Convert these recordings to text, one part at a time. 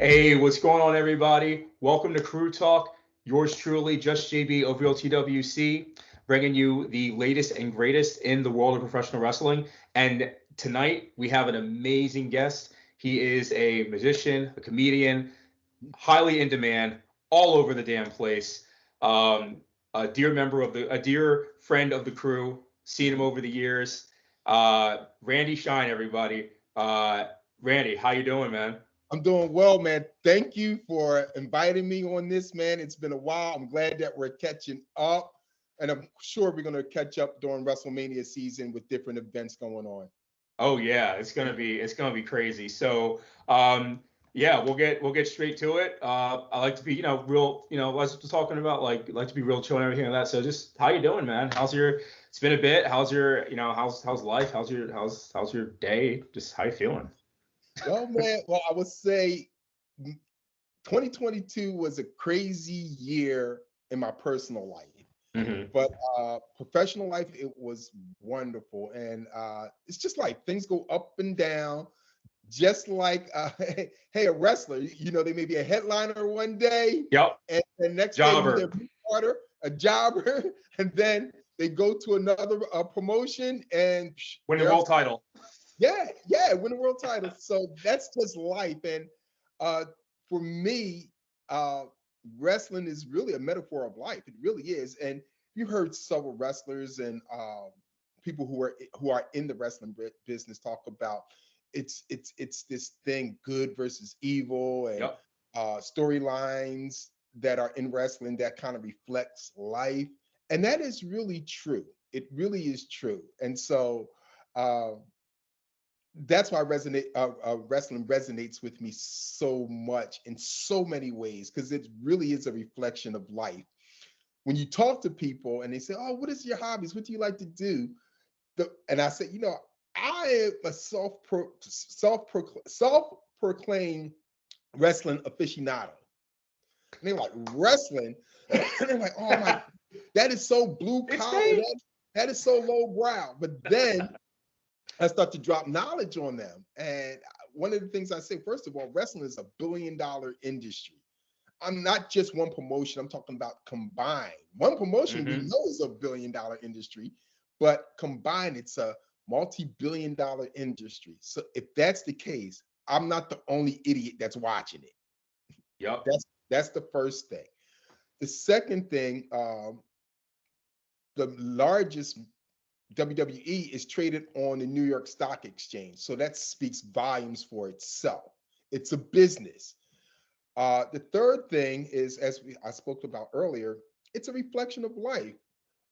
Hey, what's going on, everybody? Welcome to Crew Talk. Yours truly, Just JB of Real TWC, bringing you the latest and greatest in the world of professional wrestling. And tonight we have an amazing guest. He is a musician, a comedian, highly in demand, all over the damn place. A dear a dear friend of the crew. Seen him over the years. Randy Shine, everybody. Randy, how you doing, man? I'm doing well, man. Thank you for inviting me on this, man. It's been a while. I'm glad that we're catching up, and I'm sure we're going to catch up during WrestleMania season with different events going on. Oh yeah, it's gonna be crazy. So yeah, we'll get straight to it. I like to be real, as we're talking about, like to be real chill and everything like that. So just how you doing, man? It's been a bit. How's your how's life? How's your day? Just how you feeling? Well, man, I would say 2022 was a crazy year in my personal life. Hmm. But professional life, it was wonderful. And it's just like things go up and down, just like, hey, a wrestler, they may be a headliner one day, Yep. and the next day Jobber. they're a a jobber, and then they go to another promotion and Winning they're, world title. yeah, win a world title. So that's just life. And uh, for me, uh, wrestling is really a metaphor of life. It really is. And you heard several wrestlers and people who are in the wrestling business talk about it's this thing, good versus evil, and Yep. storylines that are in wrestling that kind of reflects life. And that is really true. It really is true. And so uh, that's why wrestling resonates with me so much in so many ways, because it really is a reflection of life. When you talk to people and they say, "Oh, what is your hobbies? What do you like to do?" And I say, I am a self proclaimed wrestling aficionado. And they're like, wrestling, and they're like, "Oh my, that is so blue It's collar. me. That is so low brow." But then I start to drop knowledge on them. And one of the things I say, first of all, wrestling is $1 billion industry. I'm not just one promotion, I'm talking about combined. One promotion we Hmm. know is $1 billion industry, but combined, it's a multi-billion-dollar industry. So if that's the case, I'm not the only idiot that's watching it. Yep. That's the first thing. The second thing, the largest WWE is traded on the New York Stock Exchange. So that speaks volumes for itself. It's a business. The third thing is, I spoke about earlier, it's a reflection of life.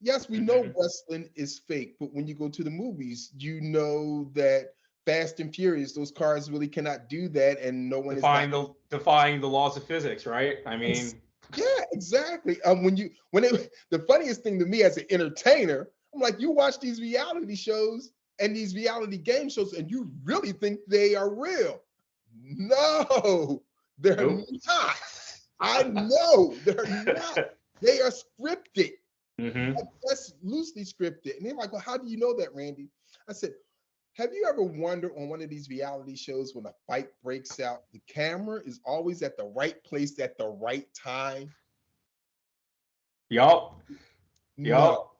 Yes, we know Hmm. wrestling is fake, but when you go to the movies, you know that Fast and Furious, those cars really cannot do that, and no one is not. Defying the laws of physics, right? I Ex- mean, Yeah, exactly. The funniest thing to me as an entertainer, I'm like, you watch these reality shows and these reality game shows, and you really think they are real. No, they're nope. not. I know they're not. They are scripted. Hmm. That's loosely scripted. And they're like, "Well, how do you know that, Randy?" I said, "Have you ever wondered on one of these reality shows when a fight breaks out, the camera is always at the right place at the right time?" Yup. No, Yup.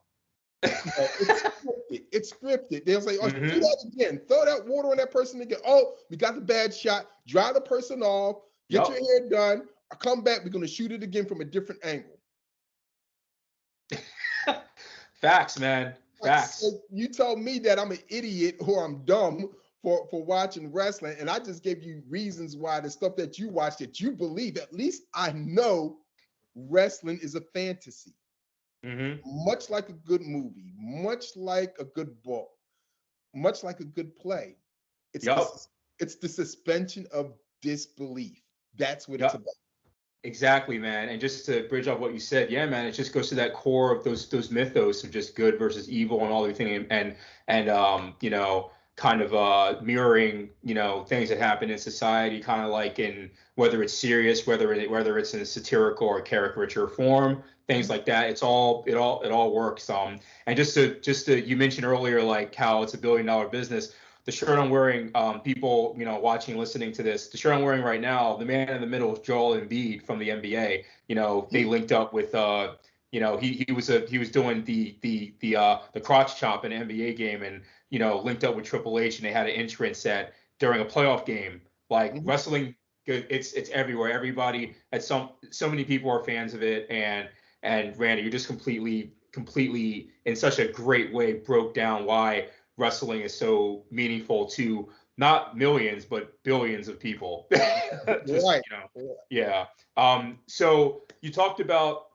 no, it's scripted. It's scripted. They'll say, "Oh, do Hmm. that again. Throw that water on that person again. Oh, we got the bad shot. Dry the person off. Get your Yup. hair done. I come back. We're gonna shoot it again from a different angle." Facts, man. Facts. So you told me that I'm an idiot or I'm dumb for watching wrestling, and I just gave you reasons why the stuff that you watch that you believe. At least I know wrestling is a fantasy, Hmm. much like a good movie, much like a good book, much like a good play. It's the Yup. it's the suspension of disbelief. That's what it's Yup. about. Exactly, man. And just to bridge off what you said, yeah, man, it just goes to that core of those mythos of just good versus evil and all everything, and kind of mirroring, things that happen in society, kind of like in whether it's serious, whether it's in a satirical or caricature form, things like that. It all works. And just to you mentioned earlier like how it's $1 billion business. the shirt I'm wearing, people, watching, listening to this, the shirt I'm wearing right now, the man in the middle is Joel Embiid from the NBA. They linked up with, he was doing the crotch chop in an NBA game, and linked up with Triple H, and they had an entrance set during a playoff game. Like Mhm. wrestling, it's everywhere. Everybody, so many people are fans of it, and Randy, you're just completely in such a great way broke down why wrestling is so meaningful to not millions but billions of people. Just Right. yeah. So you talked about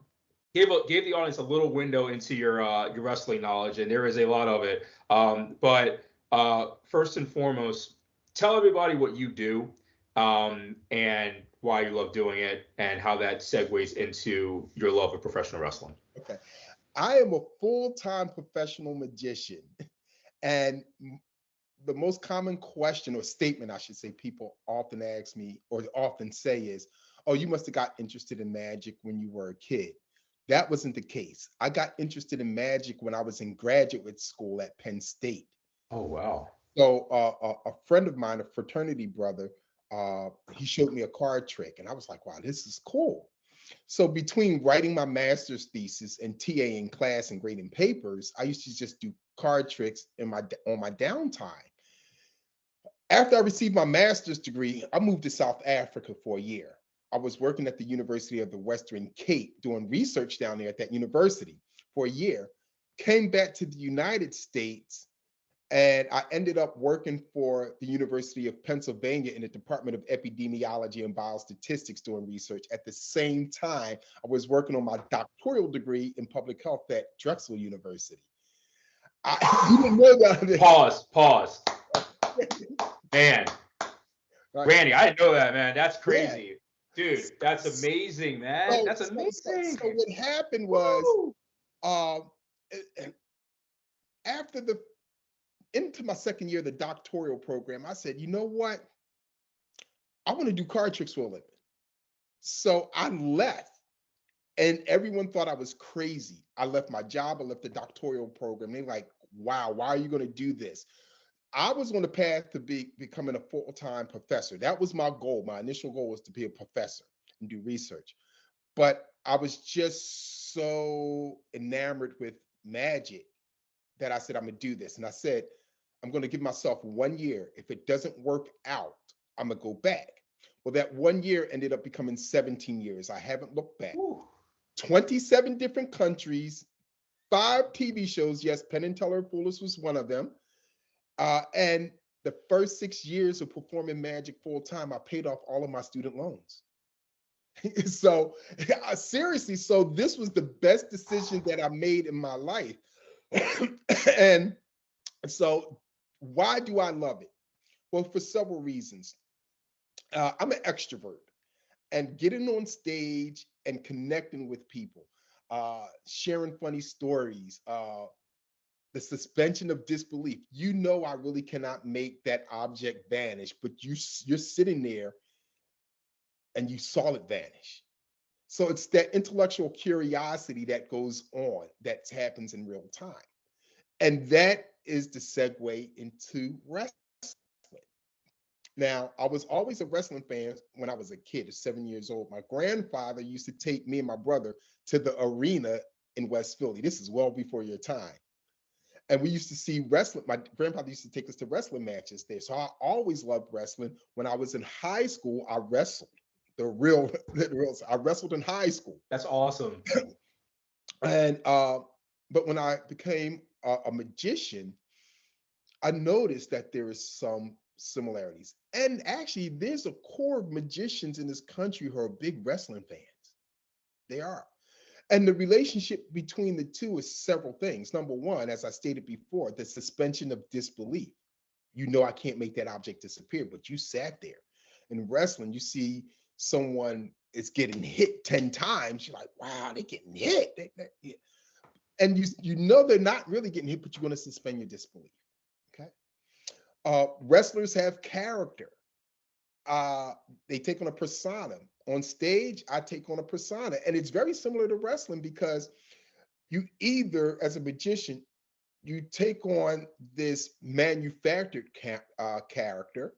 gave the audience a little window into your wrestling knowledge, and there is a lot of it. But first and foremost, tell everybody what you do, and why you love doing it, and how that segues into your love of professional wrestling. Okay. I am a full-time professional magician. And the most common question or statement, I should say, people often ask me or often say is, oh, you must have got interested in magic when you were a kid. That wasn't the case. I got interested in magic when I was in graduate school at Penn State. Oh wow. So a friend of mine, a fraternity brother, he showed me a card trick, and I was like, wow, this is cool. So between writing my master's thesis and TAing class and grading papers, I used to just do card tricks on my downtime. After I received my master's degree, I moved to South Africa for a year. I was working at the University of the Western Cape doing research down there at that university for a year. Came back to the United States, and I ended up working for the University of Pennsylvania in the Department of Epidemiology and Biostatistics doing research. At the same time, I was working on my doctoral degree in public health at Drexel University. You didn't know that. Pause. Man, Right. Randy, I didn't know that, man. That's Yeah. crazy. Dude, that's amazing, man. That's amazing. So what happened was, Woo! uh, after the into my second year of the doctoral program, I said, you know what? I want to do card tricks for a living. So I left, and everyone thought I was crazy. I left my job, I left the doctoral program. They're like, wow, why are you going to do this? I was on the path to becoming a full-time professor. That was my goal. My initial goal was to be a professor and do research. But I was just so enamored with magic that I said, I'm going to do this. And I said, I'm going to give myself 1 year. If it doesn't work out, I'm going to go back. Well, that 1 year ended up becoming 17 years. I haven't looked back. Woo. 27 different countries, 5 TV shows. Yes, Penn and Teller Foolish was one of them. And the first 6 years of performing magic full time, I paid off all of my student loans. So seriously, so this was the best decision that I made in my life. And so why do I love it? Well, for several reasons. I'm an extrovert, and getting on stage and connecting with people, sharing funny stories, the suspension of disbelief. I really cannot make that object vanish, but you're sitting there and you saw it vanish. So it's that intellectual curiosity that goes on that happens in real time. And that is the segue into wrestling. Now, I was always a wrestling fan when I was a kid, at 7 years old. My grandfather used to take me and my brother to the arena in West Philly. This is well before your time. And we used to see wrestling. My grandfather used to take us to wrestling matches there. So I always loved wrestling. When I was in high school, I wrestled. I wrestled in high school. That's awesome. And but when I became a magician, I noticed that there is some similarities. And actually, there's a core of magicians in this country who are big wrestling fans. They are. And the relationship between the two is several things. Number one, as I stated before, the suspension of disbelief. I can't make that object disappear, but you sat there. In wrestling, you see someone is getting hit 10 times. You're like, wow, they're getting hit. Yeah. And they're not really getting hit, but you're going to suspend your disbelief. Okay. Wrestlers have character. They take on a persona. On stage, I take on a persona. And it's very similar to wrestling because you either, as a magician, you take on this manufactured character.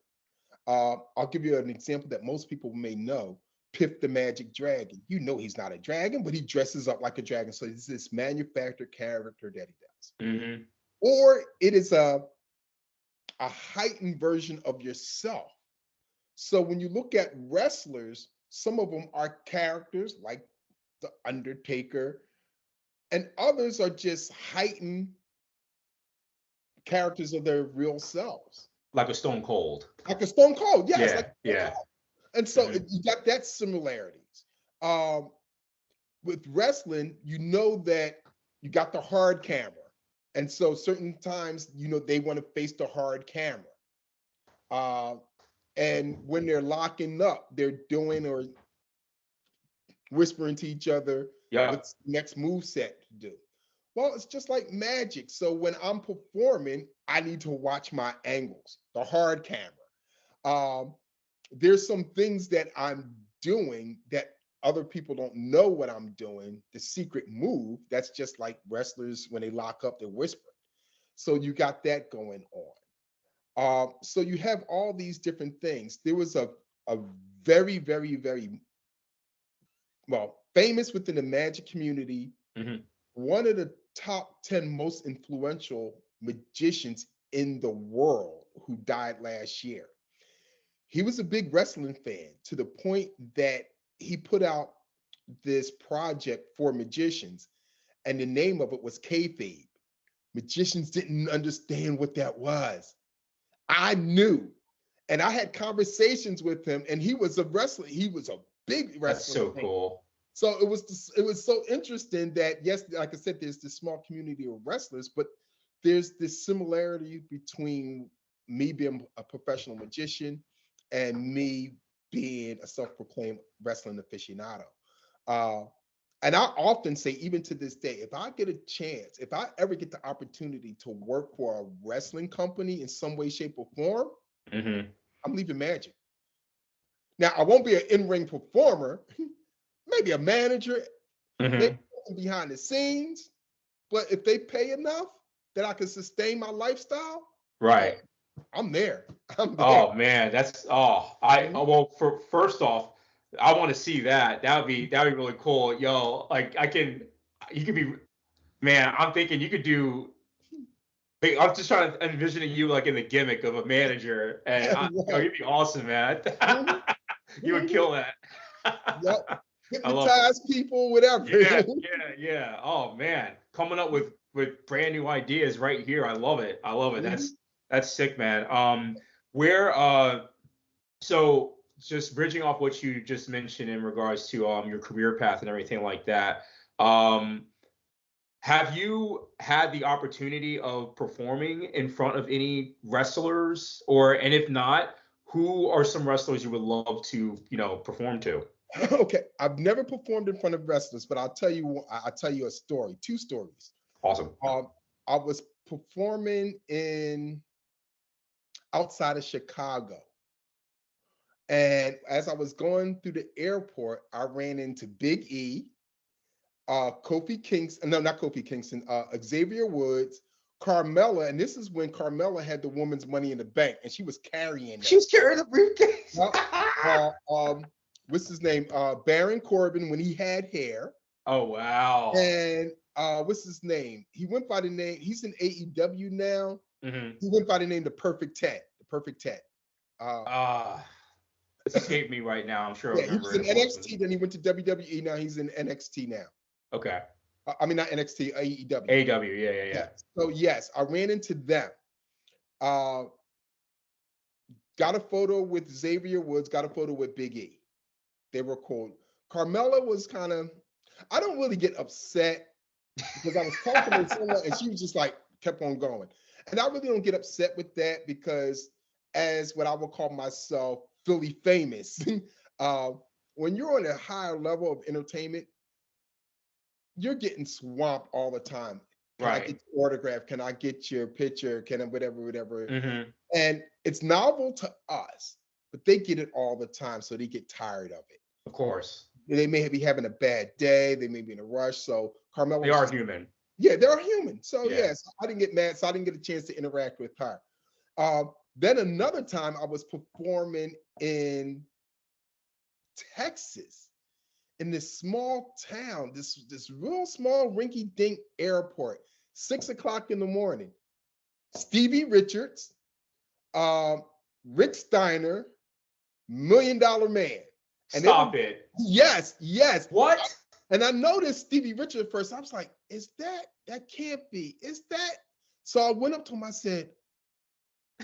I'll give you an example that most people may know. Piff the Magic Dragon. You know he's not a dragon, but he dresses up like a dragon. So it's this manufactured character that he does. Mm-hmm. Or it is a heightened version of yourself. So when you look at wrestlers, some of them are characters like The Undertaker, and others are just heightened characters of their real selves. Like a Stone Cold. Like a Stone Cold, yes, Yeah, like yeah. and so Mhm. you got that similarities. Um, with wrestling, you know that you got the hard camera. And so certain times, you know, they want to face the hard camera. Uh, and when they're locking up, they're doing or whispering to each other Yeah. what's the next move set to do. Well, it's just like magic. So when I'm performing, I need to watch my angles, the hard camera. Um, there's some things that I'm doing that other people don't know what I'm doing. The secret move, that's just like wrestlers when they lock up, they're whispering. So you got that going on. So you have all these different things. There was a very, very, very well famous within the magic community, Mm-hmm. one of the top 10 most influential magicians in the world who died last year. He was a big wrestling fan to the point that he put out this project for magicians, and the name of it was kayfabe. Magicians didn't understand what that was. I knew, and I had conversations with him, and he was a wrestler. He was a big That's wrestling so fan. cool. So it was so interesting that yes, like I said, there's this small community of wrestlers, but there's this similarity between me being a professional magician and me being a self-proclaimed wrestling aficionado. Uh, and I often say, even to this day, if I get a chance, if I ever get the opportunity to work for a wrestling company in some way, shape, or form, Mm-hmm. I'm leaving Magic. Now, I won't be an in-ring performer, maybe a manager, maybe Mm-hmm. behind the scenes, but if they pay enough that I can sustain my lifestyle, oh, Right. I'm there. I'm there. Oh man, that's I Mhm. well for first off, I want to see that. That would be really cool. Yo, like you could be man, I'm thinking you could do like, I'm just trying to envisioning you like in the gimmick of a manager, and yo, Right. you'd be awesome, man. Mhm. You would Mhm. kill that. Yep. I love it. Hypnotize people, whatever. Yeah, yeah, yeah. Oh man, coming up with brand new ideas right here. I love it. I love it. Mhm. That's sick, man. Where so just bridging off what you just mentioned in regards to your career path and everything like that. Um, have you had the opportunity of performing in front of any wrestlers, or and if not, who are some wrestlers you would love to, perform to? Okay, I've never performed in front of wrestlers, but I'll tell you a story, two stories. Awesome. Um, I was performing in outside of Chicago, and as I was going through the airport, I ran into Big E, Kofi Kingston, no, not Kofi Kingston, Xavier Woods, Carmella, and this is when Carmella had the woman's Money in the Bank, and she was carrying that. She's carrying a briefcase. Yep. Uh, what's his name? Baron Corbin when he had hair, Oh wow. and what's his name? He went by the name. He's in AEW now. Hmm. He went by the name the Perfect 10. The Perfect 10. Uh, It's escaped me right now. I'm sure I yeah, he remember was it in if it wasn't. NXT, then he went to WWE. Now he's in NXT now. Okay. I mean, not NXT, AEW. AW. Yeah, yeah, Yeah. yeah. So yes, I ran into them. Uh, got a photo with Xavier Woods. Got a photo with Big E. They were cool. Carmella was kind of. I don't really get upset because I was talking to someone and she was just like kept on going, and I really don't get upset with that because as what I would call myself Philly famous, uh, when you're on a higher level of entertainment, you're getting swamped all the time. Can I get Right. your autograph? Can I get your picture? Can I whatever, whatever? Hmm. And it's novel to us, but they get it all the time, so they get tired of it. Of course. They may be having a bad day, they may be in a rush. So Carmelo They was are just human. Yeah, they're human. So Yeah. yes, I didn't get mad. So I didn't get a chance to interact with her. Then another time I was performing in Texas in this small town, this real small rinky-dink airport, 6 o'clock in the morning. Stevie Richards, um, Rick Steiner, Million Dollar Man. And they were, Stop it. yes, yes. What? And I noticed Stevie Richards at first. I was like, is that can't be. Is that? So I went up to him, I said,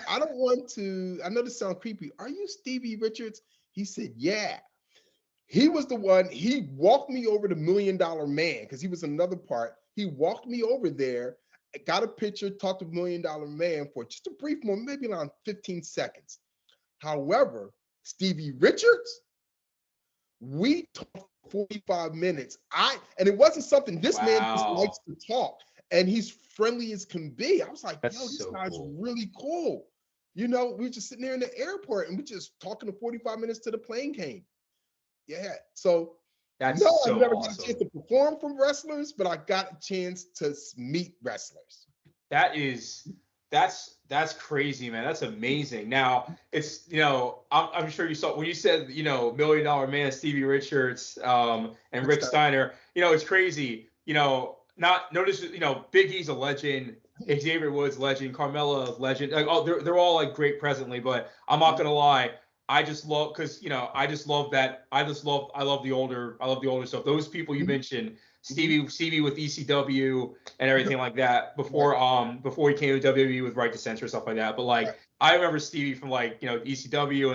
I don't want to, I know this sounds creepy. Are you Stevie Richards? He said, yeah. He was the one, he walked me over to Million Dollar Man because he was another part. He walked me over there, got a picture, talked to Million Dollar Man for just a brief moment, maybe around 15 seconds. However, Stevie Richards, we talked for 45 minutes. And it wasn't something, this man just likes Wow. to talk and he's friendly as can be. I was like, That's yo, this so guy's cool. really cool. We were just sitting there in the airport and we just talking to 45 minutes till the plane came. Yeah. So That's no, I've so never got a chance awesome. to perform for wrestlers, but I got a chance to meet wrestlers. That is that's crazy, man. That's amazing. Now it's I'm sure you saw when you said Million Dollar Man, Stevie Richards, and Rick Rick Steiner. Steiner. It's crazy. Not notice. Big E's a legend. Xavier Woods legend. Carmella legend. Like, oh, they're all like great presently. But I'm not gonna lie. I just love because I just love that. I love the older stuff. Those people you Mhm, mentioned, mhm. Stevie with ECW and everything like that Right, before he came to WWE with Right to Censor stuff like that. But like right. I remember Stevie from like ECW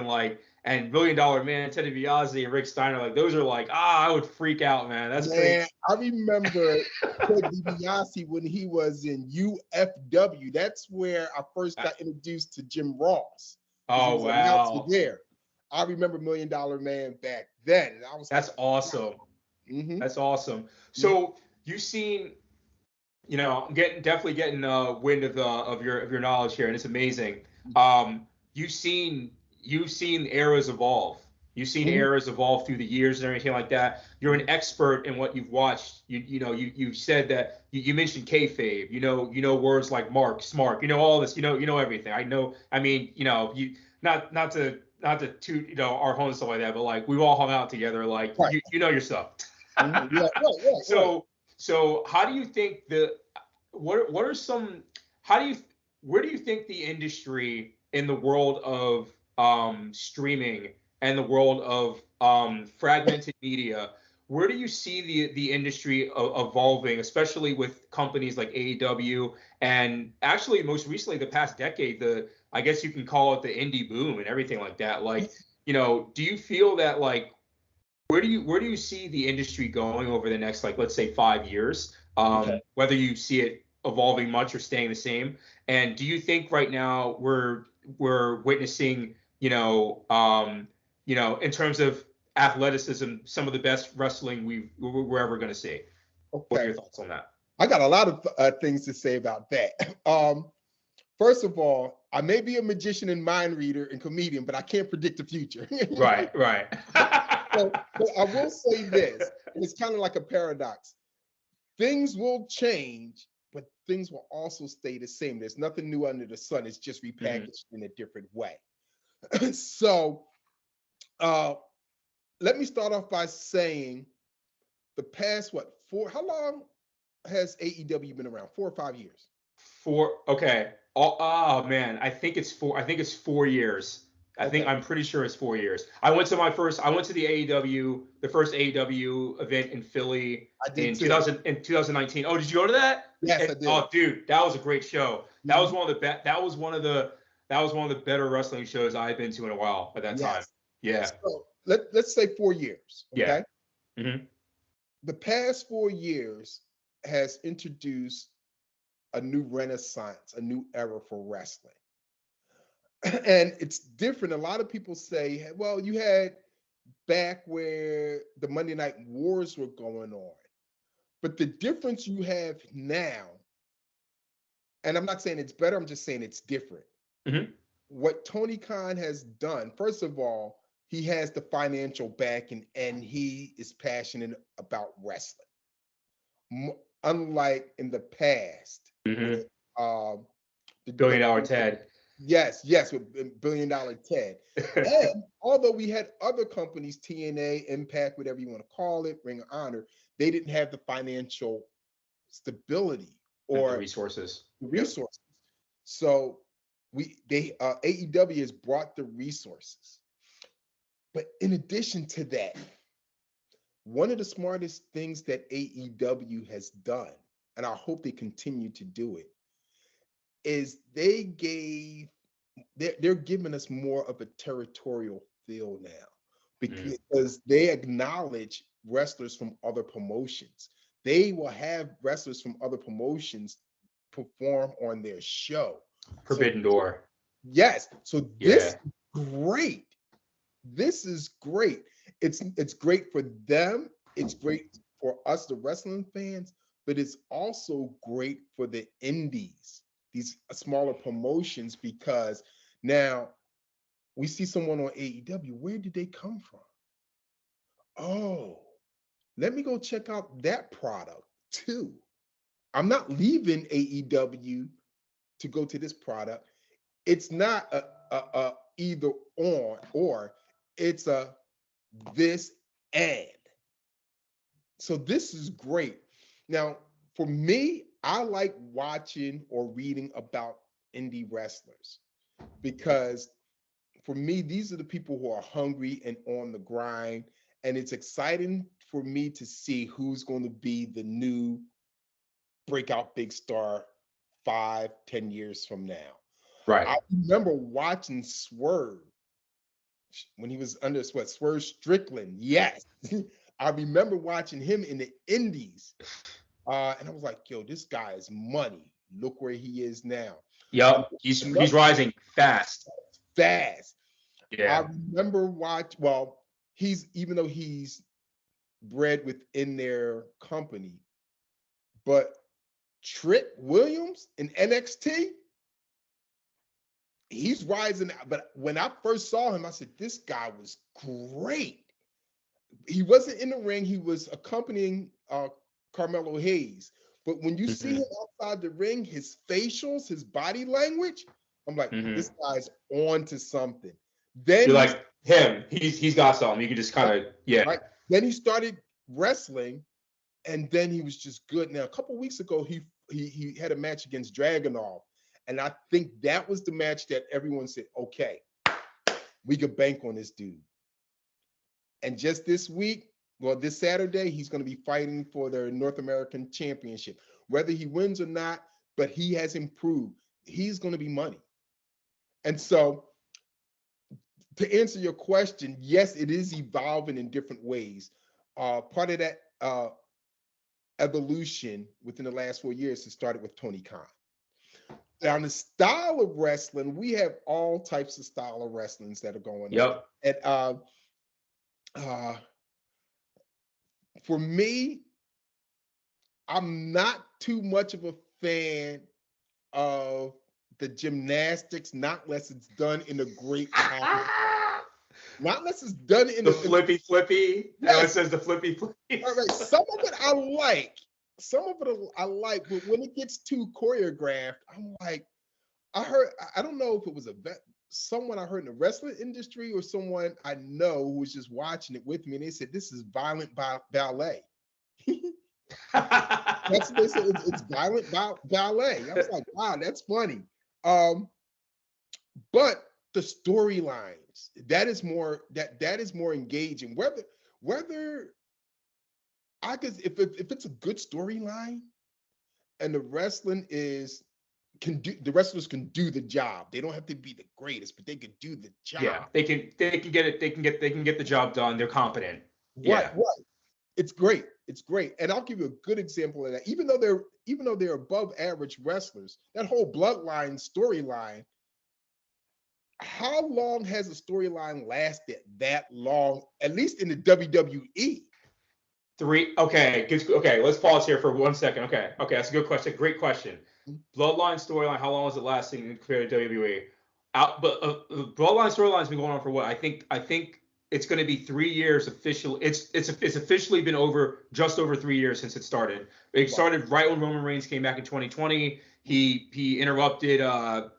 and Million Dollar Man, Ted DiBiase and Rick Steiner. Like those are like I would freak out, man. That's crazy. Man, I remember Ted DiBiase when he was in UFW. That's where I first got introduced to Jim Ross because he Oh was an announcer wow, there. I remember Million Dollar Man back then, and I was like, that's awesome. mm-hmm, That's awesome. mm-hmm, So you've seen I'm definitely getting wind of your knowledge here, and it's amazing. Um, you've seen you've seen eras evolve. You've seen mm-hmm, eras evolve through the years and everything like that. You're an expert in what you've watched. You've said that you mentioned kayfabe. Words like mark, smart. All this. You know everything. I know. I mean, you not to toot our horn and stuff like that, but like we've all hung out together. Like right, you know your stuff. mm-hmm, yeah, right. So how do you think what are some how do you where do you think the industry in the world of streaming and the world of fragmented media, where do you see the industry evolving, especially with companies like AEW and actually most recently the past decade, the I guess you can call it the indie boom and everything like that. Like, do you feel that like where do you see the industry going over the next like let's say 5 years? Okay. Whether you see it evolving much or staying the same, and do you think right now we're witnessing in terms of athleticism some of the best wrestling we're ever going to see? What are Okay. your thoughts on that? I got a lot of things to say about that. First of all, I may be a magician and mind reader and comedian, but I can't predict the future. Right, right. But I will say this, and it's kind of like a paradox. Things will change, but things will also stay the same. There's nothing new under the sun. It's just Mhm. repackaged in a different way. So uh, let me start off by saying the past, how long has AEW been around? 4 or 5 years. Okay. Oh, man, I think it's 4 years. Okay. I'm pretty sure it's 4 years. I went to the the first AEW event in Philly I did in too. 2019. Oh, did you go to that? Yes, I did. Oh, dude, that was a great show. That was Mhm. one of the that was one of the better wrestling shows I've been to in a while at that time. Yes. Yeah. So let's say 4 years. Yeah. Okay. Hmm. The past 4 years has introduced a new renaissance, a new era for wrestling. And it's different. A lot of people say, well, you had back where the Monday Night Wars were going on. But the difference you have now, and I'm not saying it's better, I'm just saying it's different. Hmm. What Tony Khan has done, first of all, he has the financial backing and he is passionate about wrestling. unlike in the past Mm-hmm. with um, Billion Dollar Ted. yes, with Billion Dollar Ted. And although we had other companies, TNA, Impact, whatever you want to call it, Ring of Honor, they didn't have the financial stability And the or resources. the Yep. resources. So AEW has brought the resources. But in addition to that, one of the smartest things that AEW has done, and I hope they continue to do it, is they're giving us more of a territorial feel now Mm. because they acknowledge wrestlers from other promotions. They will have wrestlers from other promotions perform on their show. So Forbidden Door. yes, so this Yeah. is great. This is great. It's great for them. It's great for us, the wrestling fans, but it's also great for the indies, these smaller promotions, because now we see someone on AEW. Where did they come from? Oh, let me go check out that product too. I'm not leaving AEW to go to this product. It's not a either or it's a this and. So this is great. Now, for me, I like watching or reading about indie wrestlers because for me, these are the people who are hungry and on the grind. And it's exciting for me to see who's going to be the new breakout big star 5, 10 years from now. Right. I remember watching Swerve when he was under Swerve Strickland. Yes. I remember watching him in the indies. And I was like, yo, this guy is money. Look where he is now. Yep. He's rising fast. Fast. I Yeah. remember he's even though he's bred within their company, but Trick Williams in NXT, he's rising. But when I first saw him, I said, this guy was great. He wasn't in the ring, he was accompanying Carmelo Hayes. But when you see Mm-hmm. him outside the ring, his facials, his body language, I'm like, Mm-hmm. this guy's on to something. Then You're he like him. He's got something. You can just kind of right. Then he started wrestling, and then he was just good. Now, a couple weeks ago, he had a match against Dragunov, and I think that was the match that everyone said, okay, we could bank on this dude. And just this week, well, this Saturday, he's going to be fighting for the North American Championship. Whether he wins or not, but he has improved. He's going to be money. And so, to answer your question, yes, it is evolving in different ways. Part of that evolution within the last 4 years has started with Tony Khan. Now, the style of wrestling, we have all types of style of wrestlings that are going on. Yep. And uh, for me, I'm not too much of a fan of the gymnastics, not unless it's done in a great time. Not unless it's done in The a flippy. yes. No, it says the flippy. All right, some of it I like. Some of it I like, but when it gets too choreographed, I'm like, I don't know if it was someone I heard in the wrestling industry or someone I know who was just watching it with me, and they said, this is violent ballet. That's what they said. It's violent ballet. I was like, wow, that's funny. But the storylines, that is more engaging. Whether I could, if it's a good storyline and the wrestlers can do the job. They don't have to be the greatest, but they can do the job. Yeah, they can get it. They can get the job done. They're competent. Right. It's great. It's great. And I'll give you a good example of that. Even though they're above average wrestlers, that whole bloodline storyline, how long has a storyline lasted that long, at least in the WWE? Okay, let's pause here for 1 second. Okay, that's a good question. Great question. Bloodline storyline, how long is it lasting compared to WWE? But Bloodline storyline has been going on for what? I think it's going to be 3 years official. It's officially been just over 3 years since it started. It started right when Roman Reigns came back in 2020. He interrupted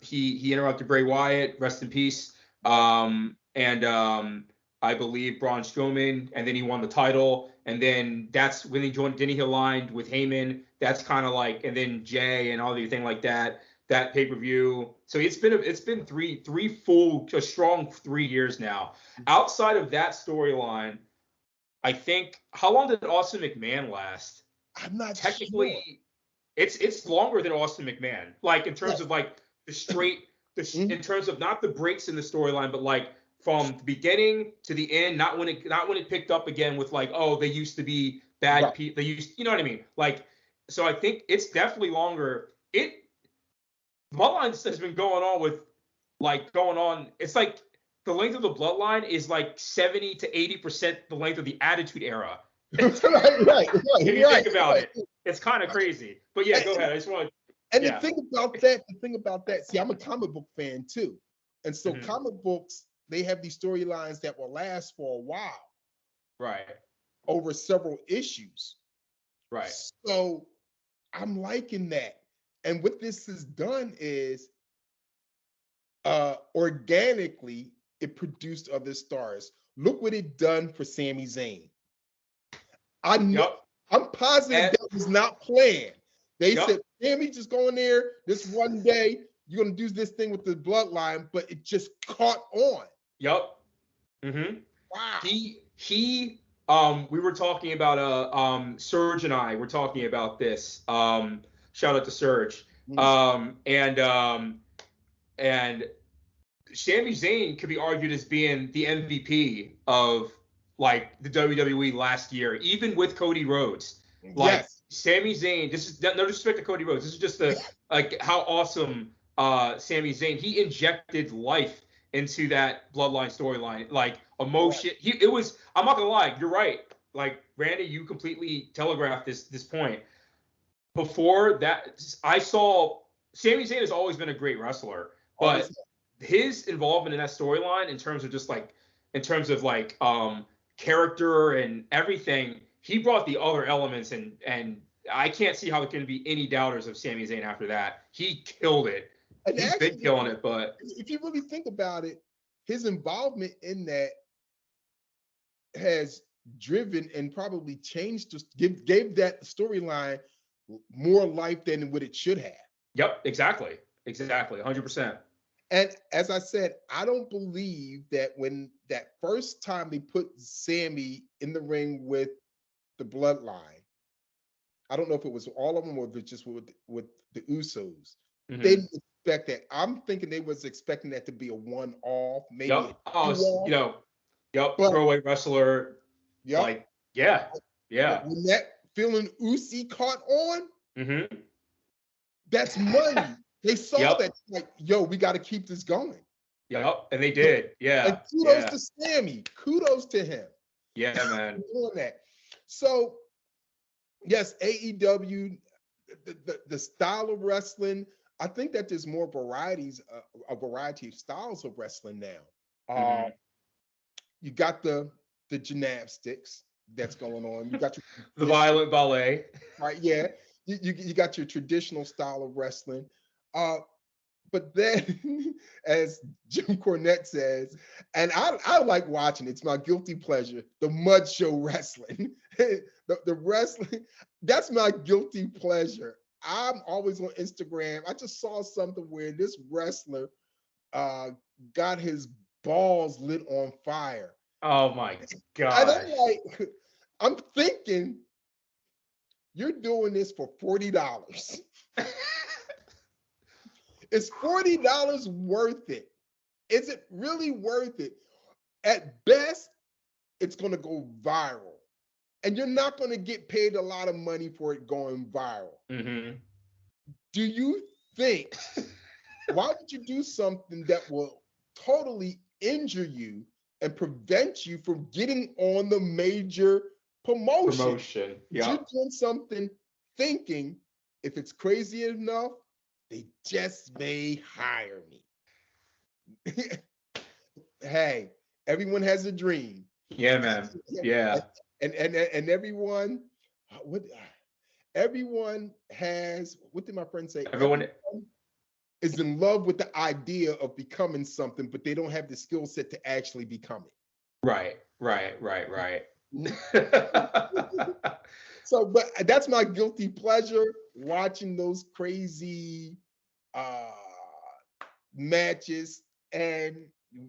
he interrupted Bray Wyatt, rest in peace. And I believe Braun Strowman, and then he won the title. And then that's when he joined. Then he aligned with Heyman. That's kind of like, and then Jay and all the thing like that. That pay-per-view. So it's been a strong 3 years now. Outside of that storyline, I think, how long did Austin McMahon last? I'm not Technically, sure. it's longer than Austin McMahon. Like in terms of like in terms of not the breaks in the storyline, but like from the beginning to the end, not when it picked up again with like, oh, they used to be bad people. They used, you know what I mean? Like, so I think it's definitely longer. Bloodline has been going on. It's like the length of the bloodline is like 70 to 80% the length of the Attitude Era. right. If you think about it, it's kind of crazy. But yeah, go ahead. I just want to. And the thing about that, see, I'm a comic book fan too. And so comic books, they have these storylines that will last for a while. Right. Over several issues. Right. So I'm liking that. And what this has done is organically, it produced other stars. Look what it done for Sami Zayn. I'm positive that was not planned. They said, Sami, just go in there this one day. You're going to do this thing with the bloodline, but it just caught on. Yep. Wow. We were talking about Serge and I were talking about this. Shout out to Serge. And Sami Zayn could be argued as being the MVP of like the WWE last year, even with Cody Rhodes. Like Sami Zayn, this is no disrespect to Cody Rhodes. This is just like how awesome Sami Zayn. He injected life into that bloodline storyline, like emotion. I'm not gonna lie, you're right. Like Randy, you completely telegraphed this point. Before that, I saw Sami Zayn has always been a great wrestler, but his involvement in that storyline, in terms of character and everything, he brought the other elements, and I can't see how there can be any doubters of Sami Zayn after that. He killed it. He's been killing it, but if you really think about it, his involvement in that has driven and probably changed, gave that storyline more life than what it should have. Yep, exactly, 100%. And as I said, I don't believe that when that first time they put Sami in the ring with the bloodline, I don't know if it was all of them or if it's just with the Usos. They didn't expect that. I'm thinking they was expecting that to be a one-off, maybe. Throwaway wrestler. Yep. Like, yeah. When that feeling Usi caught on, that's money. They saw that, like, yo, we got to keep this going. Yep, and they did. Yeah. And kudos to Sami. Kudos to him. Yeah, man. Doing that. So, yes, AEW, the style of wrestling, I think that there's more varieties, a variety of styles of wrestling now. You got the gymnastics that's going on. You got the violent ballet. Right, yeah. You got your traditional style of wrestling. But then, as Jim Cornette says, and I like watching, it's my guilty pleasure, the mud show wrestling. the wrestling, that's my guilty pleasure. I'm always on Instagram. I just saw something where this wrestler got his balls lit on fire. Oh my God. And I'm thinking, you're doing this for $40. Is $40 worth it? Is it really worth it? At best, it's going to go viral. And you're not going to get paid a lot of money for it going viral. Do you think, why would you do something that will totally injure you and prevent you from getting on the major promotion? Yeah. You're doing something thinking, if it's crazy enough, they just may hire me. Hey, Everyone has a dream. Yeah, man. Yeah. And everyone, what everyone has, what did my friend say? Everyone. Everyone is in love with the idea of becoming something, but they don't have the skill set to actually become it. Right. Right. Right. Right. So, but that's my guilty pleasure, watching those crazy uh matches, and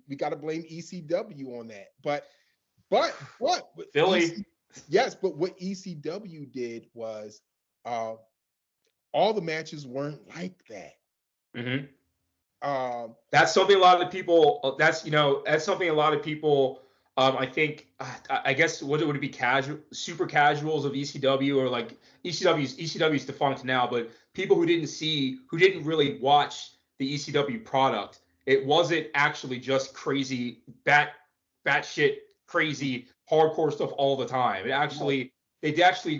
we got to blame ECW on that. But Philly. yes, but what ECW did was uh all the matches weren't like that. Mm-hmm. Um, That's something a lot of people. That's something a lot of people. I think. I guess what it would be casual, super casuals of ECW, or like ECW's defunct now, but people who didn't really watch the ECW product. It wasn't actually just crazy, batshit crazy hardcore stuff all the time. They actually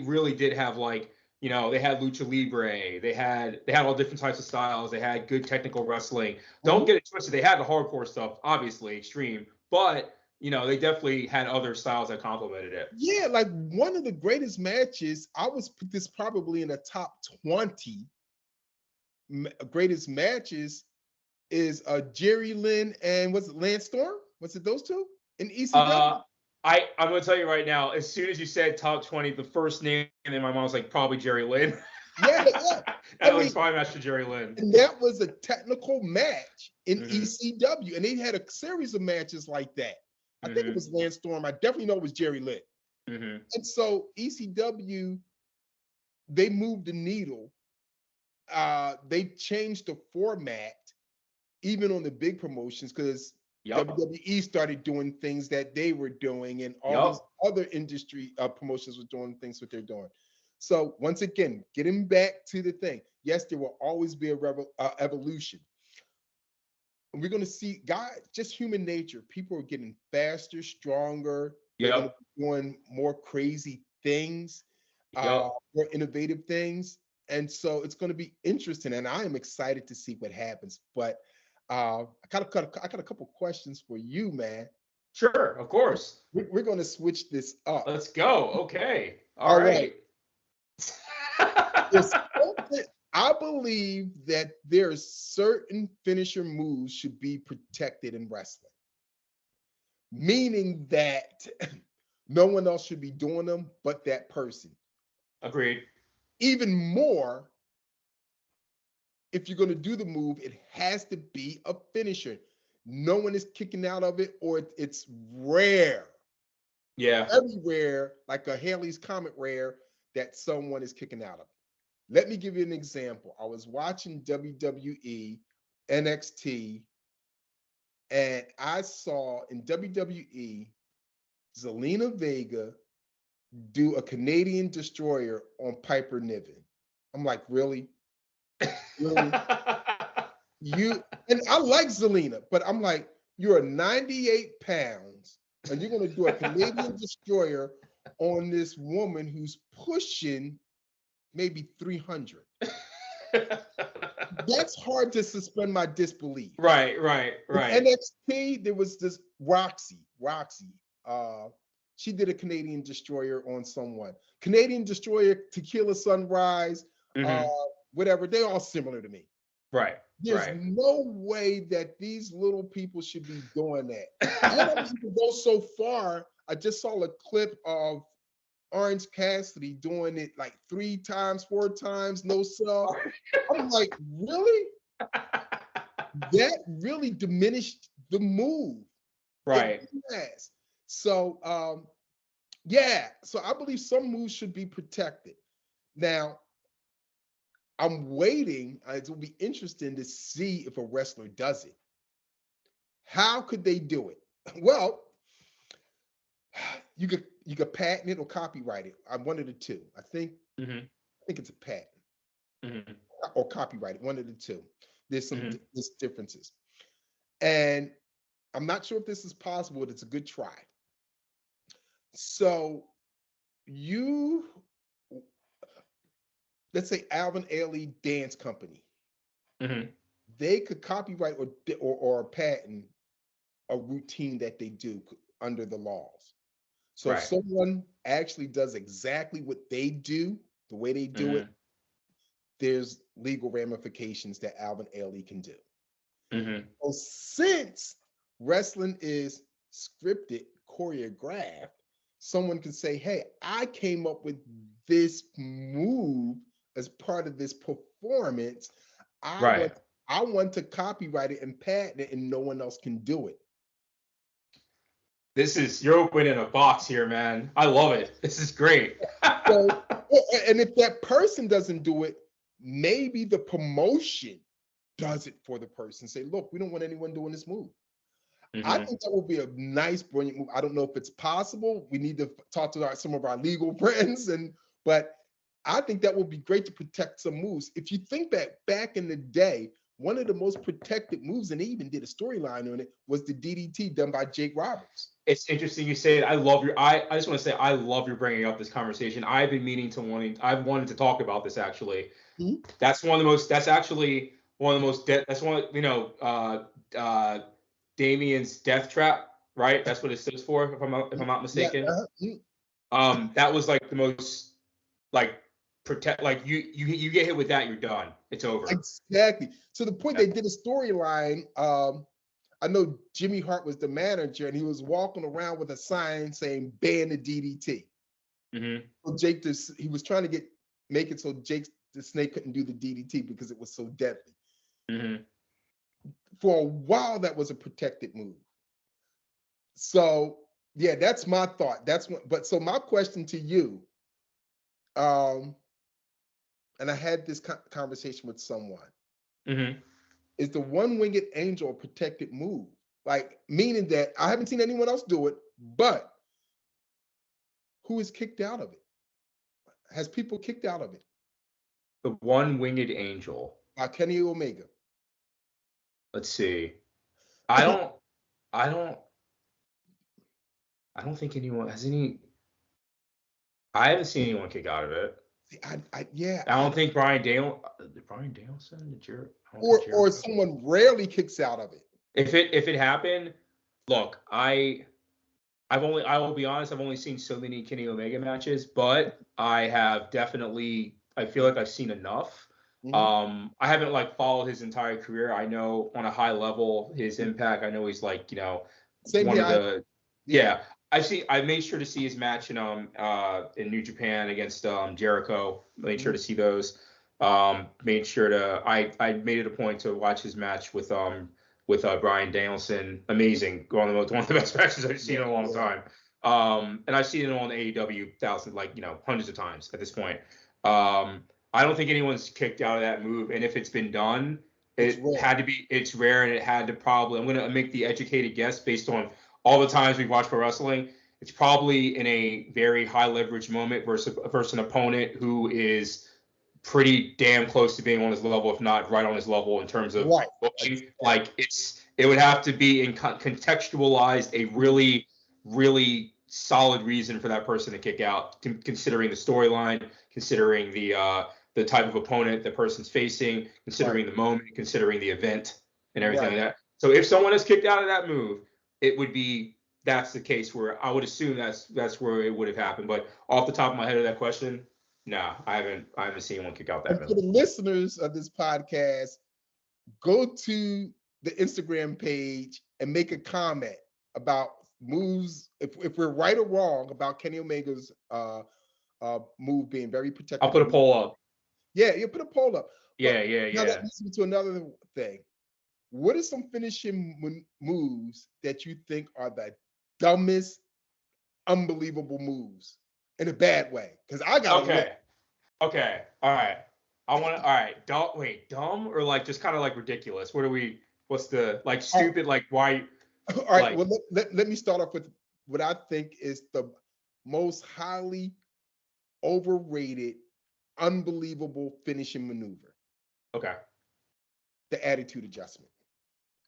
really did have, like, they had lucha libre, they had all different types of styles, they had good technical wrestling. Don't mhm. get it twisted, they had the hardcore stuff, obviously extreme, but they definitely had other styles that complemented it. Yeah, like one of the greatest matches, I was put this probably in the top 20 greatest matches, is Jerry Lynn and was it Lance Storm? Was it those two in ECW? I'm gonna tell you right now, as soon as you said top 20, the first name in my mind was like probably Jerry Lynn. Yeah, yeah. I That was mean, probably Master Jerry Lynn. and that was a technical match in Mm-hmm. ECW, and they had a series of matches like that. I think it Mm-hmm. was Lance Storm. I definitely know it was Jerry Lynn. Mm-hmm. And so ECW, they moved the needle. They changed the format even on the big promotions, because Yep. WWE started doing things that they were doing, and all these Yep. other industry promotions were doing things what they're doing. So once again, getting back to the thing, yes, there will always be a evolution. And we're going to see, God, just human nature. People are getting faster, stronger. They're going to Yep. be doing more crazy things, Yep. more innovative things. And so it's going to be interesting. And I am excited to see what happens. But I got a couple questions for you, man. Sure, of course. We're going to switch this up. Let's go. Okay. All All right. right. There's something, I believe that there's certain finisher moves should be protected in wrestling, meaning that no one else should be doing them but that person. Agreed. Even more, if you're going to do the move, it has to be a finisher. No one is kicking out of it, or it's rare, Yeah. very rare, like a Haley's Comet rare, that someone is kicking out of it. Let me give you an example. I was watching WWE NXT, and I saw in WWE Zelina Vega do a Canadian destroyer on Piper Niven. I'm like, really? Really? You, and I like Zelina, but I'm like, you're 98 pounds and you're going to do a Canadian destroyer on this woman who's pushing maybe 300. That's hard to suspend my disbelief. Right, right, In right. NXT, there was this Roxy. She did a Canadian destroyer on someone. Canadian destroyer, Tequila Sunrise, uh, Mm-hmm. whatever. They're all similar to me. Right, There's right. no way that these little people should be doing that. I don't even go so far. I just saw a clip of Orange Cassidy doing it like 3 times, 4 times, no sell. I'm like, really? That really diminished the move. It Right. has. So yeah, so I believe some moves should be protected. Now, I'm waiting. It will be interesting to see if a wrestler does it. How could they do it? Well, you could patent it or copyright it. I'm one of the two. Mm-hmm. I think it's a patent Mm-hmm. or copyright it. One of the two. Mm-hmm. There's differences, and I'm not sure if this is possible, but it's a good try. So you, let's say Alvin Ailey Dance Company, Mm-hmm. they could copyright or patent a routine that they do under the laws. So if Right. someone actually does exactly what they do, the way they do it, Mm-hmm. there's legal ramifications that Alvin Ailey can do. Mm-hmm. So since wrestling is scripted, choreographed, someone can say, hey, I came up with this move as part of this performance. I Right. want I want to copyright it and patent it, and no one else can do it. You're opening a box here, man. I love it. This is great. So, and if that person doesn't do it, maybe the promotion does it for the person. Say, look, we don't want anyone doing this move. I Mm-hmm. think that would be a nice, brilliant move. I don't know if it's possible. We need to talk to some of our legal friends, but I think that would be great to protect some moves. If you think back in the day, one of the most protected moves, and they even did a storyline on it, was the DDT done by Jake Roberts. It's interesting you say it. I just want to say I love your bringing up this conversation. I've wanted to talk about this actually. Mhm. That's actually one of the most, that's one, Damien's death trap, right? That's what it stands for, if I'm not Yeah, mistaken. mhm. That was like the most, like, protect, like you get hit with that, you're done. It's over. Exactly. To the point Yeah. they did a storyline. I know Jimmy Hart was the manager, and he was walking around with a sign saying "Ban the DDT." Mm-hmm. So he was trying to make it so Jake the Snake couldn't do the DDT because it was so deadly. Mm-hmm. For a while, that was a protected move. So yeah, that's my thought. That's what. But so my question to you, um, and I had this conversation with someone. Mm-hmm. Is the one-winged angel a protected move? Like, meaning that I haven't seen anyone else do it, but who is kicked out of it? Has people kicked out of it? The one-winged angel. Kenny Omega. Let's see. I don't. I don't. I don't think anyone has any. I haven't seen anyone kick out of it. Yeah, I don't think Brian Danielson, I don't think or Jericho. someone rarely kicks out of it. If it happened, look, I will be honest, I've only seen so many Kenny Omega matches, but I have definitely, I feel like I've seen enough. Mhm. I haven't like followed his entire career. I know on a high level his impact. I know he's like, Same one here. of the, Yeah. yeah. I made sure to see his match in New Japan against Jericho. Made sure Mhm. to see those. Made sure to I made it a point to watch his match with Brian Danielson. Amazing. One of the best matches I've seen Yeah. in a long Yeah. time. And I've seen it on AEW hundreds of times at this point. I don't think anyone's kicked out of that move. And if it's been done, It's rare. it's rare, and it had to probably, I'm going to make the educated guess based on all the times we've watched pro wrestling. It's probably in a very high leverage moment versus an opponent who is pretty damn close to being on his level, if not right on his level in terms of Right. booking. Exactly. Like it would have to be contextualized a Mhm. really, really solid reason for that person to kick out, considering the storyline, considering the type of opponent the person's facing, Right. considering the moment, considering the event, and everything Right. like that. So if someone is kicked out of that move, it would be that's the case where I would assume that's where it would have happened. But off the top of my head of that question, no, I haven't seen one kick out that And for move. the listeners of this podcast, go to the Instagram page and make a comment about moves. If we're right or wrong about Kenny Omega's move being very I'll protected put a move. poll up. Yeah, you put a poll up. But Yeah, yeah, now that yeah. leads me to another thing. What are some finishing moves that you think are the dumbest, unbelievable moves in a bad way? Because I got a list. Okay. Okay. All right. All right. Dumb or like just kind of like ridiculous? What's the like All stupid, like why, right. like, Well, let me start off with what I think is the most highly overrated, unbelievable finishing maneuver, okay. the attitude adjustment.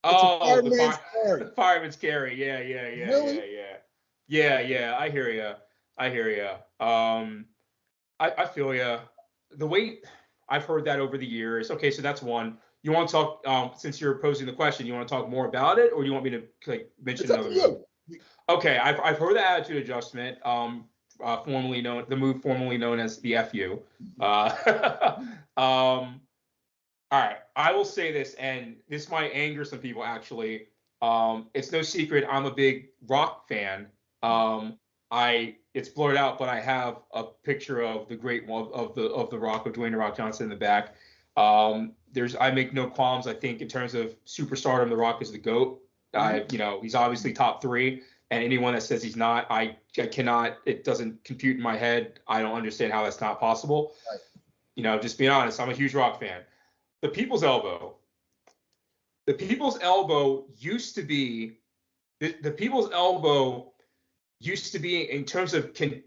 It's a Oh, fireman's carry. the fireman's carry. Yeah, yeah, yeah, Really? yeah, yeah. Yeah, yeah. I hear you. I hear you. I feel you. The way I've heard that over the years. Okay, so that's one. you want to talk, since you're posing the question, you want to talk more about it, or do you want me to like mention It's up another to move? you. Okay, I've heard the attitude adjustment, the move formerly known as the FU. All right, I will say this, and this might anger some people actually. It's no secret I'm a big rock fan. It's blurred out, but I have a picture of the great one of the Rock, of Dwayne the Rock Johnson in the back. I make no qualms. I think in terms of superstardom, the Rock is the GOAT. He's obviously top three, and anyone that says he's not, I cannot. It doesn't compute in my head. I don't understand how that's not possible. Right. Just being honest, I'm a huge Rock fan. The People's Elbow. The People's Elbow used to be the People's Elbow used to be in terms of the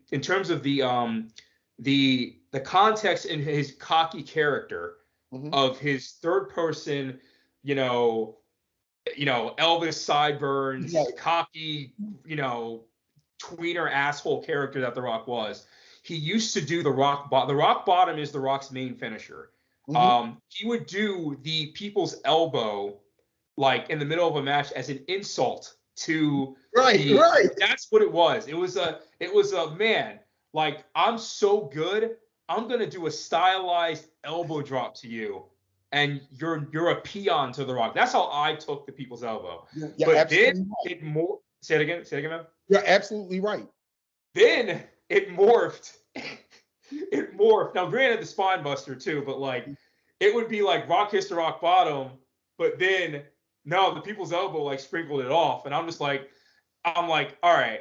context in his cocky character of his third person, Elvis sideburns, Right. cocky, tweener asshole character that The Rock was. He used to do the rock bottom. The rock bottom is The Rock's main finisher. He would do the People's Elbow like in the middle of a match as an insult to Right. That's what it was. It was a man, like, I'm so good, I'm gonna do a stylized elbow drop to you, and you're a peon to The Rock. That's how I took the People's Elbow. You're But absolutely then right. say it again, man. You're absolutely right. Then it morphed. It morphed. Now, granted, the spine buster too, but like it would be like Rock hits the rock bottom, but then no, the People's Elbow like sprinkled it off, and I'm like, all right,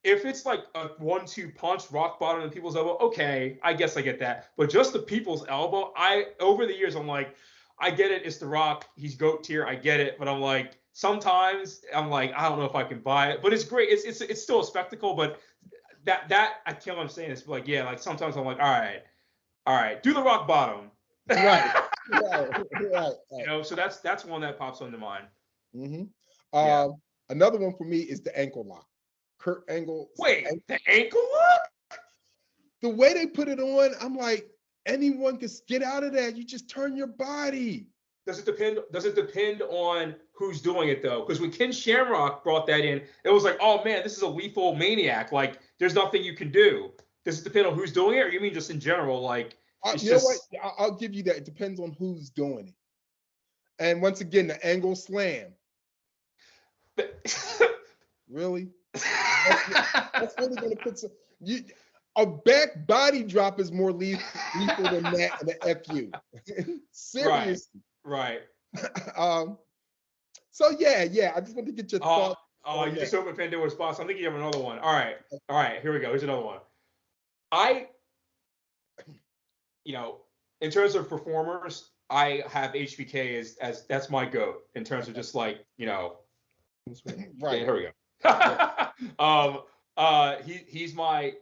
if it's like a 1-2 punch, rock bottom and People's Elbow, okay, I guess I get that. But just the People's Elbow, over the years I'm like, I get it, it's The Rock, he's GOAT tier, I get it, but I'm like, sometimes I'm like, I don't know if I can buy it, but it's great. It's still a spectacle, but that I can't. I'm saying this, but like, yeah, like sometimes I'm like, all right, do the rock bottom. Right. Right. So that's one that pops into mind. Mm-hmm. Yeah. Another one for me is the ankle lock. Kurt Angle. Wait, the ankle lock? The way they put it on, I'm like, anyone can get out of that. You just turn your body. Does it depend on who's doing it though? Because when Ken Shamrock brought that in, it was like, oh man, this is a lethal maniac. Like, there's nothing you can do. Does it depend on who's doing it, or you mean just in general? Like, it's You know what? I'll give you that. It depends on who's doing it. And once again, the angle slam. Really? That's really going to put some. A back body drop is more lethal than that and the FU. Seriously. Right. So yeah. I just want to get your thoughts. You just opened Pandora's box. I'm thinking of another one. All right. Here we go. Here's another one. In terms of performers, I have HBK as that's my GOAT in terms of just like, Right. Yeah, here we go. He's my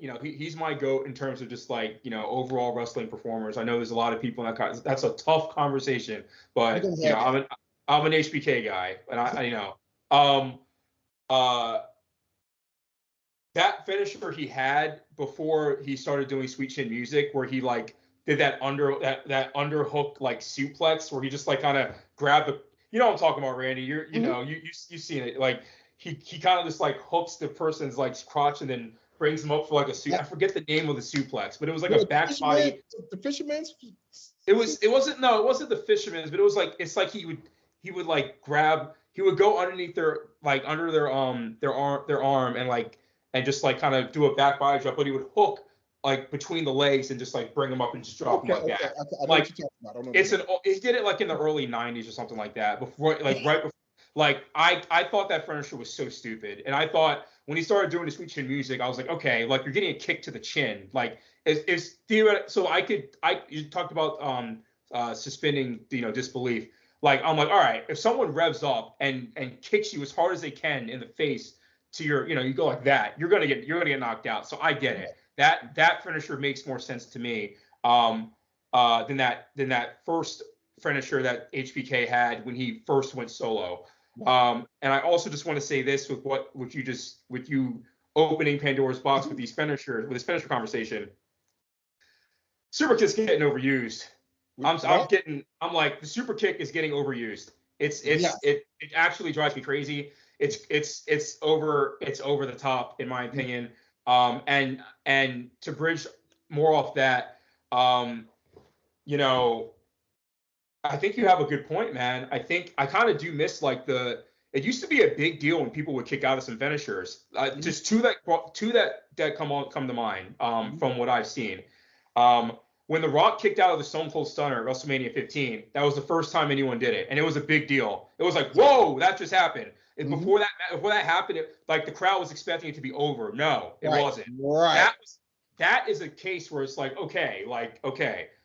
GOAT in terms of just like, overall wrestling performers. I know there's a lot of people in that's a tough conversation, but I'm an HBK guy, and that finisher he had before he started doing Sweet Chin Music, where he like did that underhook like suplex, where he just like kind of grabbed the, what I'm talking about, Randy. You've seen it. Like he kind of just like hooks the person's like crotch and then brings them up for like a I forget the name of the suplex, but it was like a back body. The fisherman's. It wasn't the fisherman's, but it was like, it's like he would like grab, he would go underneath under their arm and just like kind of do a back body drop, but he would hook like between the legs and just like bring them up and just drop them like that. I know what you're talking about. He did it like in the early 90s or something like that, before like right before. Like I thought that finisher was so stupid, and I thought when he started doing the Sweet Chin Music, I was like, okay, like you're getting a kick to the chin, like it's theoretical. So you talked about suspending disbelief. Like I'm like, all right, if someone revs up and kicks you as hard as they can in the face to your, you go like that, you're gonna get knocked out. So I get it. That finisher makes more sense to me than that first finisher that HBK had when he first went solo. And I also just want to say this with you opening Pandora's box with this finisher conversation. Super Kick's getting overused. With I'm like, the super kick is getting overused. yeah. It actually drives me crazy. It's over the top in my opinion. And to bridge more off that, um, you know, I think you have a good point, man. I think I kind of do miss like it used to be a big deal when people would kick out of some finishers. Just two that come to mind from what I've seen. When The Rock kicked out of the Stone Cold Stunner at WrestleMania 15, that was the first time anyone did it, and it was a big deal. It was like, whoa, that just happened. And Mhm. before that happened, like the crowd was expecting it to be over. No, it Right. wasn't. Right. That is a case where it's like okay, right?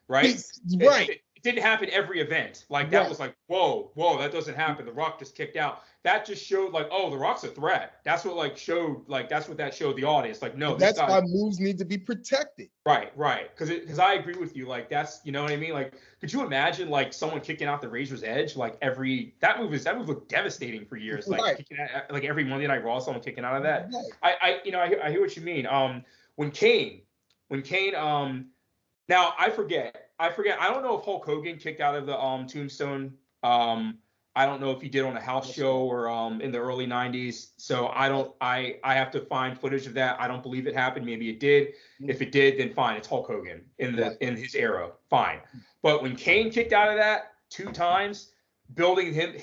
Right. It didn't happen every event. Like that Right. was like, whoa, that doesn't happen. The Rock just kicked out. That just showed like, oh, The Rock's a threat. That's what that showed the audience. Like, no, And this that's guy. why moves need to be protected. Right. Because I agree with you. Like that's, you know what I mean. Like, could you imagine like someone kicking out the Razor's Edge? Like that move looked devastating for years. Like Right. kicking out, like every Monday Night Raw, someone kicking out of that. Right. I hear what you mean. When Kane, when Kane, now I forget. I don't know if Hulk Hogan kicked out of the Tombstone. I don't know if he did on a house show or in the early 90s. So I have to find footage of that. I don't believe it happened. Maybe it did. If it did, then fine. It's Hulk Hogan Right. in his era. Fine. But when Kane kicked out of that 2 times, building him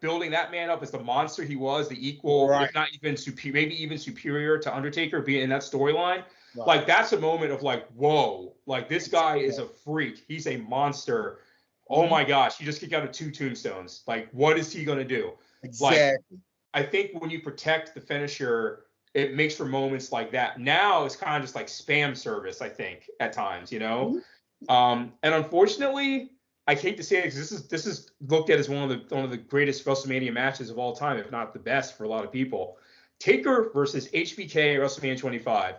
building that man up as the monster he was, the equal, Right. if not even maybe even superior to Undertaker, being in that storyline. Right. Like that's a moment of like, whoa, like this guy is a freak. He's a monster. Oh my gosh, he just kicked out of 2 tombstones. Like, what is he gonna do? Exactly. Like, I think when you protect the finisher, it makes for moments like that. Now it's kind of just like spam service, I think, at times, you know. And unfortunately, I hate to say it because this is looked at as one of the greatest WrestleMania matches of all time, if not the best for a lot of people. Taker versus HBK at WrestleMania 25.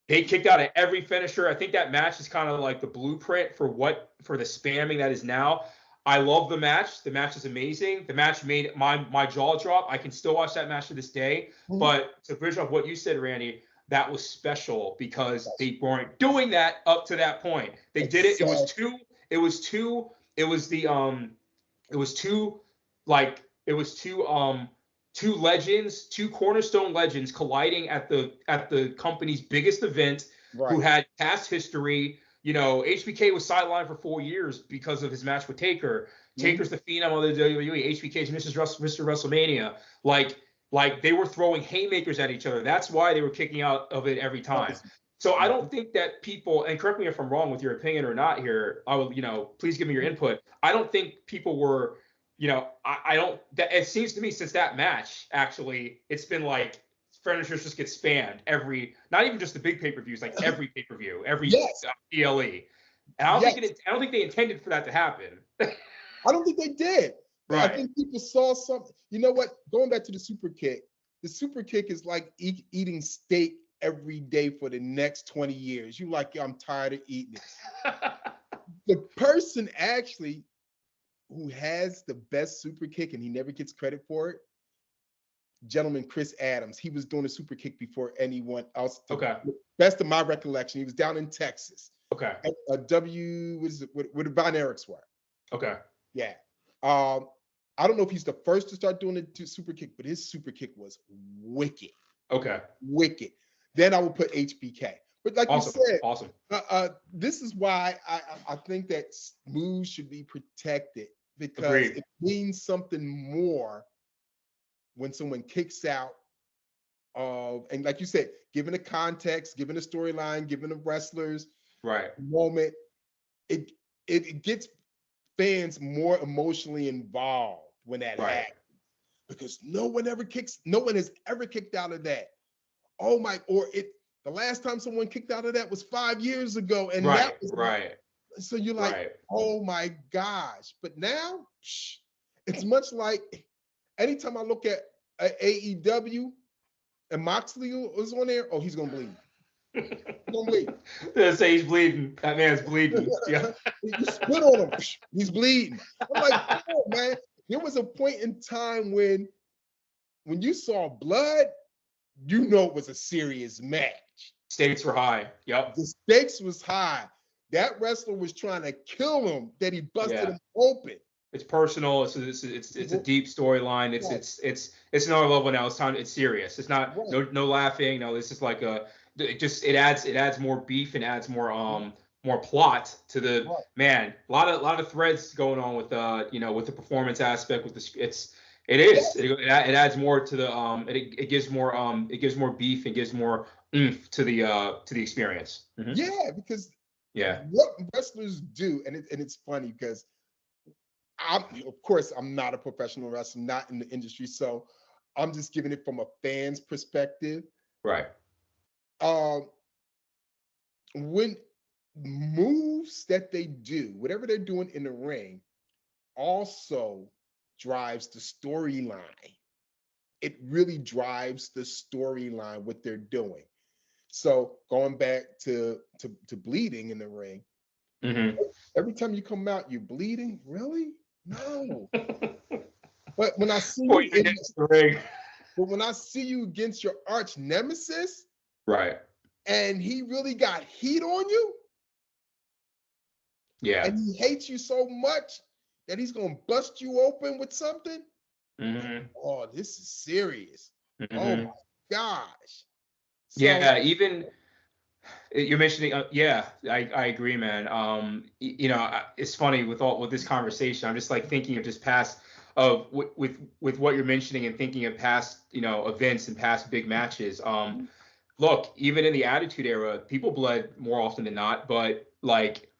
They kicked out at every finisher. I think that match is kind of like the blueprint for the spamming that is now. I love the match. The match is amazing. The match made my jaw drop. I can still watch that match to this day. But to bridge off what you said, Randy, that was special because they weren't doing that up to that point. They did it. It was two. It was two. It was the It was two legends, two cornerstone legends colliding at the company's biggest event, who had past history. You know, HBK was sidelined for 4 years because of his match with Taker. Taker's the phenom of the WWE. HBK's Mr. WrestleMania. Like they were throwing haymakers at each other. That's why they were kicking out of it every time. So I don't think that people, and correct me if I'm wrong with your opinion or not here, I will, please give me your input. I don't think people were, I don't, it seems to me since that match, actually, it's been like finishers just get spammed not even just the big pay-per-views, like every pay-per-view, every PLE. And I don't think they intended for that to happen. I don't think they did. Right. I think people saw something. You know what? Going back to the super kick is like eating steak every day for the next 20 years. You like, I'm tired of eating it. The person actually who has the best super kick, and he never gets credit for it, gentleman Chris Adams. He was doing a super kick before anyone else. Okay. Best of my recollection, he was down in Texas. Okay. At a where the Von Erichs were. Okay. Yeah. I don't know if he's the first to start doing the super kick, but his super kick was wicked. Okay. Wicked. Then I would put HBK. But like you said, this is why I think that moves should be protected, because it means something more when someone kicks out of, and like you said, given the context, given the storyline, given the wrestlers moment, it gets fans more emotionally involved when that happens, because no one has ever kicked out of that. The last time someone kicked out of that was 5 years ago, and that was so you're like, oh my gosh. But now it's much like anytime I look at AEW and Moxley was on there, he's gonna bleed. He's gonna bleed. They say he's bleeding. That man's bleeding. Yeah. You spit on him. He's bleeding. I'm like, oh man. There was a point in time when you saw blood, it was a serious match. Stakes were high. Yep. The stakes was high. That wrestler was trying to kill him, that he busted Yeah. him open. It's personal. It's a deep storyline. It's another level now. It's time. It's serious. It's not Right. no laughing. No, this is like it adds more beef and adds more plot to the Right. man. A lot of threads going on with with the performance aspect with the it adds more to the it gives more beef and gives more oomph to the experience. Mhm. Yeah, because Yeah. what wrestlers do, and it's funny because of course, I'm not a professional wrestler, not in the industry, so I'm just giving it from a fan's perspective. Right. Um, when moves that they do, whatever they're doing in the ring, also drives the storyline. It really drives the storyline what they're doing. So going back to bleeding in the ring, Hmm. every time you come out, you're bleeding. Really? No. But when I see you Point in, against the ring. but when I see you against your arch nemesis, Right. and he really got heat on you, Yeah. and he hates you so much that he's gonna bust you open with something. Hmm. Oh, this is serious. Oh Hmm. my gosh. So Yeah. Even you're mentioning, yeah, I agree, man. It's funny with this conversation. I'm just like thinking of just past of with what you're mentioning and thinking of past events and past big matches. Look, even in the Attitude Era, people bled more often than not, but like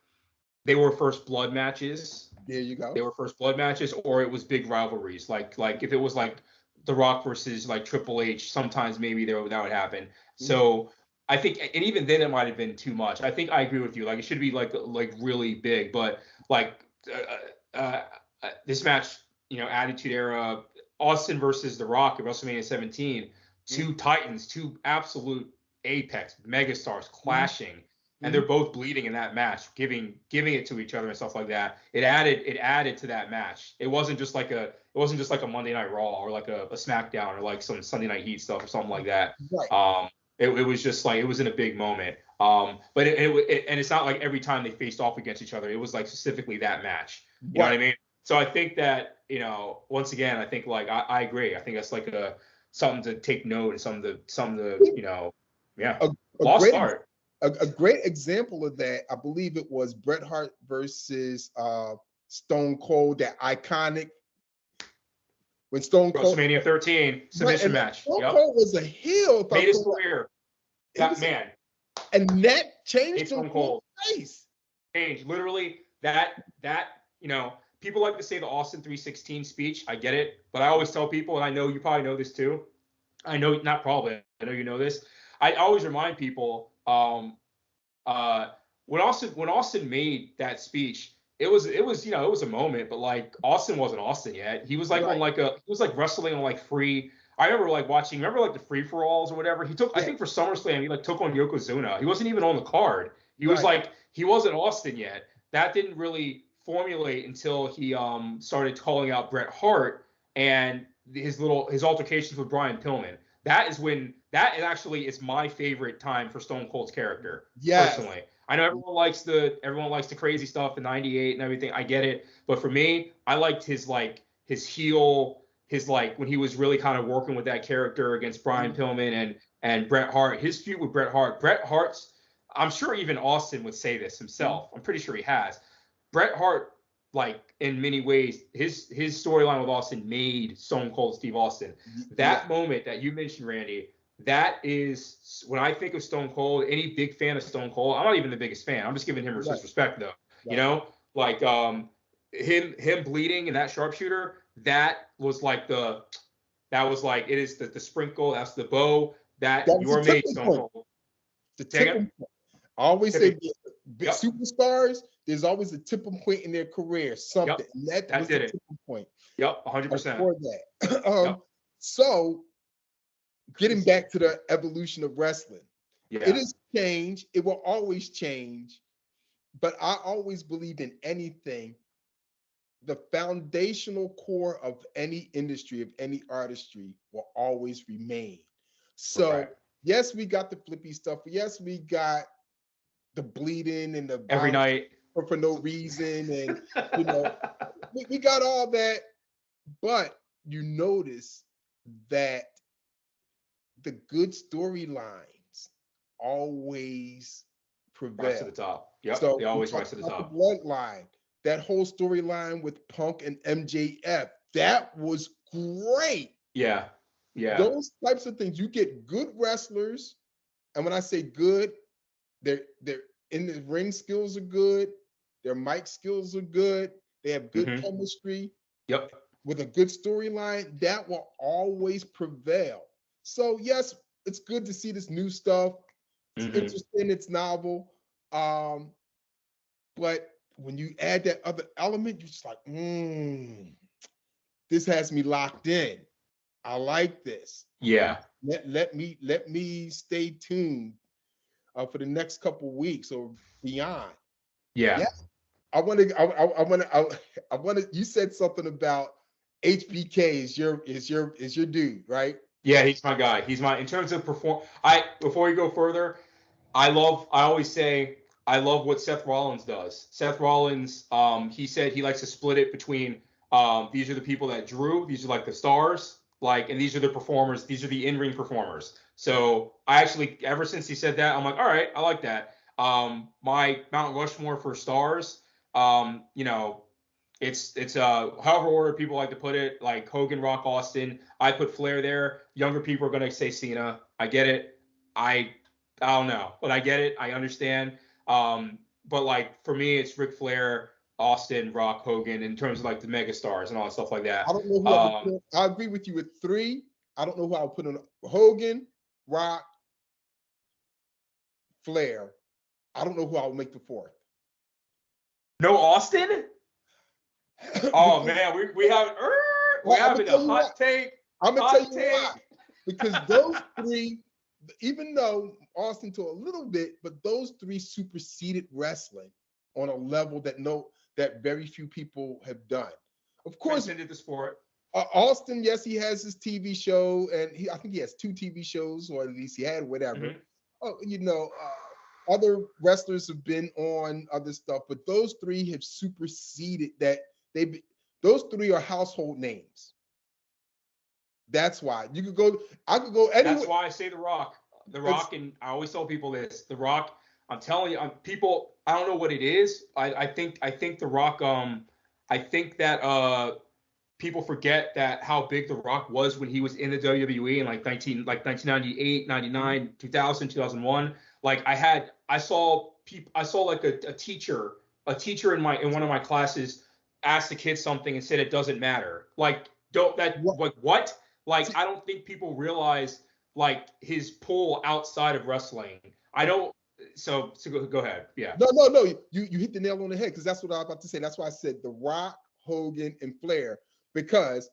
they were first blood matches. there you They go. were first blood matches, or it was big rivalries. Like if it was like The Rock versus like Triple H, sometimes maybe that would happen. Mhm. So I think, and even then it might have been too much. I think I agree with you. Like it should be like really big, but like this match, Attitude Era, Austin versus The Rock at WrestleMania 17, Mhm. two titans, two absolute apex megastars Mhm. clashing, and they're Mhm. both bleeding in that match, giving it to each other and stuff like that. It added to that match. It wasn't just like a Monday Night Raw or like a SmackDown or like some Sunday Night Heat stuff or something like that. Right. It was just like it was in a big moment. But and it's not like every time they faced off against each other. It was like specifically that match. You know what Right. I mean? So I think that once again, I think like I agree. I think that's like something to take note and something to yeah, A lost great art. a great example of that, I believe it was Bret Hart versus Stone Cold, that iconic when Stone Cold, WrestleMania 13 right, submission and match. Stone Yep, Cold was a heel, if I'm made his correct. career. He That was, man, and that changed made Stone Stone Cold's Cold. face. Change literally that people like to say the Austin 316 speech. I get it, but I always tell people, and I know you probably know this too. I know not probably. I know you know this. I always remind people uh, when Austin made that speech, it was a moment, but like Austin wasn't Austin yet. He was like on Right. like he was like wrestling on like free. I remember like watching. Remember like the free for alls or whatever. He took. I Yeah. think for SummerSlam he like took on Yokozuna. He wasn't even on the card. Right. He wasn't Austin yet. That didn't really formulate until he started calling out Bret Hart and his altercations with Brian Pillman. That is actually is my favorite time for Stone Cold's character Yes. personally. I know everyone likes the crazy stuff, the '98 and everything. I get it, but for me, I liked his heel, his like when he was really kind of working with that character against Brian Pillman and Bret Hart. His feud with Bret Hart. Bret Hart's. I'm sure even Austin would say this himself. I'm pretty sure he has. Bret Hart, like in many ways, his storyline with Austin made Stone Cold Steve Austin. Yeah. That moment that you mentioned, Randy, that is when I think of Stone Cold. Any big fan of Stone Cold, I'm not even the biggest fan. I'm just giving him his Right. respect though. You Right. know, like him bleeding and that sharpshooter. That was like it is the sprinkle. That's the bow that That was you the are made tipping Stone point. Cold. The Say again? tipping point. I always say Tipping. Yep. superstars, there's always a tipping point in their career, Yep. something. And that That was the did it. tipping point Yep. 100%. for that. Yep. So getting back to the evolution of wrestling, it Yeah. has changed. It will always change. But I always believe in anything, the foundational core of any industry, of any artistry, will always remain. Right. So, yes, we got the flippy stuff. Yes, we got the bleeding and the Every violence night. for no reason, and you know, we got all that, but you notice that the good storylines always Rise to prevail. the top. Yep. So They we always rise talked to the about the top. bloodline, that whole storyline with Punk and MJF. That was great. Yeah. Yeah. Those types of things. You get good wrestlers, and when I say good, they're in the ring skills are good, their mic skills are good, they have good Mm-hmm. chemistry Yep. with a good storyline. That will always prevail. So yes, it's good to see this new stuff. It's Mm-hmm. interesting, it's novel. Um, but when you add that other element, you're just like, this has me locked in. I like this. Yeah. Let me stay tuned for the next couple weeks or beyond. Yeah. Yeah, I want to. You said something about HBK is your dude, right? Yeah, he's my guy. He's my in terms of perform. I before you go further, I always say I love what Seth Rollins does. Seth Rollins, he said he likes to split it between these are the people that drew, these are like the stars, like, and these are the performers, these are the in-ring performers. So I actually, ever since he said that, I'm like, all right, I like that. My Mount Rushmore for stars, you know, it's however order people like to put it, like Hogan, Rock, Austin. I put Flair there. Younger people are gonna say Cena. I get it. I I don't know, but I get it. I understand. But like for me, it's Ric Flair, Austin, Rock, Hogan in terms of like the mega stars and all that stuff like I that. don't know who I would put on. I agree with you with three. I don't know who I would put on. Hogan, Rock, Flair. I don't know who I would make the fourth. No Austin? Oh Because, man, we have we're well, I'm gonna having a tell you why. hot take. I'm gonna tell Hot you why. take. Because those three, even though Austin to a little bit, but those three superseded wrestling on a level that very few people have done. Of course, Transcended the sport. Austin, yes, he has his TV show, and I think he has two TV shows, or at least he had whatever. Mm-hmm. Oh, other wrestlers have been on other stuff, but those three have superseded that. They those three are household names. That's why you could go. I could go That's anywhere. why I say The Rock. The It's, Rock, and I always tell people this. The Rock. I'm telling you, people. I don't know what it is. I think The Rock. I think that people forget that how big The Rock was when he was in the WWE in like 1998, 99, 2000, 2001. Like I saw like a teacher in one of my classes asked the kid something and said it doesn't matter. Like don't that what? like what? Like I don't think people realize like his pull outside of wrestling. I don't. So go ahead. Yeah. No. You hit the nail on the head because that's what I was about to say. That's why I said The Rock, Hogan, and Flair because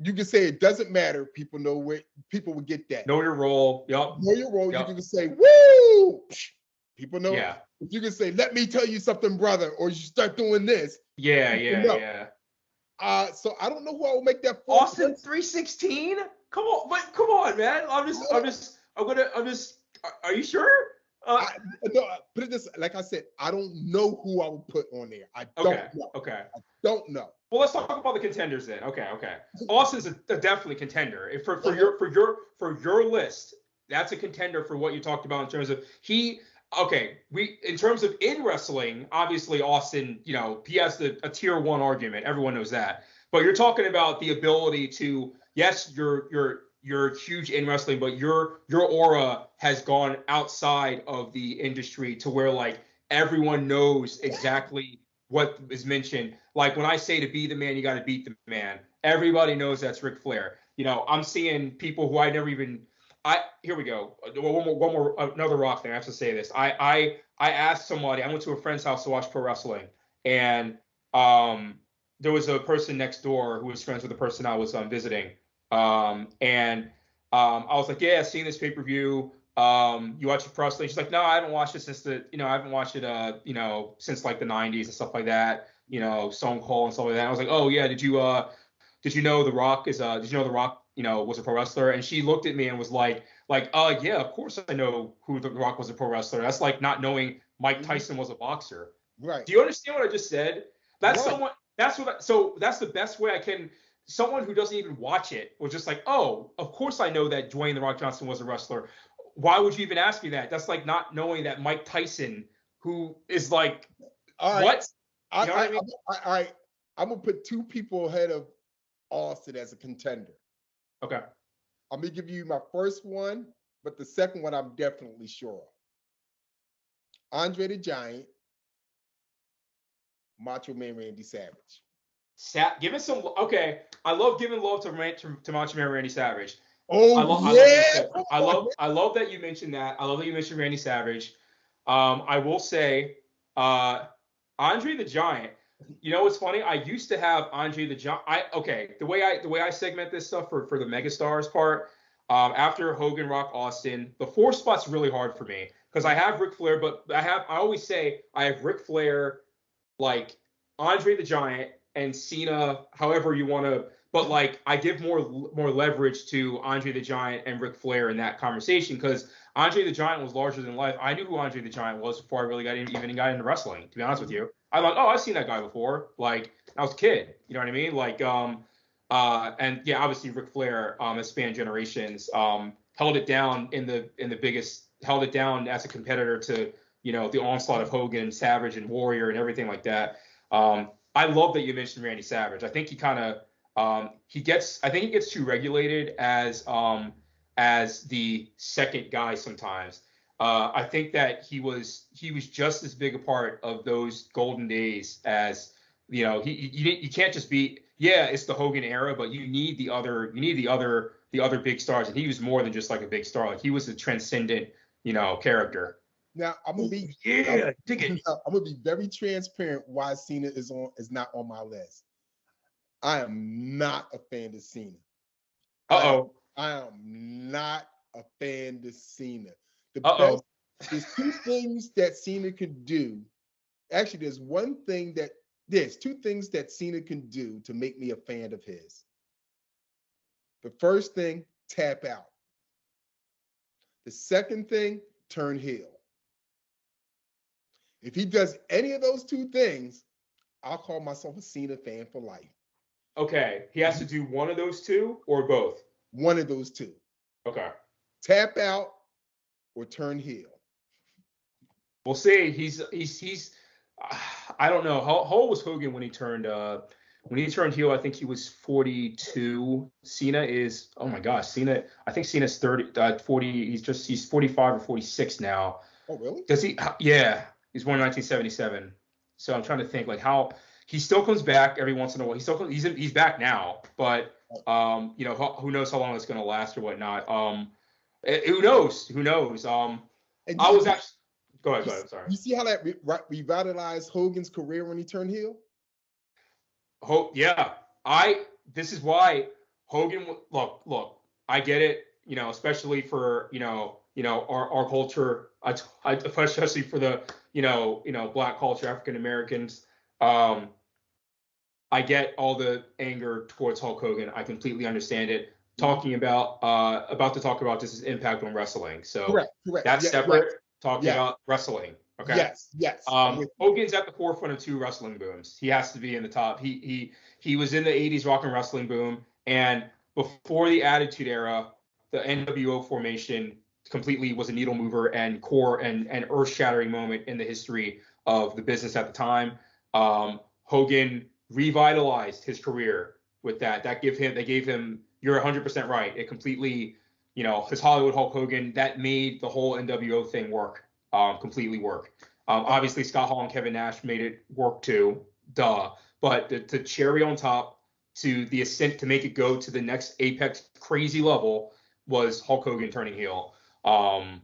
you can say it doesn't matter. People know where people will get that. Know your role. Yep. Know your role. You Yep. can say woo. People know. Yeah. If you can say, "Let me tell you something, brother," or you start doing this. Yeah. People Yeah. know. Yeah. So I don't know who I will make that fourth. Austin 316? Come on, but come on, man. I'm just. Are you sure? I, no, put it this like I said, I don't know who I would put on there. I don't Okay. know. Okay. I don't know. Well, let's talk about the contenders then. Okay. Okay. Austin's a definitely contender. If for Uh-huh. your list, that's a contender for what you talked about in terms of he. Okay, in terms of in wrestling, obviously Austin, he has a tier one argument. Everyone knows that. But you're talking about the ability to, yes, you're huge in wrestling, but your aura has gone outside of the industry to where like everyone knows exactly what is mentioned. Like when I say to be the man, you got to beat the man. Everybody knows that's Ric Flair. I'm seeing people who I never even. Here we go. Another Rock thing. I have to say this. I asked somebody. I went to a friend's house to watch pro wrestling, and there was a person next door who was friends with the person I was visiting. And I was like, yeah, I've seen this pay per view. You watch it pro wrestling? She's like, no, I haven't watched it since I haven't watched it since like the 90s and stuff like that. Stone Cold and stuff like that. I was like, oh yeah, did you know The Rock did you know The Rock, was a pro wrestler? And she looked at me and was like, yeah, of course I know who The Rock was a pro wrestler. That's like not knowing Mike Tyson was a boxer. Right. Do you understand what I just said? That's Right. someone. That's what. So that's the best way I can. Someone who doesn't even watch it was just like, oh, of course I know that Dwayne the Rock Johnson was a wrestler. Why would you even ask me that? That's like not knowing that Mike Tyson, who is like, All right. what? You know what I mean? I'm gonna put two people ahead of Austin as a contender. Okay. I'm gonna give you my first one, but the second one I'm definitely sure of. Andre the Giant, Macho Man Randy Savage. Give it some. Okay, I love giving love to Macho Man Randy Savage. Oh I love that you yeah, said. come on. I love that you mentioned that. I love that you mentioned Randy Savage. I will say, Andre the Giant. You know what's funny? I used to have Andre the Giant. The way I segment this stuff for the megastars part. After Hogan, Rock, Austin, the four spot's really hard for me because I have Ric Flair, but I always say I have Ric Flair, like Andre the Giant and Cena, however you want to. But like I give more leverage to Andre the Giant and Ric Flair in that conversation because Andre the Giant was larger than life. I knew who Andre the Giant was before I really even got into wrestling. To be honest with you, I'm like, oh, I've seen that guy before. Like I was a kid. You know what I mean? Like and yeah, obviously Ric Flair has spanned generations. Held it down in the biggest. Held it down as a competitor to the onslaught of Hogan, Savage, and Warrior and everything like that. I love that you mentioned Randy Savage. I think he kind of I think he gets too regulated as the second guy sometimes. I think that he was just as big a part of those golden days as you can't just be it's the Hogan era, but you need the other big stars, and he was more than just like a big star. Like he was a transcendent character. Now I'm gonna be dig it. I'm gonna be very transparent why Cena is not on my list. I am not a fan of Cena. Uh-oh. I am not a fan of Cena. There's two things that Cena can do. Actually, there's two things that Cena can do to make me a fan of his. The first thing, tap out. The second thing, turn heel. If he does any of those two things, I'll call myself a Cena fan for life. Okay, he has to do one of those two or both? One of those two. Okay. Tap out or turn heel. We'll see. He's I don't know. How old was Hogan when he turned heel? I think he was 42. Cena is, oh my gosh, I think Cena's 40. He's 45 or 46 now. Oh, really? Does he? Yeah, he's born in 1977. So I'm trying to think like how he still comes back every once in a while. He's back now, but who knows how long it's going to last or whatnot. Who knows? Who knows? I was actually. Go ahead. Sorry. You see how that revitalized Hogan's career when he turned heel? Yeah. This is why Hogan. Look. I get it. Especially for our culture. Especially for the Black culture, African Americans. I get all the anger towards Hulk Hogan. I completely understand it. Talking about to talk about just his impact on wrestling. So correct. That's separate. Yes. Talking about wrestling. Okay. Yes. Hogan's at the forefront of two wrestling booms. He has to be in the top. He was in the 80s rock and wrestling boom, and before the Attitude Era, the NWO formation completely was a needle mover and core and earth-shattering moment in the history of the business at the time. Hogan revitalized his career with that. They gave him. You're 100% right. It completely. His Hollywood Hulk Hogan, that made the whole NWO thing work, completely work. Obviously, Scott Hall and Kevin Nash made it work too, duh. But the cherry on top to the ascent to make it go to the next apex crazy level was Hulk Hogan turning heel. I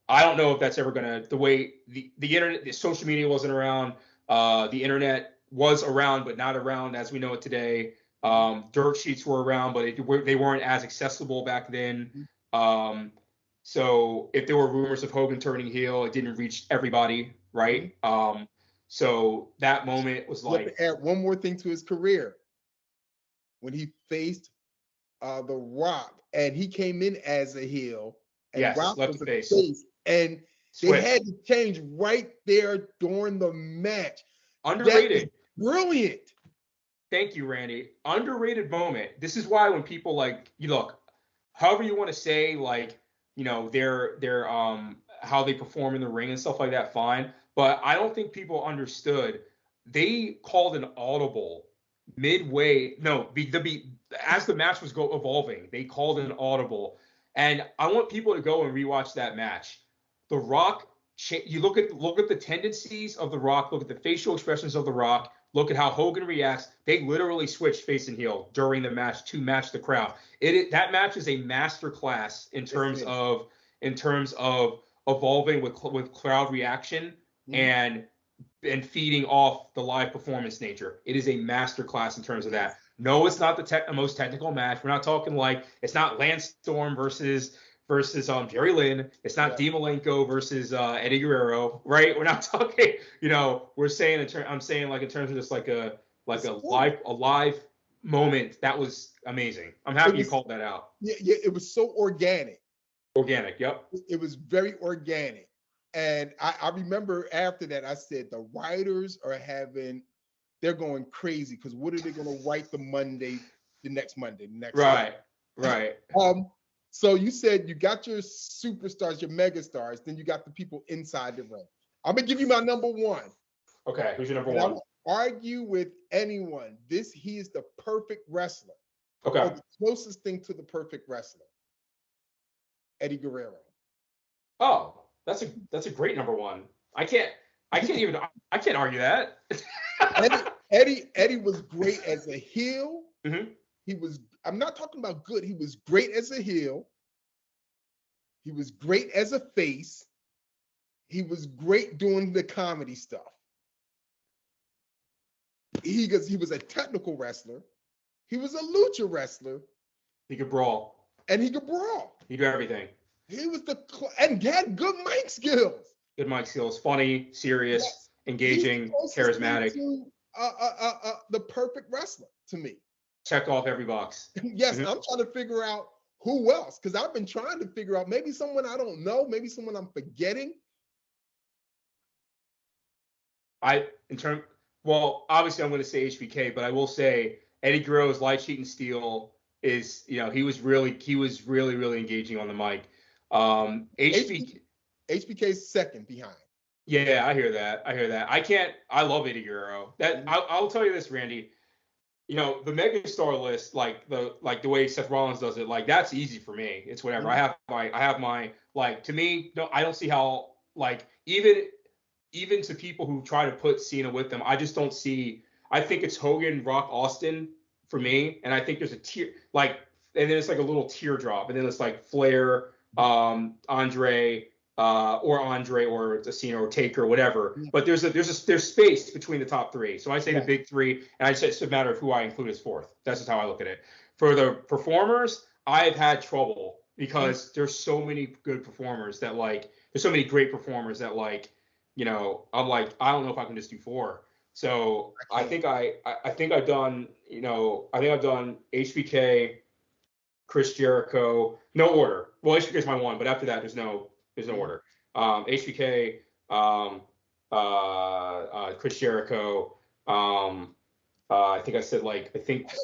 don't know if that's ever gonna the way the internet, the social media wasn't around. The internet was around, but not around as we know it today. Dirt sheets were around, but they weren't as accessible back then. So if there were rumors of Hogan turning heel, it didn't reach everybody, right? So that moment was like. Let me add one more thing to his career. When he faced The Rock, and he came in as a heel, and yes, Rock left was the face. And They Swift. had to change right there during the match. Underrated. Brilliant. Thank you, Randy. Underrated moment. This is why when people like you look, however you want to say like their how they perform in the ring and stuff like that, fine. But I don't think people understood. They called an audible midway. No, as the match was evolving, they called an audible, and I want people to go and rewatch that match. The Rock. You look at the tendencies of The Rock. Look at the facial expressions of The Rock. Look at how Hogan reacts. They literally switched face and heel during the match to match the crowd. That match is a master class in terms of evolving with crowd reaction and feeding off the live performance nature. It is a master class in terms of that. No, it's not the most technical match. We're not talking like it's not Lance Storm versus Jerry Lynn. It's not Dean Malenko versus Eddie Guerrero, right? We're not talking, we're saying I'm saying like in terms of just like a live moment that was amazing. I'm happy you called that out. Yeah, it was so organic. Organic, yep. It was very organic. And I remember after that, I said the writers they're going crazy because what are they going to write the next Monday? Right. So you said you got your superstars, your megastars, then you got the people inside the ring. I'm gonna give you my number one. Okay, who's your number one? I won't argue with anyone. He is the perfect wrestler. Okay. Or the closest thing to the perfect wrestler. Eddie Guerrero. Oh, that's a great number one. I can't argue that. Eddie was great as a heel. Mm-hmm. I'm not talking about good. He was great as a heel. He was great as a face. He was great doing the comedy stuff. He was a technical wrestler. He was a lucha wrestler. He could brawl. And he could brawl. He could do everything. He was and had good mic skills. Good mic skills. Funny, serious, engaging, charismatic. The perfect wrestler to me. Check off every box. Yes, I'm trying to figure out who else, because I've been trying to figure out maybe someone I don't know, maybe someone I'm forgetting. Obviously I'm going to say HBK, but I will say Eddie Guerrero's Light Sheet and Steel is, he was really engaging on the mic. HBK's second behind. Yeah, I hear that. I love Eddie Guerrero. I'll tell you this, Randy. The megastar list, like the way Seth Rollins does it, like that's easy for me. It's whatever. Mm-hmm. I have my like, to me, no, I don't see how, like, even to people who try to put Cena with them, I just don't see. I think it's Hogan, Rock, Austin for me, and I think there's a tier, like, and then it's like a little teardrop, and then it's like Flair, Andre, or it's a Cena or Taker or whatever. But there's space between the top three. So I say the big three, and it's just a matter of who I include as fourth. That's just how I look at it. For the performers, I've had trouble because there's so many good performers that, like, there's so many great performers that, like, I'm like, I don't know if I can just do four. So I think I've done HBK, Chris Jericho, no order. Well, HBK is my one, but after that, there's no order. HBK, Chris Jericho. I think I said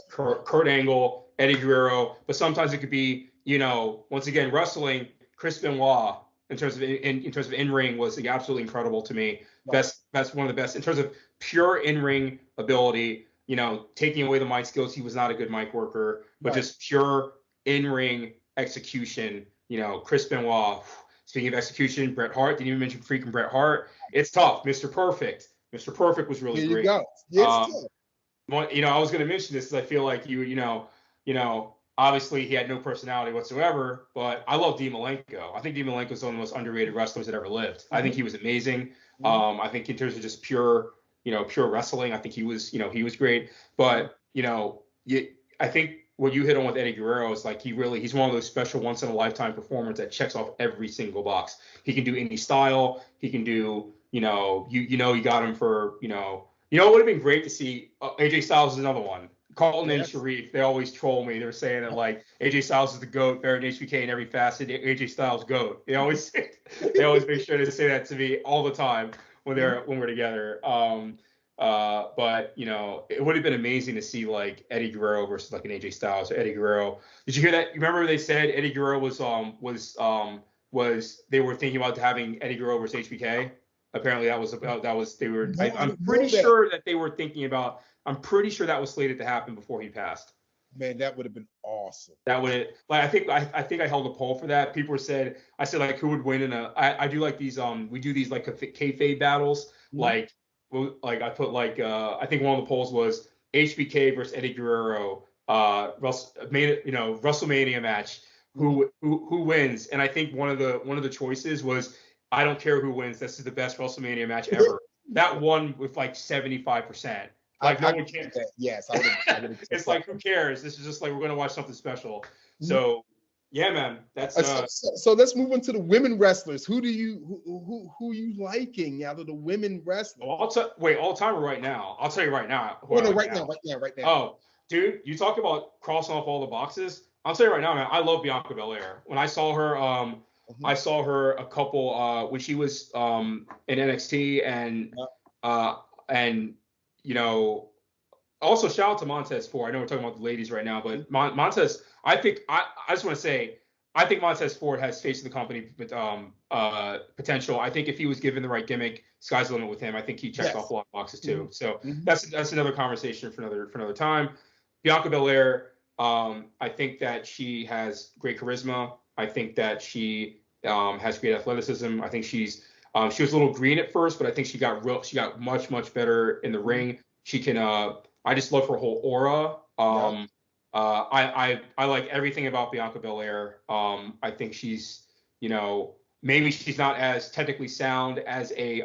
Kurt Angle, Eddie Guerrero, but sometimes it could be, once again, wrestling. Chris Benoit in terms of in-ring was absolutely incredible to me. Right. Best one of the best in terms of pure in-ring ability. Taking away the mic skills, he was not a good mic worker, but just pure in-ring execution. Chris Benoit. Speaking of execution, Bret Hart. Didn't even mention freaking Bret Hart. It's tough. Mr. Perfect. Mr. Perfect was really great. There you go. Yes, I was going to mention this because I feel like obviously he had no personality whatsoever, but I love Dean Malenko. I think Dean Malenko is one of the most underrated wrestlers that ever lived. Mm-hmm. I think he was amazing. Mm-hmm. I think in terms of just pure wrestling, I think he was great. But, I think what you hit on with Eddie Guerrero is like he's one of those special once in a lifetime performers that checks off every single box. He can do any style. He can do, you got him for, it would have been great to see AJ Styles is another one. Colton and Yes. Sharif, they always troll me. They're saying that like AJ Styles is the GOAT, better than HBK in every facet. AJ Styles GOAT. They always make sure to say that to me all the time when we're together. But you know, it would have been amazing to see like Eddie Guerrero versus like an AJ Styles or Eddie Guerrero. Did you hear that? You remember they said Eddie Guerrero was they were thinking about having Eddie Guerrero versus HBK. Apparently that was they were. No, I I'm didn't pretty know that. sure that they were thinking about. I'm pretty sure that was slated to happen before he passed. Man, that would have been awesome. That would like I think I held a poll for that. People said I said like who would win in a I do like these we do these like kayfabe battles Mhm. like I put like I think one of the polls was HBK versus Eddie Guerrero WrestleMania match Mhm. who wins, and I think one of the choices was I don't care who wins, this is the best WrestleMania match ever. That won with like 75%. Like no I one could see cares. that. Yes, I would have. I would have took It's that. like who cares? This is just like we're gonna watch something special. Mhm. So yeah, man, that's So let's move on to the women wrestlers. Who you liking out of the women wrestlers? well, wait, all time or right now? I'll tell you right now who Oh I no, like right now, now. right now, right now. Oh, dude, you talk about crossing off all the boxes. I'll tell you right now, man. I love Bianca Belair. When Mhm. I saw her a couple when she was in NXT Yeah. uh, and you know also, shout out to Montez Ford. I know we're talking about the ladies right now, Mhm. but Montez, I just want to say, I think Montez Ford has face in the company with potential. I think if he was given the right gimmick, sky's the limit with him. I think he checks off Yes. a lot of boxes too. Mhm. So Mhm. that's another conversation for another time. Bianca Belair, I think that she has great charisma. I think that she has great athleticism. I think she was a little green at first, but I think she got much better in the Mhm. ring. She can I just love her whole aura. Yep. I like everything about Bianca Belair. I think she's, maybe she's not as technically sound as an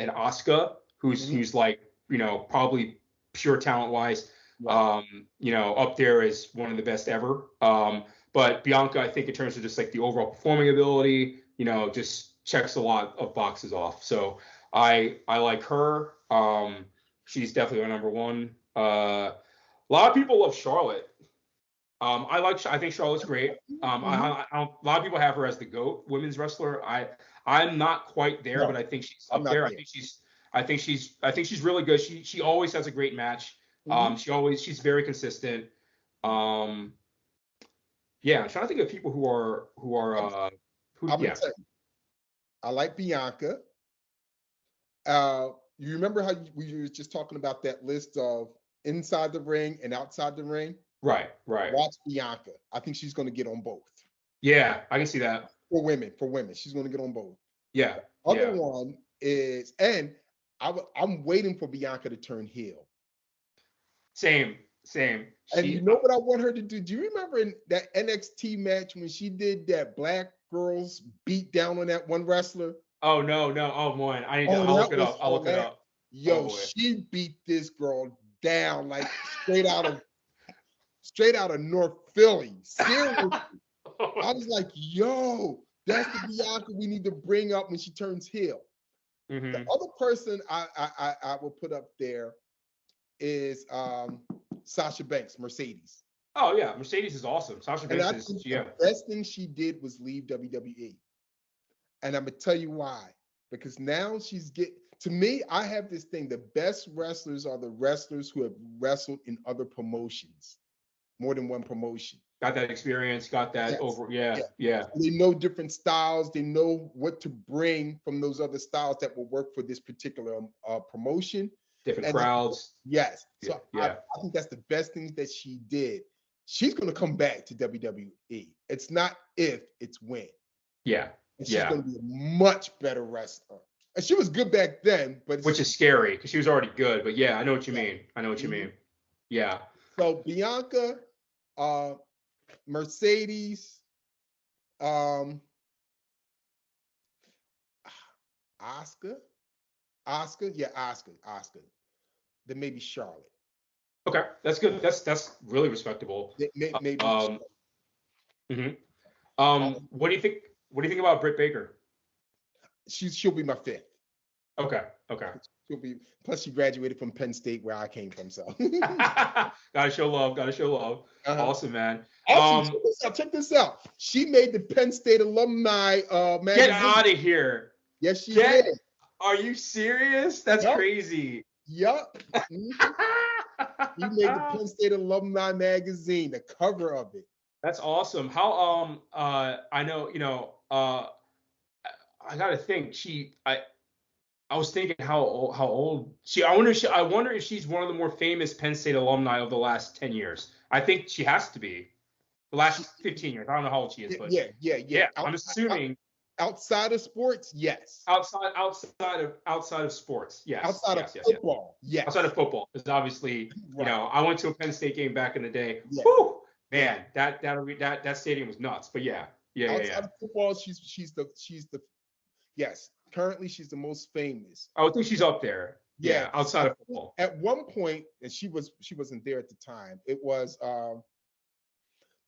Asuka, Mhm. who's like, probably pure talent wise, Right. up there as one of the best ever. But Bianca, I think in terms of just like the overall performing ability, just checks a lot of boxes off. So I like her. She's definitely my number one. A lot of people love Charlotte. I think Charlotte's great. Mhm. A lot of people have her as the GOAT women's wrestler. I'm not quite there, but No, I think she's I'm up not there. there. I think she's really good. She always has a great match. Mhm. She's very consistent. Um, yeah, I'm trying to think of people I'm, who I'm gonna yeah. tell you, I like Bianca. You remember how we were just talking about that list of inside the ring and outside the ring? Right. Watch Bianca. I think she's going to get on both. Yeah, I can see that. For women, she's going to get on both. Yeah, Other yeah. one is, and I'm waiting for Bianca to turn heel. Same. And you know what I want her to do? Do you remember in that NXT match when she did that black girls beat down on that one wrestler? Oh no. Oh boy, Oh, I'll look that it was up. I'll look it hilarious. up. Oh Yo, boy. she beat this girl down like straight out of North Philly. Seriously. I was like, yo, that's the Bianca we need to bring up when she turns heel. The hmm other person I will put up there is Sasha Banks, Mercedes. Oh yeah, Mercedes is awesome. Sasha And Banks I is think the yeah. best thing she did was leave WWE. And I'm gonna tell you why. Because now she's get to me, I have this thing. The best wrestlers are the wrestlers who have wrestled in other promotions, more than one promotion. Got that experience. Got that Yes. over. Yeah, Yeah. yeah. They know different styles. They know what to bring from those other styles that will work for this particular promotion. Different And crowds. yes, Yeah, so I, yeah, I think that's the best thing that she did. She's going to come back to WWE. It's not if, it's when. yeah, And she's yeah. going to be a much better wrestler. And she was good back then, but Which is scary because she was already good. But yeah, I know what you yeah. mean. I know what you Mhm. mean. Yeah. So Bianca, uh, Mercedes, um, Oscar, Oscar. Then maybe Charlotte. Okay, that's good. That's really respectable. Maybe Um. Charlotte. mhm. Um, What do you think? What do you think about Britt Baker? she'll be my fifth. Okay. Okay. Plus, she graduated from Penn State, where I came from. So, Gotta show love. Gotta show love. Awesome, man. Actually, check this out. She made the Penn State alumni magazine. Get out of here. Yes, she did. Are you serious? That's crazy. Yup. You made the Penn State alumni magazine, the cover of it. That's awesome. How I know, I gotta think. I was thinking how old she. I wonder if she's one of the more famous Penn State alumni of the last 10 years. I think she has to be. The last 15 years. I don't know how old she is, but yeah. I'm assuming outside of sports, yes. Outside of sports, yes. Outside of football, yes. Outside of football, because obviously, right. I went to a Penn State game back in the day. Yeah. Whew, man, that stadium was nuts. But yeah. Outside of football, she's the yes. Currently, she's the most famous. I would think she's up there. Yeah, outside of football. At one point, and she wasn't there at the time. It was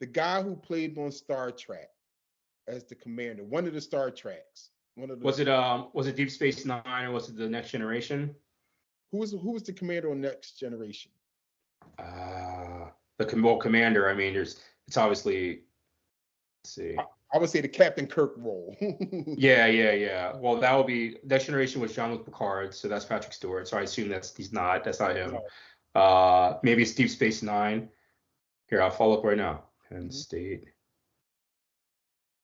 the guy who played on Star Trek as the commander. One of the Star Treks. Was it Deep Space Nine or was it the Next Generation? Who was the commander on Next Generation? The commander. I mean, it's obviously. Let's see. I would say the Captain Kirk role. Yeah. Well, that would be Next Generation was Jean-Luc Picard, so that's Patrick Stewart. So I assume that's not him. No. Maybe it's Deep Space Nine. Here, I'll follow up right now. Penn State.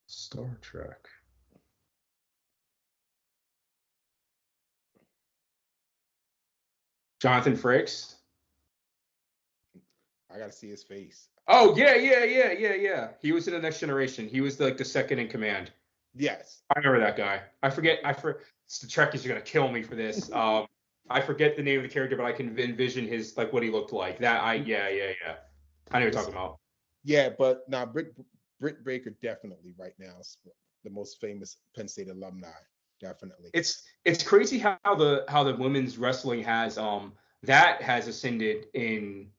Star Trek. Jonathan Frakes. I gotta see his face. Oh yeah. He was in the Next Generation. He was like the second in command. Yes. I remember that guy. The Trekkies are gonna kill me for this. I forget the name of the character, but I can envision his what he looked like. Yeah. I know what you're talking about. Yeah, but now Britt Baker definitely right now is the most famous Penn State alumni. Definitely. It's crazy how the women's wrestling has ascended in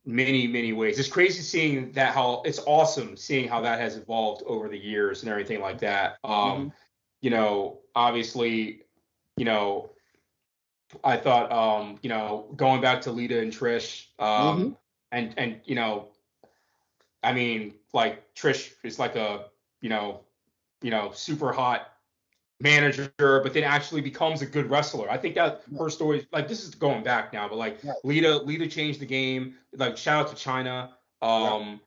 many ways. It's crazy seeing that, how it's awesome seeing how that has evolved over the years and everything like that. Obviously, I thought, going back to Lita and Trish, and I mean, Trish is like a, super hot manager, but then actually becomes a good wrestler. I think that her story, this is going back now, but Lita changed the game. Shout out to China. The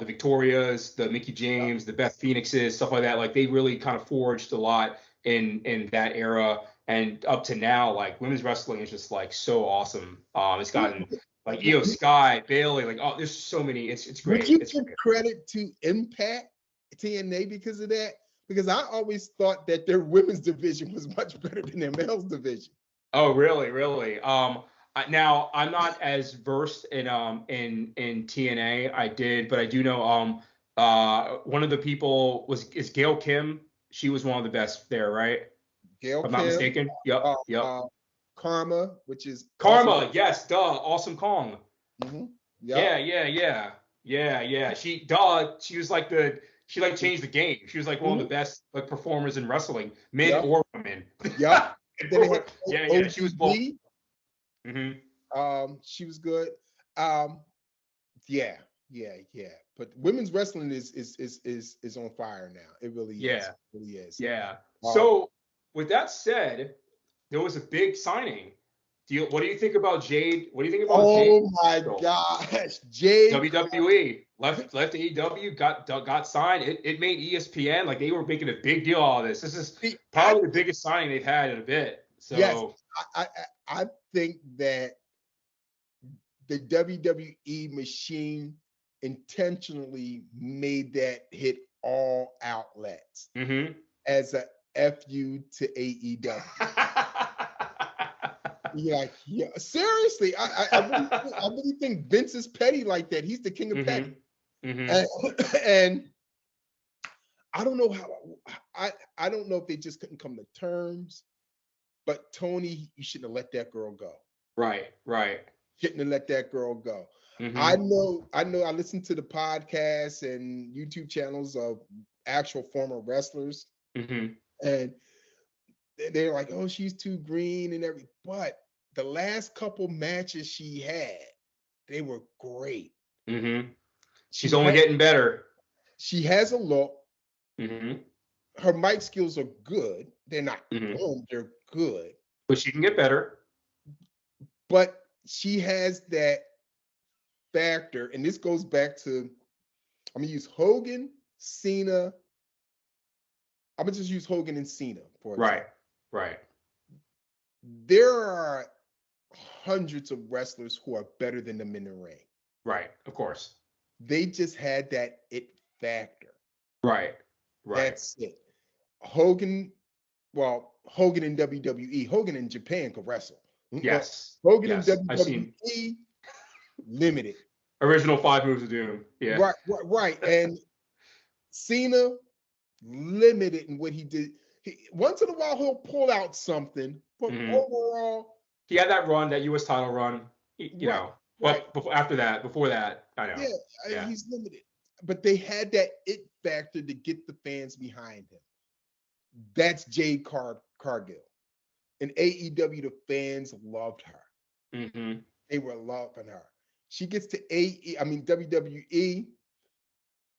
Victorias, the Mickey James, the Beth Phoenixes, stuff like that. They really kind of forged a lot in that era, and up to now, women's wrestling is just so awesome. It's gotten Io Sky, Bailey, there's so many. It's great. Would you give credit to Impact TNA because of that? Because I always thought that their women's division was much better than their male's division. Oh, really? Now I'm not as versed in TNA. But I do know one of the people is Gail Kim. She was one of the best there, right? Gail Kim. If I'm not mistaken. Yep. Karma, which is Karma. Awesome. Yes, duh. Awesome Kong. Mm-hmm. Yep. Yeah. She was she changed the game. She was one of the best performers in wrestling, men or women. Yeah. Yeah. She was both. She was good. Yeah. But women's wrestling is on fire now. It really is. Yeah. It really is. Yeah. So with that said, there was a big signing. What do you think about Jade? What do you think about Jade? Oh my gosh, Jade! WWE left AEW, got signed. It made ESPN they were making a big deal out of this. This is probably the biggest signing they've had in a bit. So yes, I think that the WWE machine intentionally made that hit all outlets as a FU to AEW. Yeah, seriously, I really think Vince is petty like that. He's the king of petty, and I don't know I don't know if they just couldn't come to terms. But Tony, you shouldn't have let that girl go. Right. Shouldn't have let that girl go. I know. I listened to the podcasts and YouTube channels of actual former wrestlers, And they're like, oh, she's too green and everything. But the last couple matches she had, they were great. Mm-hmm. She's She only has getting better. she has a look. Mm-hmm. Her mic skills are good. They're not Mm-hmm. boom, they're good. But she can get better. But she has that factor, and this goes back to I'm gonna use Hogan, Cena. I'm gonna just use Hogan and Cena for Right. example. Right. There are hundreds of wrestlers who are better than them in the ring. Right. Of course. They just had that it factor. Right. Right. That's it. Hogan, well, Hogan in WWE, Hogan in Japan could wrestle. Yes. Hogan in Yes. I've seen WWE, limited. original Five Moves of Doom. Yeah. Right. And Cena, limited in what he did. Once in a while, he'll pull out something, but Mm-hmm. overall, He had that run, that U.S. title run, you right, know. right. But before that, I know. Yeah, he's limited. But they had that it factor to get the fans behind him. That's Jade Cargill. In AEW, the fans loved her. Mm-hmm. They were loving her. She gets to WWE.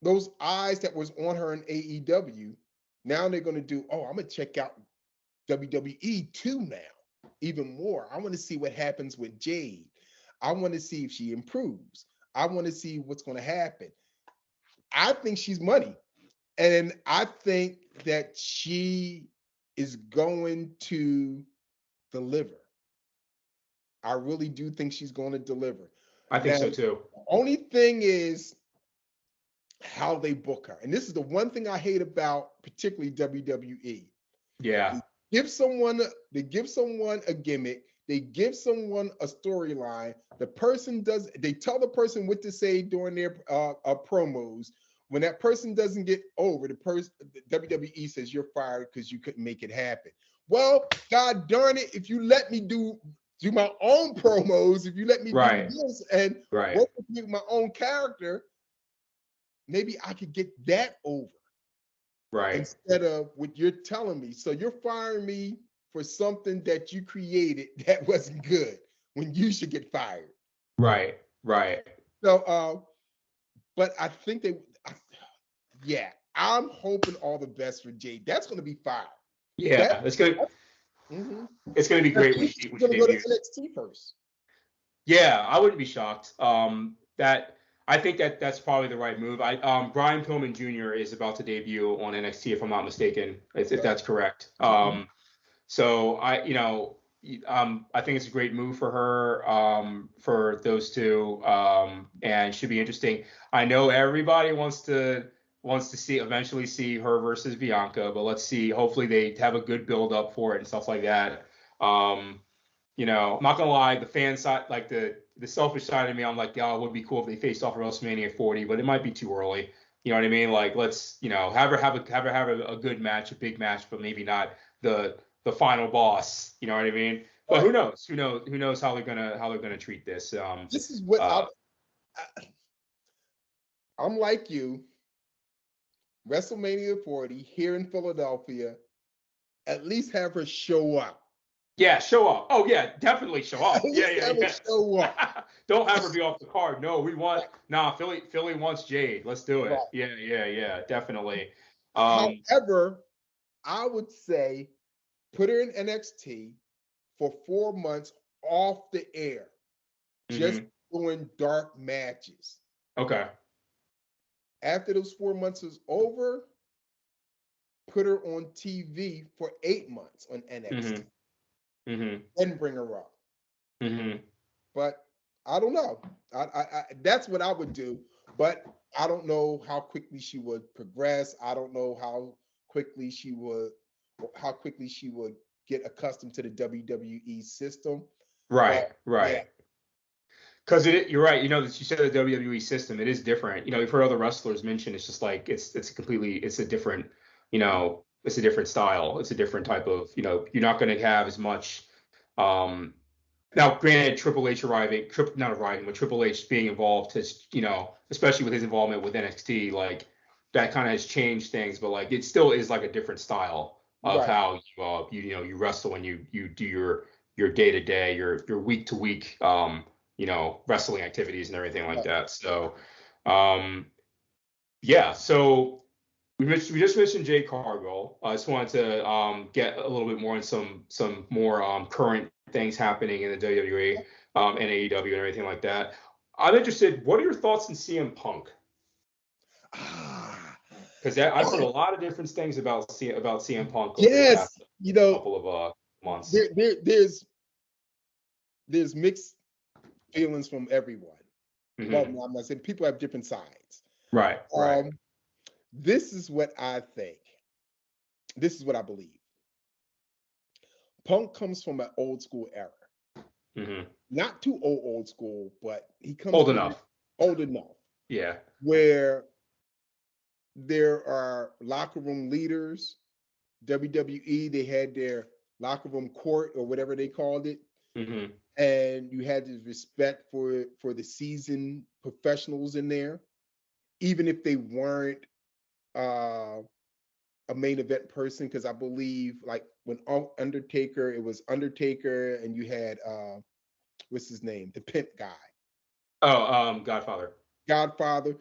Those eyes that was on her in AEW, now they're going to do, oh, I'm going to check out WWE too now, even more. I want to see what happens with Jade. I want to see if she improves. I want to see what's going to happen. I think she's money. And I think that she is going to deliver. I really do think she's going to deliver. I think Now, so too. the only thing is how they book her. And this is the one thing I hate about particularly WWE. Yeah. They give someone a gimmick, they give someone a storyline. They tell the person what to say during their promos. When that person doesn't get over, the WWE says you're fired because you couldn't make it happen. Well, God darn it, if you let me do my own promos, if you let me do Right. this and Right. work with my own character, maybe I could get that over Right. instead of what you're telling me. So you're firing me for something that you created that wasn't good when you should get fired. Right. Right. So, but I think yeah, I'm hoping all the best for Jade. That's going to be fire. Yeah. It's gonna be great when she She's going to go to debuts. NXT first. Yeah, I wouldn't be shocked. That I think that's probably the right move. Brian Pillman Jr. is about to debut on NXT if I'm not mistaken, if that's correct. So I think it's a great move for her, for those two, and should be interesting. I know everybody wants to eventually see her versus Bianca, but let's see. Hopefully they have a good build up for it and stuff like that. I'm not gonna lie, the fan side, like the selfish side of me, I'm like, yeah, it would be cool if they faced off at WrestleMania 40, but it might be too early. You know what I mean? Like, let's, have her have a good match, a big match, but maybe not the final boss. You know what I mean? But who knows? Who knows how they're gonna treat this? This is what I'm like you. WrestleMania 40 here in Philadelphia. At least have her show up. Yeah, show up. Oh yeah, definitely show up. Yeah. Show up. Don't have her be off the card. No, Philly wants Jade. Let's do it. Right. Yeah, definitely. However, I would say put her in NXT for 4 months off the air, just doing dark matches. Okay. After those 4 months is over, put her on TV for 8 months on NXT. Then bring her up. But I don't know. I that's what I would do. But I don't know how quickly she would progress. I don't know how quickly she would get accustomed to the WWE system. Right. Because you're right. You said the WWE system, it is different. You've heard other wrestlers mention it's just like it's a different, it's a different style. It's a different type of, you're not going to have as much. Now, granted, Triple H Triple H being involved has, especially with his involvement with NXT, like that kind of has changed things. But like it still is like a different style. of Right. how you wrestle and you do your day to day, your week to week wrestling activities and everything like Right. that. So yeah, so we just mentioned Jade Cargill. I just wanted to get a little bit more on some more current things happening in the WWE and AEW and everything like that. I'm interested. What are your thoughts on CM Punk? Ah, Because I've heard a lot of different things about CM Punk over the yes. past You know, couple of months. there's mixed feelings from everyone. Well, Hmm. I'm not saying people have different sides. Right, right. Um, this is what I think. This is what I believe. Punk comes from an old school era. Hmm. Not too old school, but he comes Old from enough. old enough Yeah. where there are locker room leaders. WWE, they had their locker room court or whatever they called it. Hmm. And you had this respect for the seasoned professionals in there, even if they weren't uh, a main event person. Because I believe, like when Undertaker, it was Undertaker, and you had what's his name, the pimp guy, Oh, Godfather. Godfather.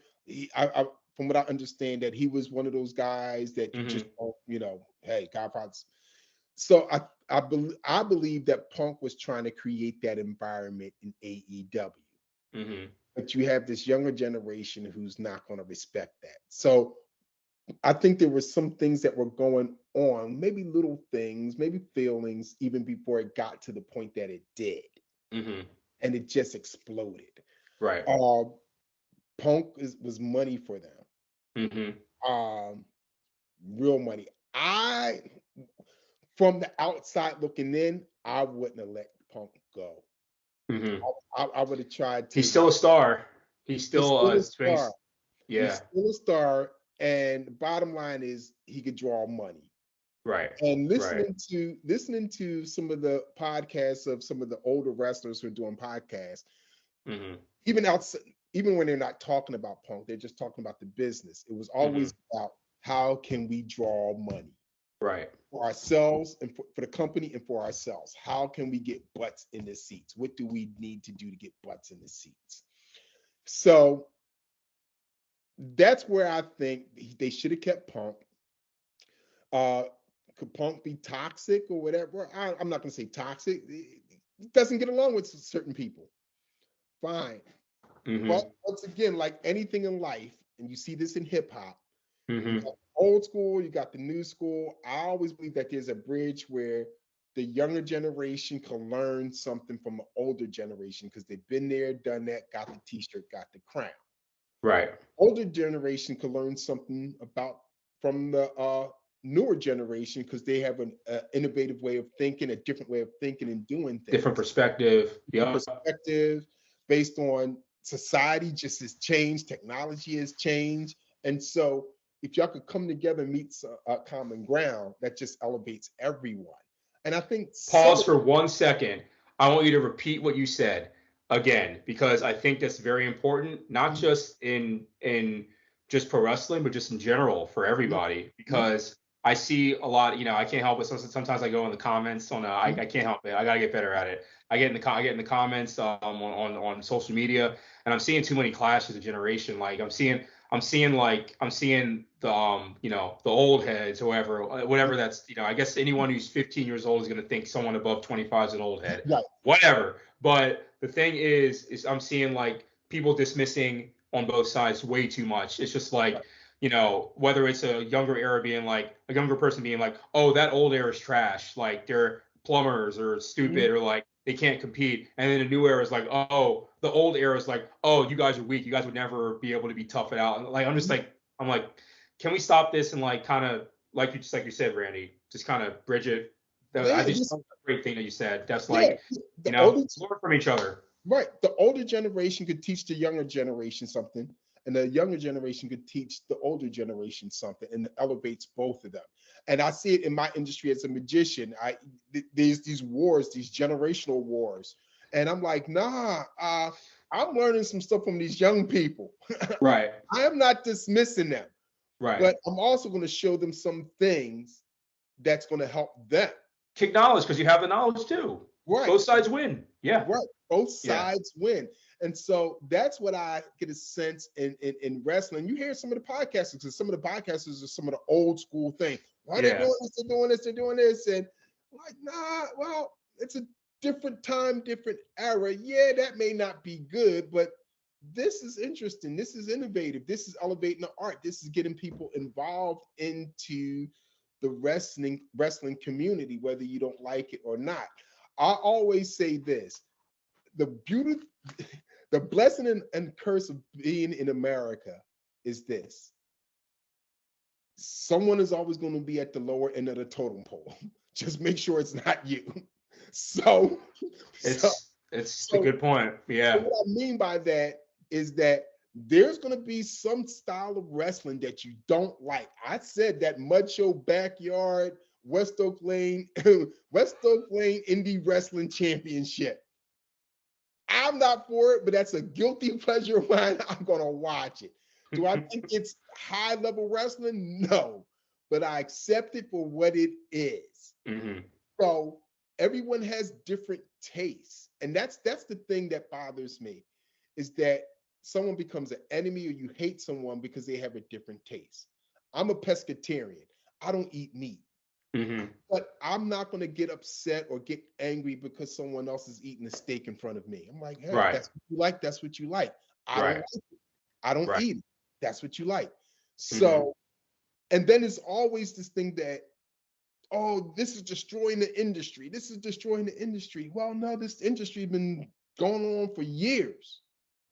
From what I understand, that he was one of those guys that you just Hmm. don't, hey, Godfather's. So I believe that Punk was trying to create that environment in AEW. Hmm. But you have this younger generation who's not going to respect that. So I think there were some things that were going on, maybe little things, maybe feelings, even before it got to the point that it did, Hmm. and it just exploded. Right. Uh, was money for them, Hmm. um, real money. From the outside looking in, I wouldn't have let Punk go. Hmm. I would have tried He's to. still a star. He's He's still still a star. He's yeah. still a star, and the bottom line is he could draw money. Right. And Right. listening to some of the podcasts of some of the older wrestlers who are doing podcasts, Hmm. even outside, even when they're not talking about Punk, they're just talking about the business. It was Hmm. always about how can we draw money Right. for ourselves and for the company and for ourselves. How can we get butts in the seats? What do we need to do to get butts in the seats? So that's where I think they should have kept Punk. Uh, could Punk be toxic or whatever? I'm not going to say toxic. He doesn't get along with certain people. Fine. But Hmm. once again, like anything in life, and you see this in hip hop, you Hmm. got old school, you got the new school. I always believe that there's a bridge where the younger generation can learn something from the older generation because they've been there, done that, got the t-shirt, got the crown. Right. Older generation can learn something about from the newer generation because they have an innovative way of thinking, a different way of thinking and doing Different things, perspective. different Yeah. perspective based on society just has changed, technology has changed, and so if y'all could come together and meet a common ground, that just elevates everyone. And I think some Pause for 1 second. I want you to repeat what you said again because I think that's very important, not just in just pro wrestling, but just in general for everybody. Because I see a lot, I can't help it. Sometimes I go in the comments on, I can't help it. I gotta get better at it. I get in the comments on social media, and I'm seeing too many clashes of generation. Like I'm seeing the the old heads, whatever that's I guess anyone who's 15 years old is going to think someone above 25 is an old head, right, whatever. But the thing is I'm seeing like people dismissing on both sides way too much. It's just like whether it's a younger era being like a younger person being like, oh, that old era is trash, like they're plumbers or stupid or like they can't compete, and then a new era is like, oh, the old era is like, oh, you guys are weak, you guys would never be able to be tough it out. And like I'm just like I'm like, can we stop this and like kind of like you said, Randy, just kind of bridge it. I yeah, just a great thing that you said. That's yeah. like, The older learn from each other. Right. The older generation could teach the younger generation something, and the younger generation could teach the older generation something, and it elevates both of them. And I see it in my industry as a magician. There's these wars, these generational wars, and I'm like, nah, I'm learning some stuff from these young people. Right. I am not dismissing them, Right. but I'm also going to show them some things that's going to help them. Kick knowledge because you have the knowledge too. Right. Both sides win. Yeah. Right. Both Yeah. sides win. And so that's what I get a sense in wrestling. You hear some of the podcasters, because some of the podcasters are some of the old school thing. Why are they doing this? They're doing this. They're doing this. And I'm like, nah, well, it's a different time, different era. Yeah, that may not be good, but this is interesting. This is innovative. This is elevating the art. This is getting people involved into the wrestling community, whether you don't like it or not. I always say this: the beauty, the blessing and curse of being in America is this: someone is always going to be at the lower end of the totem pole. Just make sure it's not you. So it's a good point. Yeah. So what I mean by that is that there's going to be some style of wrestling that you don't like. I said that Mud Show Backyard West Oak Lane Indie Wrestling Championship. I'm not for it, but that's a guilty pleasure of mine. I'm going to watch it. Do I think it's high level wrestling? No, but I accept it for what it is. Mm-hmm. So everyone has different tastes. And that's the thing that bothers me, is that someone becomes an enemy or you hate someone because they have a different taste. I'm a pescatarian. I don't eat meat. Mm-hmm. But I'm not going to get upset or get angry because someone else is eating a steak in front of me. I'm like, hey, that's what you like. That's what you like. I don't like it. I don't eat it. That's what you like. So, and then it's always this thing that, oh, this is destroying the industry. This is destroying the industry. Well, no, this industry has been going on for years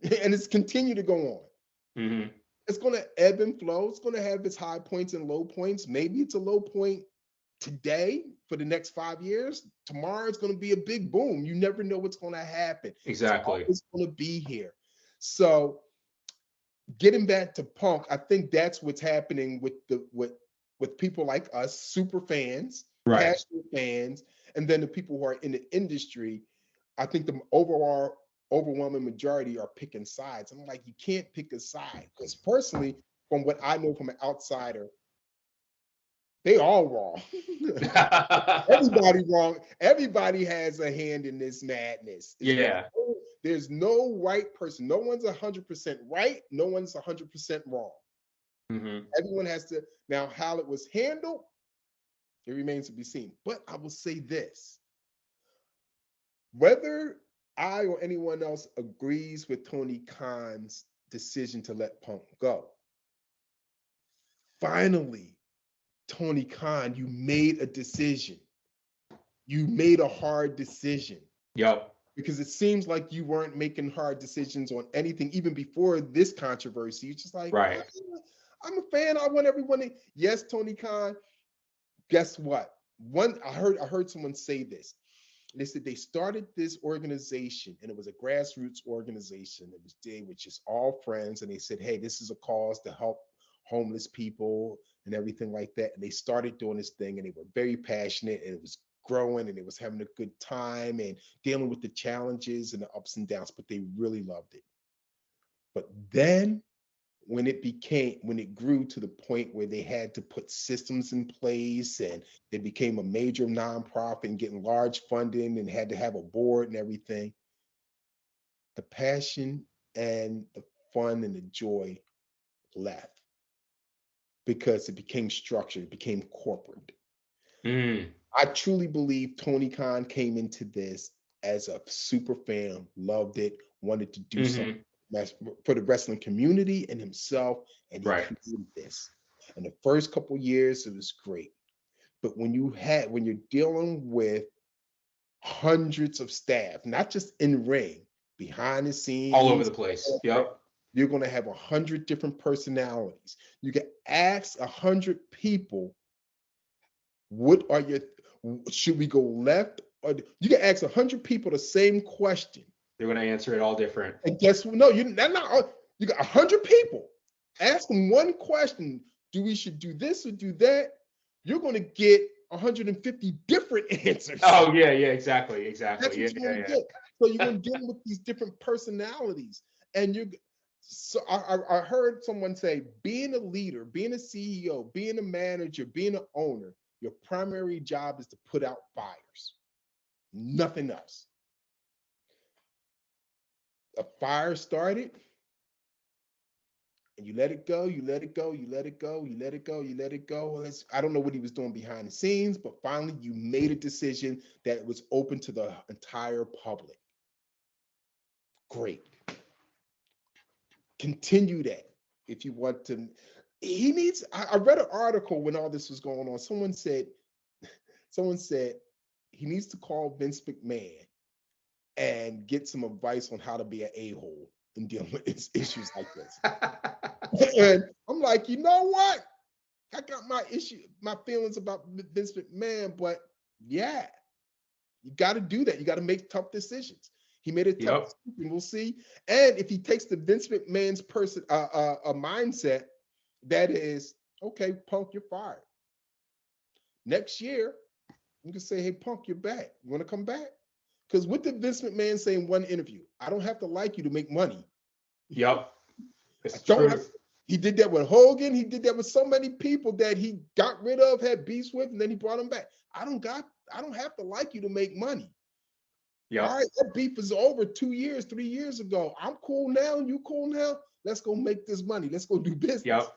and it's continued to go on. Mm-hmm. It's going to ebb and flow. It's going to have its high points and low points. Maybe it's a low point today for the next 5 years. Tomorrow it's going to be a big boom. You never know what's going to happen. Exactly. It's going to be here. So getting back to Punk, I think that's what's happening with people like us, super fans, passionate fans, and then the people who are in the industry. I think the overwhelming majority are picking sides. I'm like, you can't pick a side, because personally, from what I know from an outsider, they all wrong. Everybody wrong. Everybody has a hand in this madness. There's no right person. No one's 100% right. No one's 100% wrong. Mm-hmm. Everyone has to. Now, how it was handled, it remains to be seen. But I will say this: whether I or anyone else agrees with Tony Khan's decision to let Punk go, finally, Tony Khan, you made a decision. You made a hard decision. Yep. Because it seems like you weren't making hard decisions on anything, even before this controversy. It's just like, I'm a fan. I want everyone to. Yes, Tony Khan. Guess what? I heard someone say this. They said they started this organization, and it was a grassroots organization. It was which is all friends, and they said, hey, this is a cause to help homeless people and everything like that. And they started doing this thing, and they were very passionate, and it was growing, and it was having a good time and dealing with the challenges and the ups and downs, but they really loved it. But then when it grew to the point where they had to put systems in place, and they became a major nonprofit and getting large funding and had to have a board and everything, the passion and the fun and the joy left, because it became structured, it became corporate. I truly believe Tony Khan came into this as a super fan, loved it, wanted to do something for the wrestling community and himself, and he created this. And the first couple of years, it was great. But when you're dealing with hundreds of staff, not just in ring, behind the scenes, all over the place. Yep. You're going to have 100 different personalities. You can ask 100 people, should we go left? Or you can ask 100 people the same question. They're going to answer it all different. And guess what? No, you got 100 people. Ask them one question. We should do this or do that? You're going to get 150 different answers. Oh, yeah, exactly. That's what you're going to get. So you're going to deal with these different personalities. And so I heard someone say, being a leader, being a CEO, being a manager, being an owner, Your primary job is to put out fires, nothing else. A fire started, and you let it go, you let it go, you let it go, you let it go, you let it go. I don't know what he was doing behind the scenes, but finally you made a decision that was open to the entire public. Great. Continue that if you want to. He needs, I read an article when all this was going on. Someone said he needs to call Vince McMahon and get some advice on how to be an a-hole in dealing with issues like this. And I'm like, you know what? I got my feelings about Vince McMahon, but yeah, you got to do that. You got to make tough decisions. He made a tough decision. We'll see. And if he takes the Vince McMahon's a mindset that is, okay, Punk, you're fired. Next year, you can say, hey, Punk, you're back. You want to come back? Because what did Vince McMahon say in one interview? I don't have to like you to make money. Yep. It's true. He did that with Hogan. He did that with so many people that he got rid of, had beefs with, and then he brought them back. I don't have to like you to make money. Yep. All right, that beef is over 2 years, 3 years ago. I'm cool now. You cool now? Let's go make this money. Let's go do business. Yep.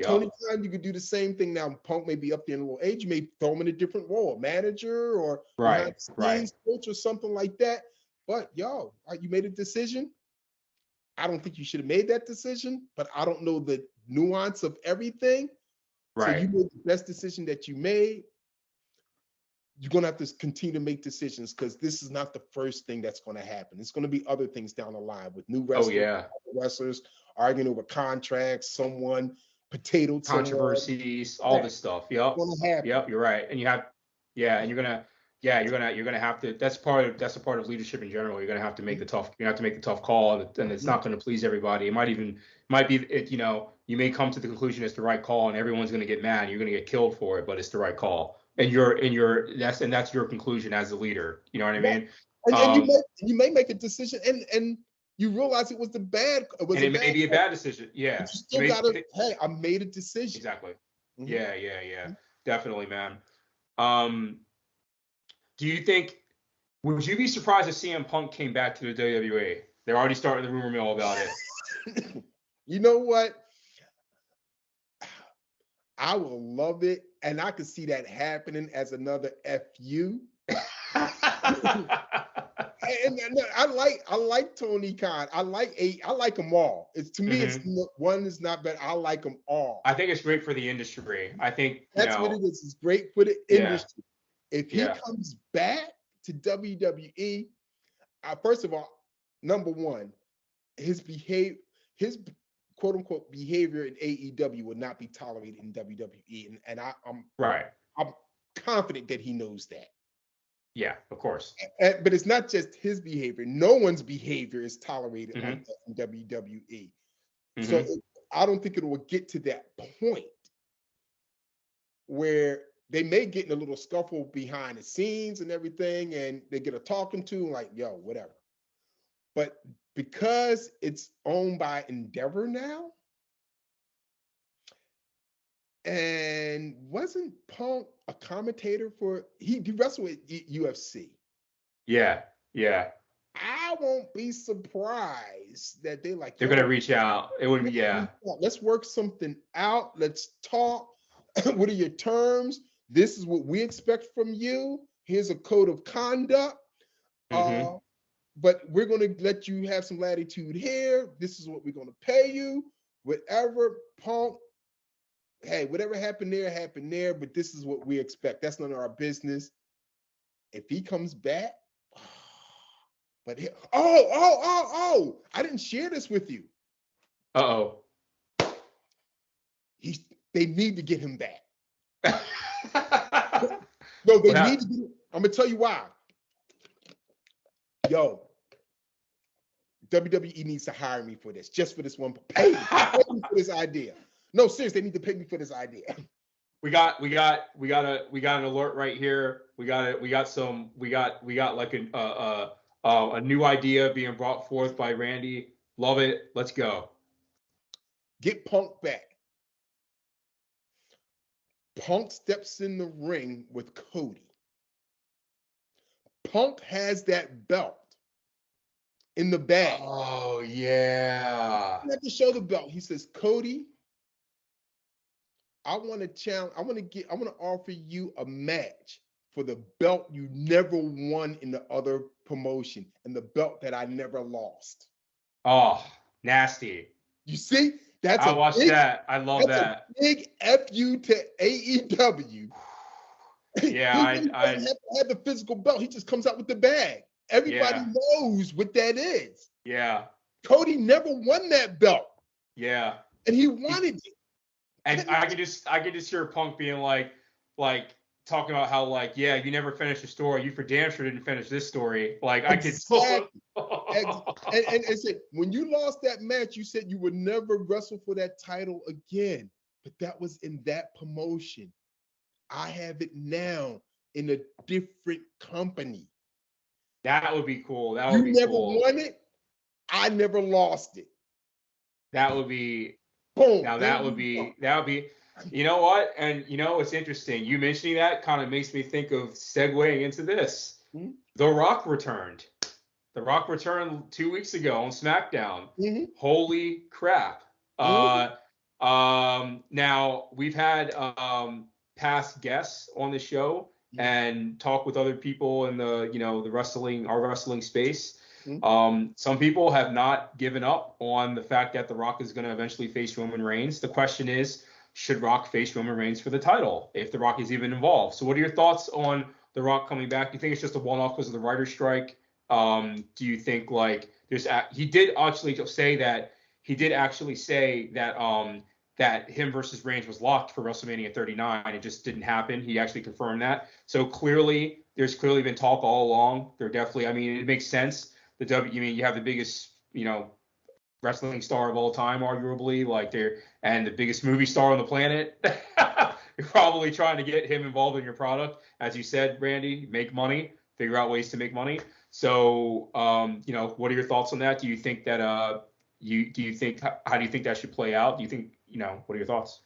Tony Khan, you could do the same thing now. Punk may be up there in a little age. You may throw him in a different role, a manager or coach or something like that. But you made a decision. I don't think you should have made that decision, but I don't know the nuance of everything. Right. So you made the best decision that you made. You're going to have to continue to make decisions because this is not the first thing that's going to happen. It's going to be other things down the line with new wrestlers arguing over contracts, potato controversies, all this stuff. Yep. You're right. And you're gonna have to. That's a part of leadership in general. You're gonna have to make the tough call, and it's not going to please everybody. It might be you may come to the conclusion it's the right call, and everyone's going to get mad. You're going to get killed for it, but it's the right call, and that's your conclusion as a leader. You know what I mean? And you may make a decision, and you realize it was may be a bad decision. Yeah. You still gotta. Hey, I made a decision. Exactly. Mm-hmm. Yeah. Definitely, man. Do you think? Would you be surprised if CM Punk came back to the WWE? They're already starting the rumor mill about it. You know what? I will love it, and I could see that happening as another FU. And I like Tony Khan. I like them all. It's to me, it's one is not bad. I like them all. I think it's great for the industry. I think that's what it is. It's great for the industry. If he comes back to WWE, first of all, number one, his quote unquote behavior in AEW would not be tolerated in WWE, and I'm confident that he knows that. Yeah, of course. But it's not just his behavior. No one's behavior is tolerated like that in WWE. So I don't think it will get to that point where they may get in a little scuffle behind the scenes and everything, and they get a talking to like, yo, whatever. But because it's owned by Endeavor now, and wasn't Punk a commentator for he wrestled with UFC? Yeah. I won't be surprised that they're gonna reach out. It would be Let's work something out. Let's talk. What are your terms? This is what we expect from you. Here's a code of conduct. But we're going to let you have some latitude here. This is what we're going to pay you. Whatever, Punk. Hey, whatever happened there, but this is what we expect. That's none of our business. If he comes back, but I didn't share this with you. They need to get him back. No, they need to get him. I'm gonna tell you why. Yo, WWE needs to hire me for this, just for this one. Pay me for this idea. No, seriously, they need to pay me for this idea. We got an alert right here. We got like a new idea being brought forth by Randy. Love it. Let's go. Get Punk back. Punk steps in the ring with Cody. Punk has that belt in the bag. Oh yeah. He had to show the belt. He says, Cody, I want to challenge. I want to offer you a match for the belt you never won in the other promotion and the belt that I never lost. Oh, nasty. You see, that's I a watched big, that. I love that's that. a big FU to AEW. Yeah, He really doesn't have to have the physical belt. He just comes out with the bag. Everybody knows what that is. Yeah. Cody never won that belt. Yeah. And he wanted it. And I could just hear Punk being like talking about how like, yeah, you never finished the story. You for damn sure didn't finish this story. Like exactly. And said, when you lost that match, you said you would never wrestle for that title again. But that was in that promotion. I have it now in a different company. That would be cool. That would be You never cool. won it. I never lost it. That would be boom. Now that would be you know what? And you know it's interesting. You mentioning that kind of makes me think of segueing into this. Mm-hmm. The Rock returned. The Rock returned 2 weeks ago on SmackDown. Mm-hmm. Holy crap. Mm-hmm. Now we've had past guests on the show and talk with other people in the our wrestling space. Mm-hmm. Some people have not given up on the fact that The Rock is going to eventually face Roman Reigns. The question is, should Rock face Roman Reigns for the title if The Rock is even involved? So what are your thoughts on The Rock coming back? Do you think it's just a one-off because of the writer's strike? Do you think like he did actually say that that him versus Reigns was locked for WrestleMania 39. It just didn't happen. He actually confirmed that. So there's clearly been talk all along. It makes sense. You have the biggest, wrestling star of all time, arguably, and the biggest movie star on the planet. You're probably trying to get him involved in your product. As you said, Randy, make money, figure out ways to make money. So, what are your thoughts on that? Do you think that, how do you think that should play out? Do you think, what are your thoughts?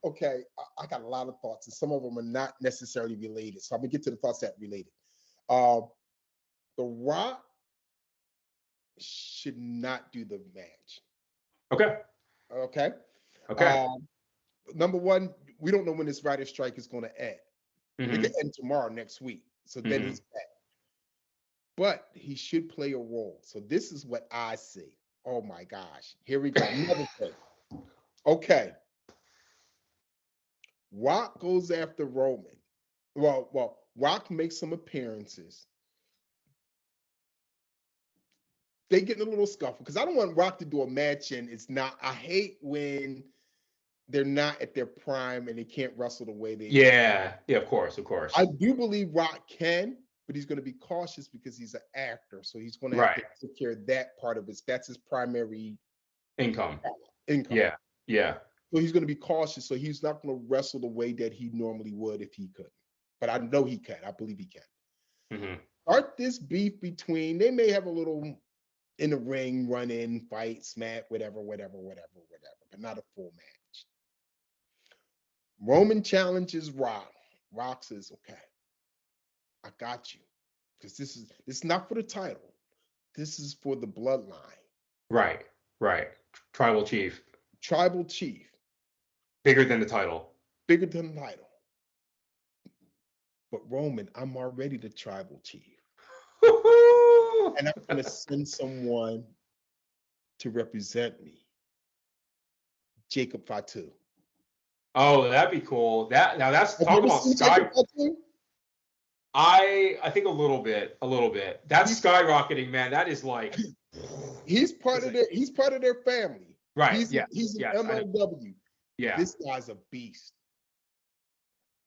Okay, I got a lot of thoughts, and some of them are not necessarily related. So I'm gonna get to the thoughts that are related. The Rock should not do the match. Okay. Number one, we don't know when this writer's strike is going to end. Mm-hmm. It could end tomorrow, next week. So then he's back. But he should play a role. So this is what I see. Oh my gosh. Here we go. Another thing. Okay. Rock goes after Roman. Well, Rock makes some appearances. They get in a little scuffle because I don't want Rock to do a match and it's not. I hate when they're not at their prime and they can't wrestle the way they. Yeah, of course. I do believe Rock can, but he's going to be cautious because he's an actor, so he's going to have to take care of that part of it. That's his primary income. Yeah. So he's going to be cautious, so he's not going to wrestle the way that he normally would if he couldn't. But I know he can. I believe he can. Mm-hmm. Start this beef between. They may have a little in the ring, run in, fight, smack, whatever, but not a full match. Roman challenges Rock. Rock says, okay, I got you. Because this is not for the title. This is for the bloodline. Right. Tribal chief. Bigger than the title. But Roman, I'm already the tribal chief. And I'm going to send someone to represent me. Jacob Fatu. Oh, that'd be cool. That's talk about sky. I think a little bit. That's skyrocketing, man. That is like he's part of their family. Right. He's an MLW. Yeah. This guy's a beast.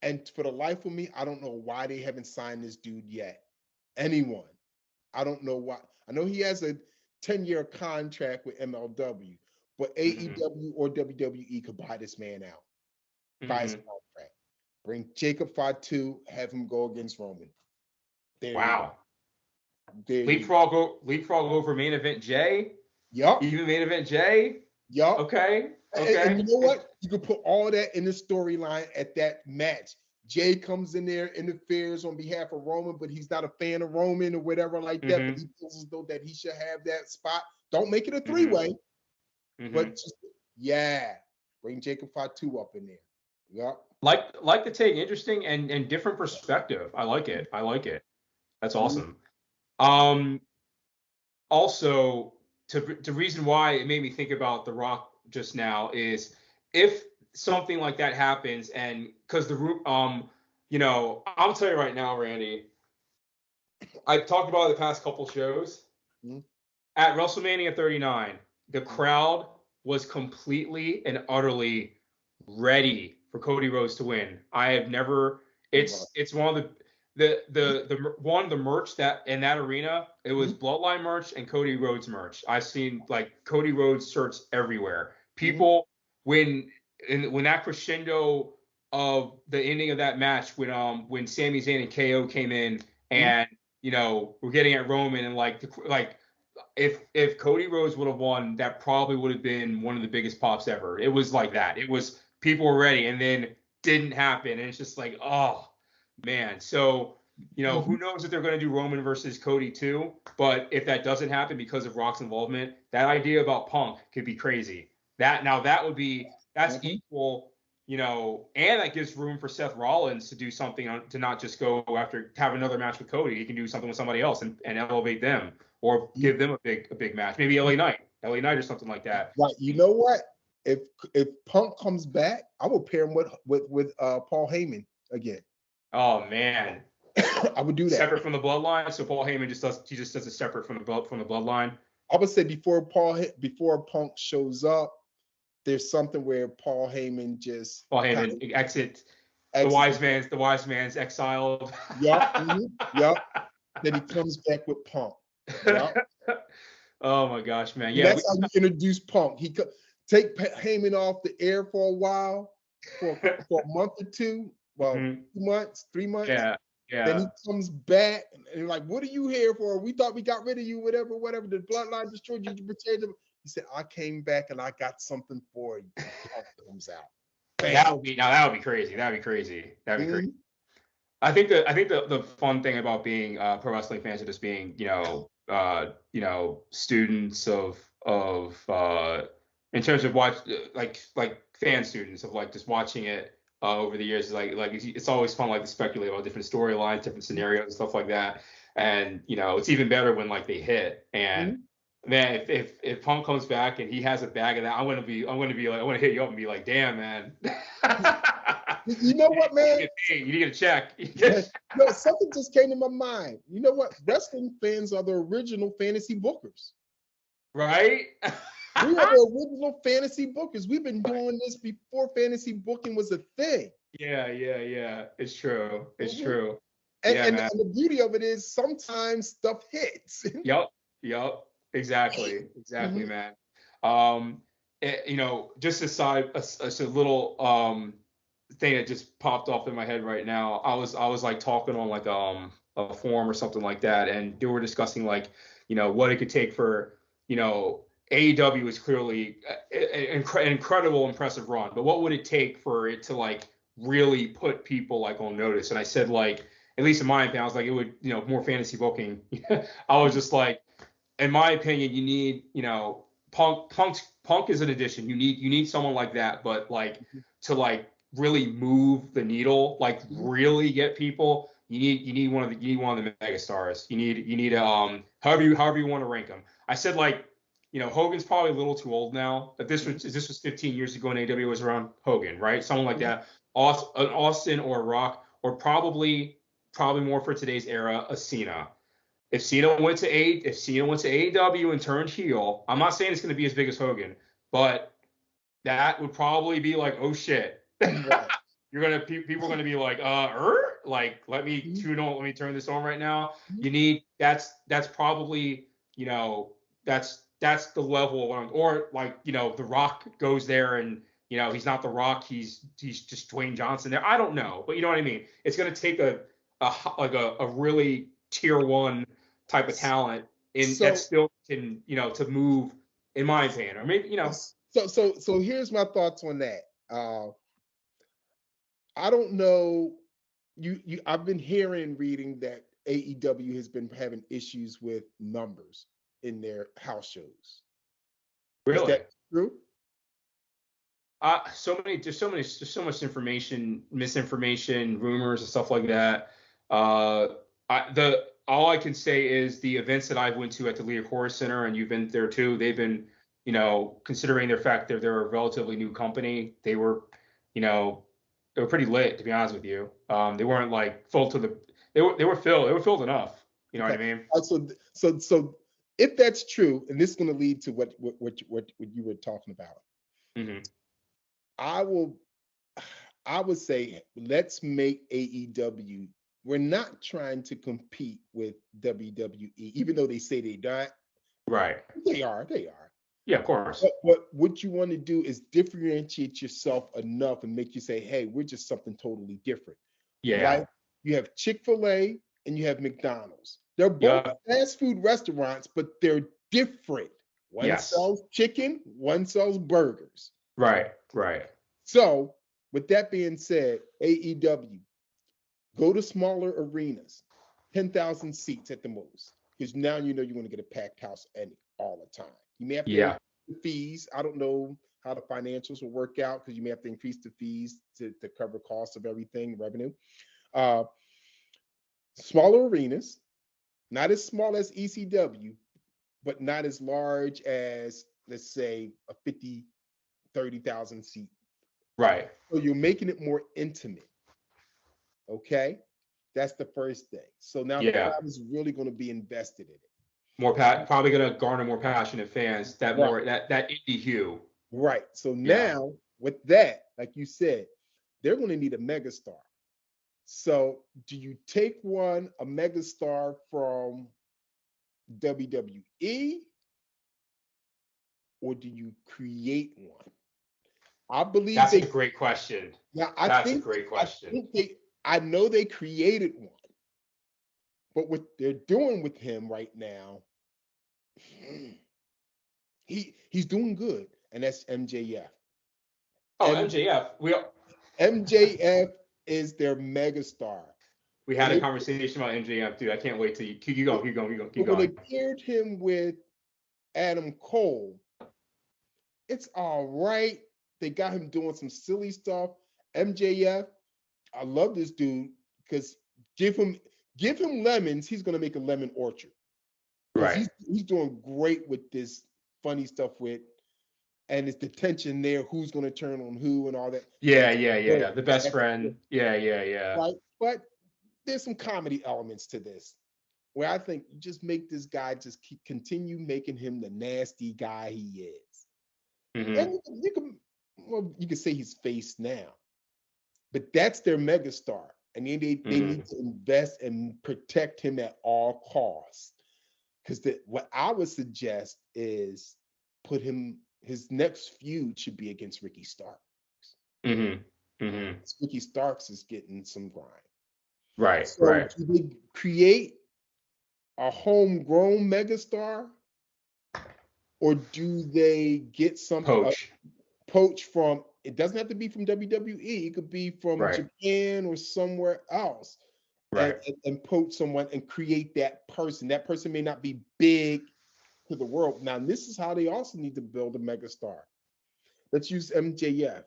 And for the life of me, I don't know why they haven't signed this dude yet. Anyone. I don't know why. I know he has a 10-year contract with MLW, but AEW or WWE could buy this man out. Buy his contract. Bring Jacob Fatu, have him go against Roman. Wow. Leapfrog over main event Jay? Yup. Even main event Jay? Yup. Okay. And you know what? You could put all that in the storyline at that match. Jay comes in there, interferes on behalf of Roman, but he's not a fan of Roman or whatever like that. But he feels as though that he should have that spot. Don't make it a three-way, but just bring Jacob Fatu up in there. Yup. Like the take, interesting and different perspective. I like it. That's awesome. Also, the reason why it made me think about The Rock just now is if something like that happens, and because I'll tell you right now, Randy, I've talked about it the past couple shows. At WrestleMania 39, the crowd was completely and utterly ready for Cody Rhodes to win. I have never. It's one of the merch that in that arena, it was Bloodline merch and Cody Rhodes merch. I've seen like Cody Rhodes shirts everywhere. People when that crescendo of the ending of that match, when Sami Zayn and KO came in and we're getting at Roman, and if Cody Rhodes would have won, that probably would have been one of the biggest pops ever. It was like that. It was people were ready, and then didn't happen, and it's just like, oh man. So who knows if they're going to do Roman versus Cody too? But if that doesn't happen because of Rock's involvement, that idea about Punk could be crazy. That's equal. And that gives room for Seth Rollins to do something, to not just go after have another match with Cody. He can do something with somebody else and elevate them, or give them a big match, maybe LA Knight or something like that. Right. You know what? If Punk comes back, I will pair him with Paul Heyman again. Oh man, I would do that separate from the Bloodline. So Paul Heyman just does it separate from the Bloodline. I would say before Punk shows up, there's something where Paul Heyman exits. The wise man's exiled. Yep. Then he comes back with Punk. Yep. Oh my gosh, man! Yeah, that's how you introduce Punk. He take Heyman off the air for a while, for a month or two. Well, 2 months, 3 months. Yeah. Then he comes back and you're like, "What are you here for? We thought we got rid of you. Whatever. The Bloodline destroyed you. He said, "I came back and I got something for you." Punk comes out. That would be crazy. That'd be crazy. Crazy. I think the fun thing about being pro wrestling fans are just being students of in terms of like fan students of like just watching it over the years. Like it's always fun to speculate about different storylines, different scenarios, and stuff like that. And it's even better when they hit. And man, if Punk comes back and he has a bag of that, I want to hit you up and be like, damn, man. You know what, man? You need to get a check. No, something just came to my mind. You know what? Wrestling fans are the original fantasy bookers. Right? We are the original fantasy bookers. We've been doing this before fantasy booking was a thing. Yeah. It's true. It's true. And the beauty of it is sometimes stuff hits. Yep. Exactly, man. Just a little thing that just popped off in my head right now. I was talking on a forum or something like that, and they were discussing what it could take for AEW is clearly an incredible, impressive run, but what would it take for it to really put people on notice? And I said at least in my opinion, I was it would more fantasy booking. I was just in my opinion, you need Punk is an addition. You need someone like that, but to really move the needle, really get people. You need one of the mega stars. You need however you want to rank them. I said Hogan's probably a little too old now. If this was 15 years ago and AEW was around, Hogan, right? Someone like that, an Austin or a Rock, or probably more for today's era, a Cena. If Cena went to AEW and turned heel, I'm not saying it's going to be as big as Hogan, but that would probably be oh shit. People are going to be let me turn this on right now. You need that's probably that's the level of or The Rock goes there and he's not The Rock, he's just Dwayne Johnson there. I don't know, but you know what I mean. It's going to take a really tier 1 type of talent that still can to move, in my opinion, or maybe So here's my thoughts on that. I don't know. I've been hearing, reading that AEW has been having issues with numbers in their house shows. Is Really? that true? There's so much information, misinformation, rumors, and stuff like that. Uh, all I can say is the events that I've went to at the Lear Horror Center, and you've been there too. They've been, considering their fact that they're a relatively new company, you know, they were pretty lit, to be honest with you. They weren't like full to the, they were filled enough. You know what Okay. I mean? So if that's true, and this is going to lead to what you were talking about, Hmm. I will I would say let's make AEW. We're not trying to compete with WWE, even though they say they're not. Right. They are. They are. Yeah, of course. But what you want to do is differentiate yourself enough and make you say, "Hey, we're just something totally different." Yeah. Like you have Chick-fil-A and you have McDonald's. They're both Yeah. fast food restaurants, but they're different. One Yes. sells chicken, one sells burgers. Right. Right. So, with that being said, AEW, go to smaller arenas, 10,000 seats at the most, because now you know you're going to get a packed house all the time. You may have to Yeah. increase the fees. I don't know how the financials will work out because you may have to increase the fees to cover costs of everything, revenue. Uh, Smaller arenas, not as small as ECW, but not as large as, let's say, a 50, 30,000 seat. Right. So you're making it more intimate. Okay. That's the first thing. So now the Yeah. crowd is really going to be invested in it. Probably gonna garner more passionate fans. Right. That indie hue. Right. So Yeah. now with that, like you said, they're going to need a megastar. So do you take a megastar from WWE, or do you create one? I believe That's a they. great question. Yeah, That's a great question. I know they created one, but what they're doing with him right now, he's doing good, and that's MJF. Oh, M, MJF. MJF is their megastar. We When had a they conversation about MJF, dude. I can't wait to keep going, keep going, keep going, keep when they going. paired him with Adam Cole, it's all right. They got him doing some silly stuff. MJF, I love this dude because give him give him lemons, he's gonna make a lemon orchard. Because Right. he's doing great with this funny stuff with, and it's the tension there, who's gonna turn on who and all that. Yeah, That's yeah, yeah, great. yeah. The best That's great. friend. Yeah, yeah, yeah. Right. But there's some comedy elements to this where I think you just make this guy just continue making him the nasty guy he is. Hmm. And you can say he's face now, but that's their megastar. And they Hmm. need to invest and protect him at all costs. Because what I would suggest is put him, his next feud should be against Ricky Starks. Hmm. Hmm. Ricky Starks is getting some grind. Right, So right. do they create a homegrown megastar, or do they get some Poach. poach from? It doesn't have to be from WWE. It could be from Right, Japan or somewhere else, and, right. and poach someone and create that person. That person may not be big to the world. Now, this is how they also need to build a megastar. Let's use MJF.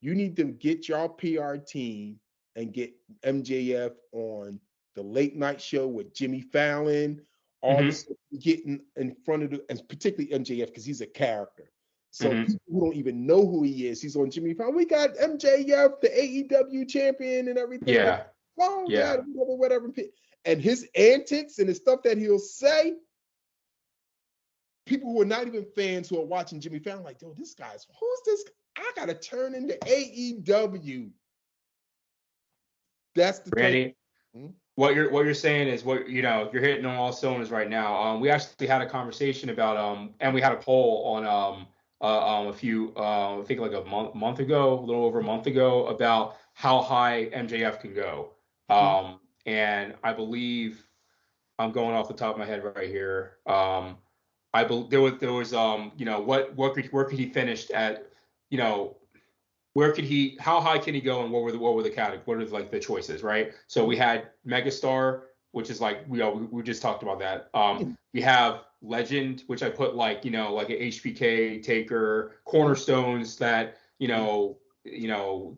You need to get your PR team and get MJF on the late night show with Jimmy Fallon, all Hmm. this getting in front of and particularly MJF because he's a character. So Hmm. people who don't even know who he is, he's on Jimmy Fallon. We got MJF, the AEW champion, and everything. Yeah, Oh yeah. God, whatever. And his antics and the stuff that he'll say, people who are not even fans who are watching Jimmy Fallon, like, yo, who's this? I gotta turn into AEW. That's the turn. Randy, Hmm? what you're saying is you're hitting on all cylinders right now. We actually had a conversation about and we had a poll on a few I think like a month ago, a little over a month ago, about how high MJF can go. Hmm. And I believe I'm going off the top of my head right here. there was where could he finish at, you know, how high can he go, and what were the categories, what are like the choices, right? So we had megastar, which is like we just talked about that. We have legend, which I put like like an HBK taker, cornerstones that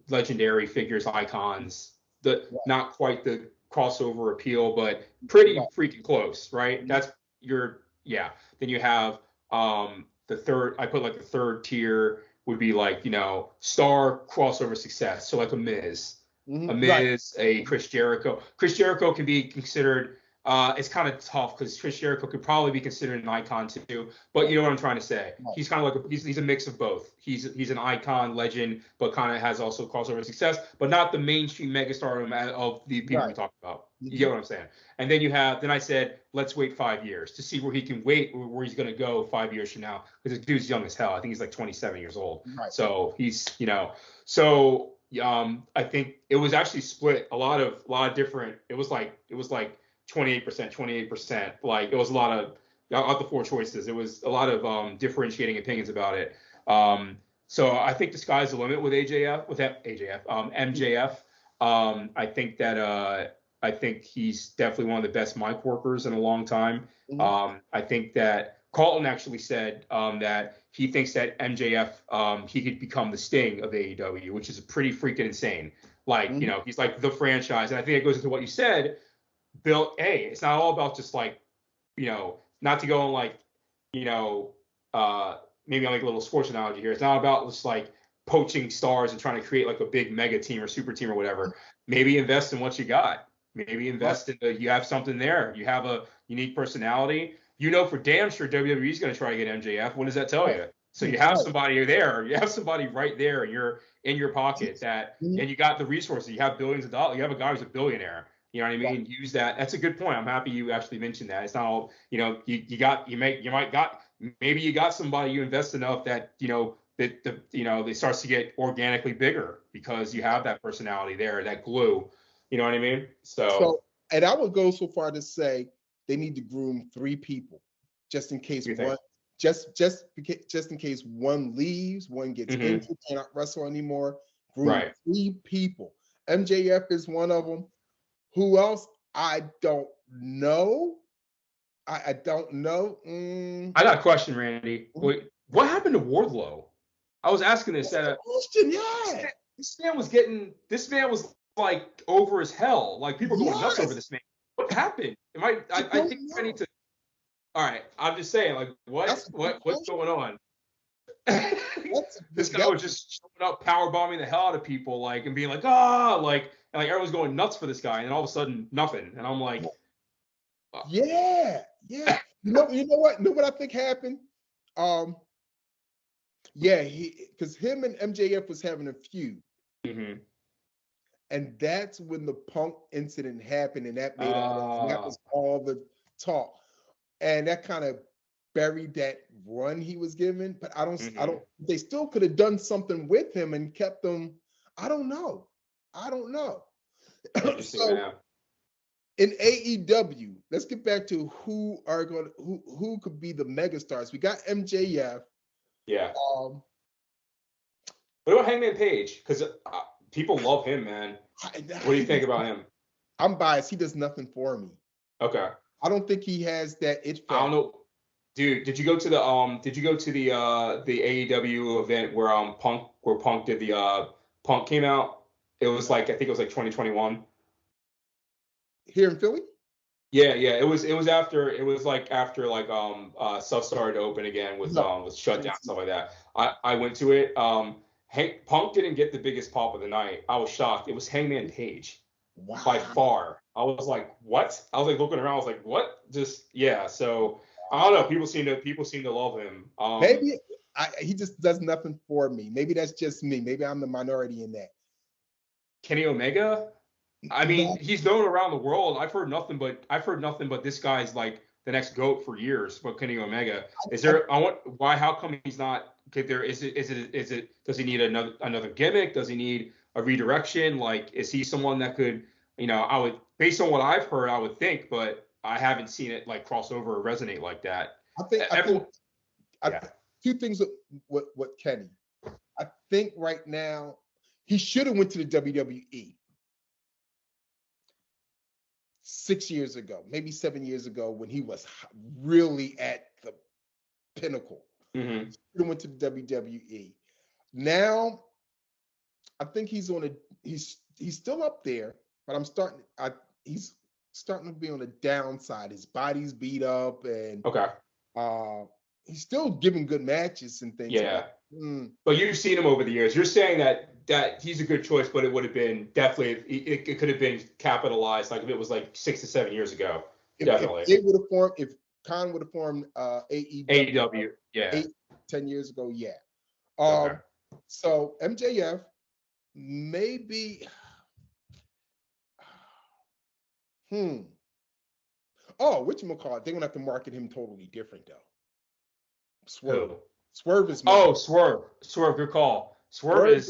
legendary figures, icons, the not quite the crossover appeal, but pretty freaking close, right? That's your yeah. Then you have the third. I put like the third tier would be like star crossover success. So like a Miz, a Chris Jericho. Chris Jericho can be considered. It's kind of tough because Chris Jericho could probably be considered an icon too. But you know what I'm trying to say. He's kind of like he's a mix of both. He's an icon, legend, but kind of has also crossover success, but not the mainstream megastar of the people we talked about. You get what I'm saying? And then I said, let's wait 5 years to see where he can where he's going to go 5 years from now. Because this dude's young as hell. I think he's like 27 years old. So he's, I think it was actually split a lot of different. It was like 28%. Like it was a lot of out the four choices. It was a lot of differentiating opinions about it. So I think the sky's the limit with MJF. I think he's definitely one of the best mic workers in a long time. I think that Carlton actually said that he thinks that MJF he could become the Sting of AEW, which is pretty freaking insane. Like he's like the franchise, and I think it goes into what you said, Bill. Hey, it's not all about just like not to go on like maybe I'll make a little sports analogy here. It's not about just like poaching stars and trying to create like a big mega team or super team or whatever. Maybe invest in what you got. Maybe invest in you have something there. You have a unique personality. For damn sure WWE is going to try to get MJF. What does that tell you? So you have somebody there. You have somebody right there in your pocket and you got the resources. You have billions of dollars. You have a guy who's a billionaire. You know what I mean? Use that. That's a good point. I'm happy you actually mentioned that. It's not all, maybe you got somebody you invest enough that, it starts to get organically bigger because you have that personality there, that glue. You know what I mean? So and I would go so far to say they need to groom 3 people just in case one, just in case one leaves, one gets injured, cannot wrestle anymore. Groom 3 people. MJF is one of them. Who else? I don't know. I don't know. I got a question, Randy. Wait, what happened to Wardlow? I was asking this at a question. Yeah. This man was like over as hell. Like people were going nuts over this man. What happened? I think I need to. All right, I'm just saying, like, what's going on? This guy was just showing up, power bombing the hell out of people, like, and being like, like everyone's going nuts for this guy, and then all of a sudden, nothing. And I'm like, yeah. You know what I think happened? Because him and MJF was having a feud. And that's when the Punk incident happened, and that made that was all the talk, and that kind of buried that run he was given. But I don't. They still could have done something with him and kept him. I don't know. So in AEW, let's get back to who could be the megastars. We got MJF. Yeah. What about Hangman Page? Because people love him, man. What do you think about him? I'm biased. He does nothing for me. Okay. I don't think he has that it factor. I don't know, dude. Did you go to the AEW event where Punk did the Punk came out? It was like I think it was like 2021. Here in Philly? Yeah. It was after stuff started to open again with shutdown stuff like that. I went to it. Punk didn't get the biggest pop of the night. I was shocked. It was Hangman Page. Wow. By far. I was like, what? I was like looking around. I was like, what? So I don't know. People seem to love him. Maybe he just does nothing for me. Maybe that's just me. Maybe I'm the minority in that. Kenny Omega? I mean, he's known around the world. I've heard nothing but this guy's like the next GOAT for years. But Kenny Omega, how come he's not? Is it? Does he need another gimmick? Does he need a redirection? Like, is he someone that could? I would, based on what I've heard, I would think, but I haven't seen it like cross over or resonate like that. I Everyone, think I, yeah. two things with Kenny. I think right now he should have went to the WWE 6 years ago, maybe 7 years ago, when he was really at the pinnacle. Mm-hmm. Should have went to the WWE. Now I think he's still up there, but he's starting to be on the downside. His body's beat up, and Okay. he's still giving good matches and things. Yeah. But, But you've seen him over the years. You're saying that he's a good choice, but it would have been definitely it could have been capitalized like if it was like 6 to 7 years ago. Definitely. if Khan would have formed AEW AEW. Yeah. 8-10 years ago, yeah. Okay. So MJF maybe. Oh, whatchamacallit? They're gonna have to market him totally different though. Swerve. Who? Swerve is Oh, Swerve. Swerve, good call. Swerve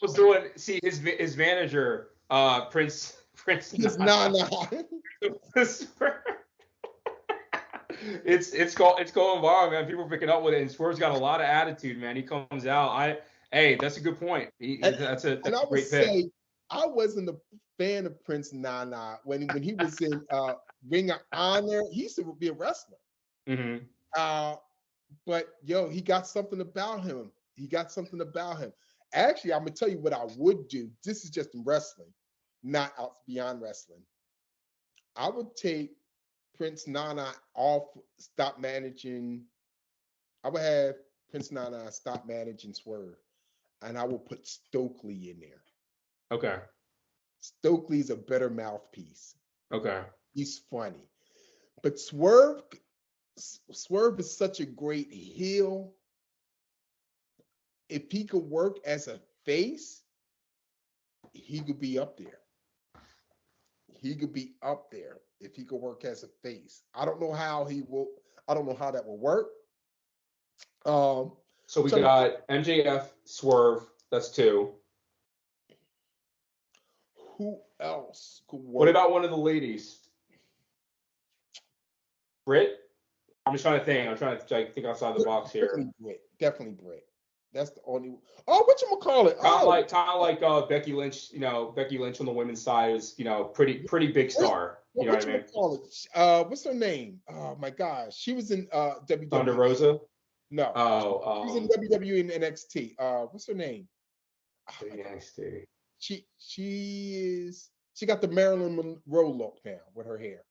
was doing. See his manager, Prince. It's nah. It's going viral, man. People are picking up with it, and Swerve's got a lot of attitude, man. He comes out. Hey, that's a good point. That's a great pick. I wasn't a fan of Prince Nana when he was in Ring of Honor. He used to be a wrestler. Mm-hmm. But he got something about him. Actually, I'm gonna tell you what I would do. This is just in wrestling, not out beyond wrestling. I would take Prince Nana off, stop managing. I would have Prince Nana stop managing Swerve, and I will put Stokely in there. Okay. Stokely's a better mouthpiece. Okay. He's funny. But Swerve is such a great heel. If he could work as a face, he could be up there. If he could work as a face. I don't know how that will work. So we got MJF, Swerve. That's 2. Who else could work? What about one of the ladies? Britt? I'm just trying to think. I'm trying to think outside the box here. Definitely Britt. That's the only. Oh, whatchamacallit? Kind of like Becky Lynch. Becky Lynch on the women's side is pretty big star. You know what I mean? What's her name? Oh my gosh, she was in WWE. Thunder Rosa. No. She was in WWE and NXT. What's her name? NXT. She got the Marilyn Monroe look now with her hair.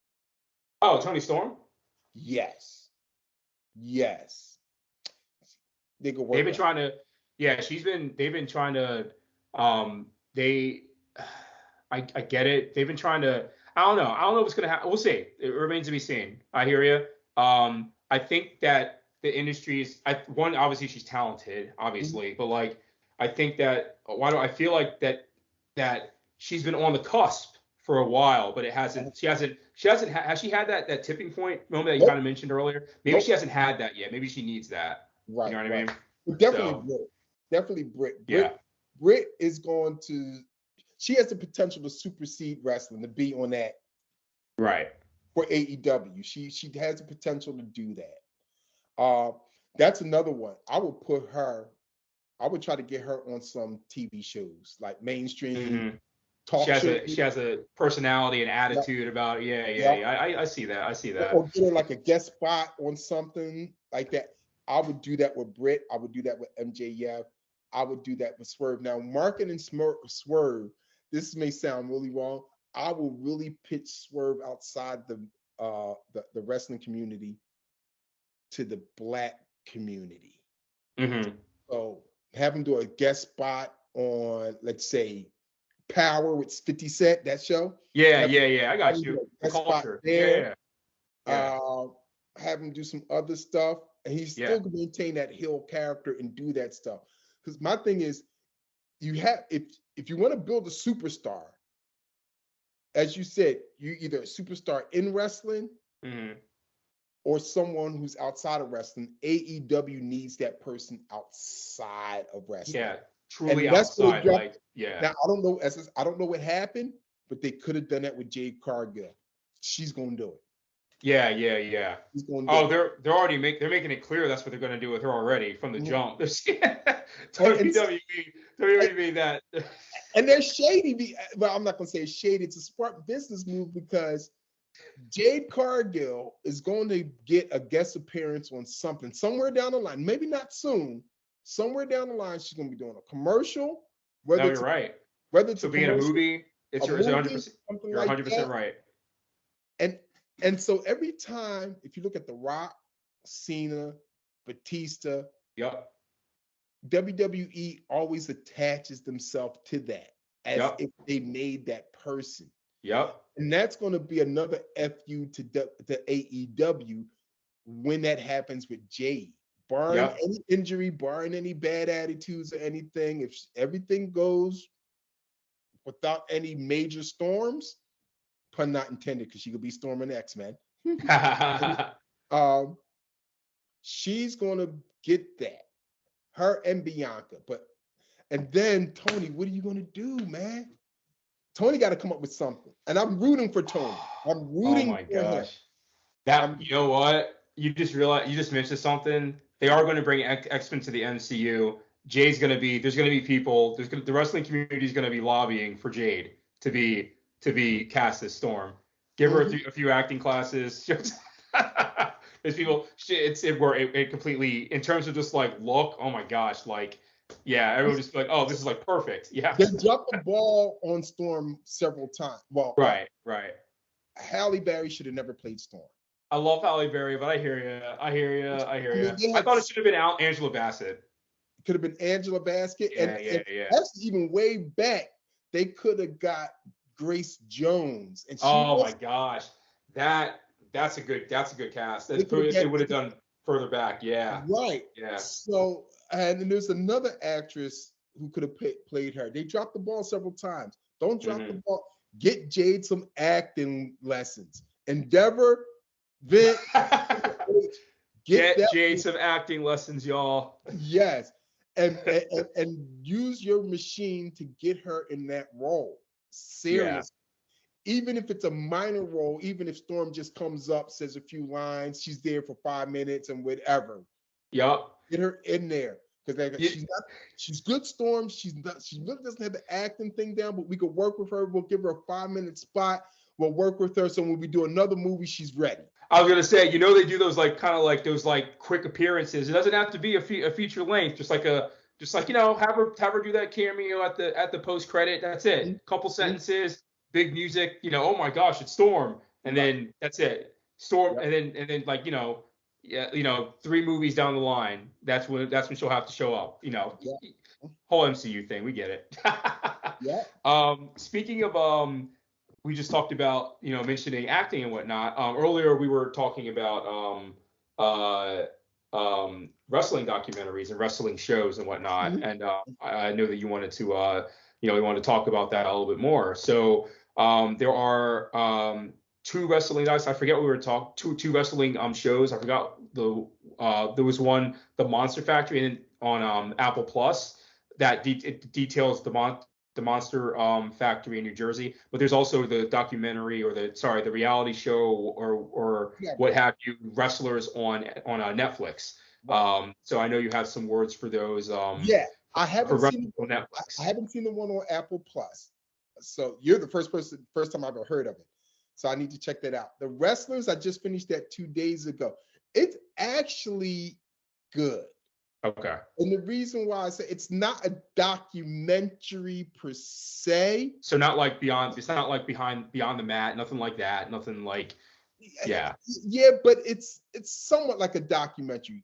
Oh, Toni Storm? Yes. They could work. They've been trying to. Yeah, they've been trying to. I get it. They've been trying to. I don't know what's gonna happen. We'll see. It remains to be seen. I hear you. I think that the industry is. Obviously she's talented, obviously, but like, I think that I feel like that she's been on the cusp for a while, but has she had that tipping point moment that you kind of mentioned earlier? Maybe she hasn't had that yet. Maybe she needs that. Right. You know what I mean? Definitely Britt. Yeah. Britt is going to. She has the potential to supersede wrestling, to be on that. Right. For AEW, she has the potential to do that. That's another one. I would try to get her on some TV shows, like mainstream talk shows. She has a personality and attitude about it. Yeah. I see that. Or get her like a guest spot on something like that. I would do that with Britt. I would do that with MJF. I would do that with Swerve. Now, marketing Swerve, this may sound really wrong. I will really pitch Swerve outside the wrestling community to the Black community. Mm-hmm. So have him do a guest spot on, let's say, Power with 50 Cent, that show. Yeah. I got you. The culture. There. Yeah. Have him do some other stuff, and he's still going to maintain that heel character and do that stuff. Because my thing is, if you want to build a superstar, as you said, you either a superstar in wrestling or someone who's outside of wrestling. AEW needs that person outside of wrestling. Yeah, truly outside. Now I don't know what happened, but they could have done that with Jade Cargill. She's gonna do it. Yeah, yeah, yeah. He's going to Oh, get they're making it clear that's what they're going to do with her already from the Mhm. jump. and, WWE made that. and they're shady. Well, I'm not going to say it's shady. It's a smart business move because Jade Cargill is going to get a guest appearance on something somewhere down the line. Maybe not soon. Somewhere down the line, she's going to be doing a commercial, No, whether you're it's right. whether it's a She'll be in a commercial, movie. a It's movie, 100%. something You're like 100% that. right. And and so every time, if you look at The Rock, Cena, Batista, Yep. WWE always attaches themselves to that as Yep. if they made that person. Yep. And that's going to be another FU to AEW when that happens with Jade. Barring Yep. any injury, barring any bad attitudes or anything, if everything goes without any major storms, pun not intended, because she could be storming X-Men. um, she's going to get that. Her and Bianca. And then Tony, what are you going to do, man? Tony got to come up with something. And I'm rooting for Tony. I'm Oh rooting my for him. gosh. That, I'm you know what? You just mentioned something. They are going to bring X-Men to the MCU. Jade's going to be, there's going to be people, the wrestling community is going to be lobbying for Jade to be cast as Storm. Give her mhm. a few acting classes. There's people, it completely, in terms of just like look, oh my gosh, like, yeah, everyone just be like, oh, this is like perfect. Yeah. They dropped the ball on Storm several times. Well, Right, right. Halle Berry should have never played Storm. I love Halle Berry, but I hear you. I hear you. I hear I you. mean, they I had thought it should have been Angela Bassett. could have been Angela Basket, Yeah, and yeah, yeah. that's even way back. They could have got Grace Jones, and she Oh my was. gosh, that that's a good cast. They That's could have if they got would have done further back. Yeah, right. yeah. So, and then there's another actress who could have played her. They dropped the ball several times. Don't drop the Hmm. ball. Get Jade some acting lessons. Endeavor, Vince, get Get that. Jade some acting lessons, y'all. Yes, and use your machine to get her in that role. Yeah. Serious. Even if it's a minor role, even if Storm just comes up, says a few lines, she's there for 5 minutes and whatever. Yup. Get her in there because Yeah. she's good. Storm. She really doesn't have the acting thing down, but we could work with her. We'll give her a 5 minute spot. We'll work with her. So when we do another movie, she's ready. I was gonna say, they do those like kind of like those like quick appearances. It doesn't have to be a feature length, just like have her do that cameo at the post credit. That's Mhm. it. Couple Mhm. sentences, big music. Oh my gosh, it's Storm, and Right. then that's it. Storm, Yep. and then like yeah, 3 movies down the line, that's when she'll have to show up. Yep. Whole MCU thing, we get it. Yep. Speaking of we just talked about mentioning acting and whatnot. Earlier we were talking about wrestling documentaries and wrestling shows and whatnot, Mhm. and I know that you wanted to you wanted to talk about that a little bit more. So there are two wrestling guys. I forget what we were talking two wrestling shows. I forgot there was one, the Monster Factory, and on Apple Plus that it details the Monster Factory in New Jersey. But there's also the documentary or the reality show or Yeah. what have you, wrestlers on Netflix. Right. So I know you have some words for those Yeah. I for haven't wrestling seen. on I Netflix. haven't seen the one on Apple Plus. So you're the first time I've ever heard of it. So I need to check that out. The Wrestlers, I just finished that 2 days ago. It's actually good. Okay. And the reason why I say it's not a documentary per se. So not like beyond. It's not like beyond the mat. Nothing like that. Nothing like yeah. Yeah, but it's somewhat like a documentary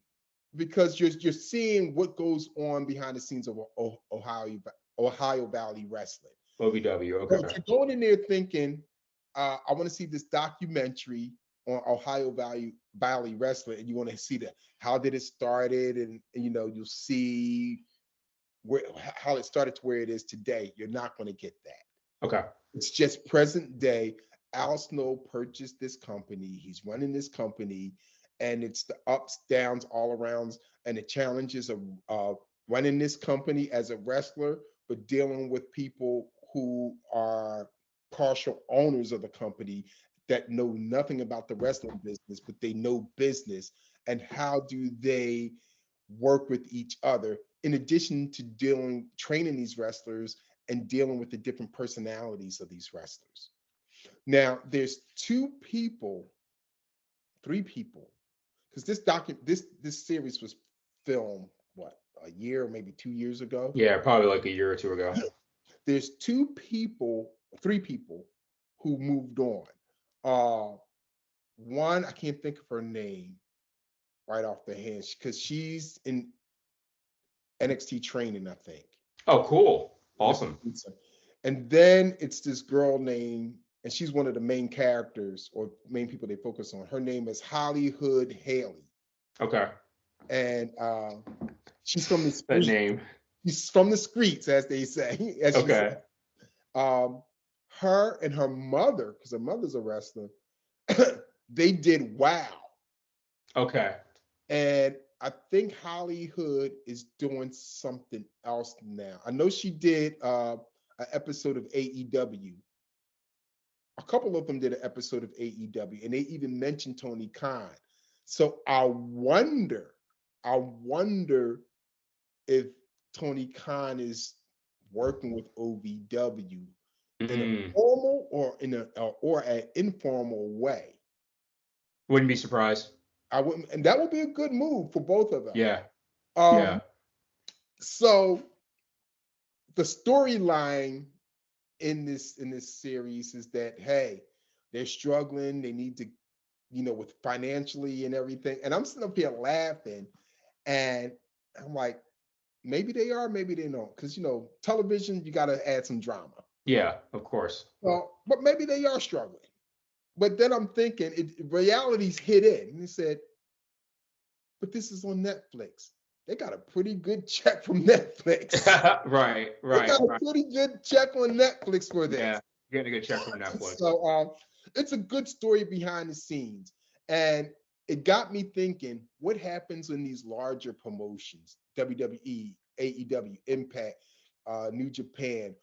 because you're seeing what goes on behind the scenes of Ohio Valley Wrestling. OVW. So if Okay. you're going in there thinking, I want to see this documentary on Valley Wrestling, and you want to see how did it started, and you'll see how it started to where it is today. You're not going to get that. Okay. It's just present day. Al Snow purchased this company. He's running this company, and it's the ups, downs, all arounds, and the challenges of running this company as a wrestler, but dealing with people who are partial owners of the company that know nothing about the wrestling business, but they know business, and how do they work with each other in addition to training these wrestlers and dealing with the different personalities of these wrestlers. Now, there's three people, because this series was filmed what, a year, maybe 2 years ago. Yeah, probably like a year or two ago. There's three people who moved on. One, I can't think of her name right off the hand, because she's in NXT training, I think. Oh, cool. Awesome. And then it's this girl named, and she's one of the main characters or main people they focus on. Her name is Hollywood Haley. Okay. And she's from the That streets. name. She's from the streets, as they say. Okay. Her and her mother, because her mother's a wrestler, they did WOW. Okay. And I think Hollywood is doing something else now. I know she did an episode of AEW. A couple of them did an episode of AEW, and they even mentioned Tony Khan. So I wonder if Tony Khan is working with OVW in a formal or an informal way. Wouldn't be surprised. I wouldn't, and that would be a good move for both of them. Yeah. Yeah. So the storyline in this series is that, hey, they're struggling. They need to, with financially and everything. And I'm sitting up here laughing, and I'm like, maybe they are, maybe they don't, because television, you got to add some drama. Yeah, of course. Well, but maybe they are struggling. But then I'm thinking, reality's hit in, and he said, but this is on Netflix. They got a pretty good check from Netflix. Right. They got a pretty good check on Netflix for this. Yeah, getting a good check from Netflix. So it's a good story behind the scenes. And it got me thinking, what happens in these larger promotions, WWE, AEW, Impact, New Japan,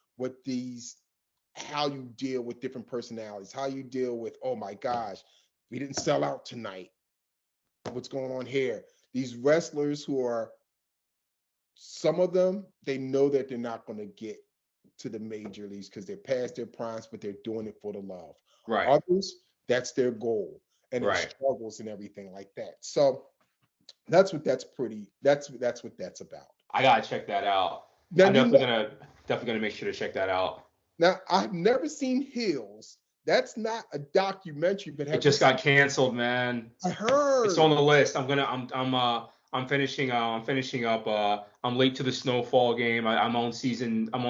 how you deal with different personalities, how you deal with, oh my gosh, we didn't sell out tonight. What's going on here? These wrestlers some of them, they know that they're not going to get to the major leagues because they're past their primes, but they're doing it for the love. Right. Others, that's their goal, and their struggles and everything like that. So that's what that's what that's about. I gotta check that out. Now, I'm definitely gonna make sure to check that out. Now, I've never seen Heels. That's not a documentary, but it just got canceled, man. I heard it's on the list. I'm finishing up. I'm late to the Snowfall game. I'm on season 5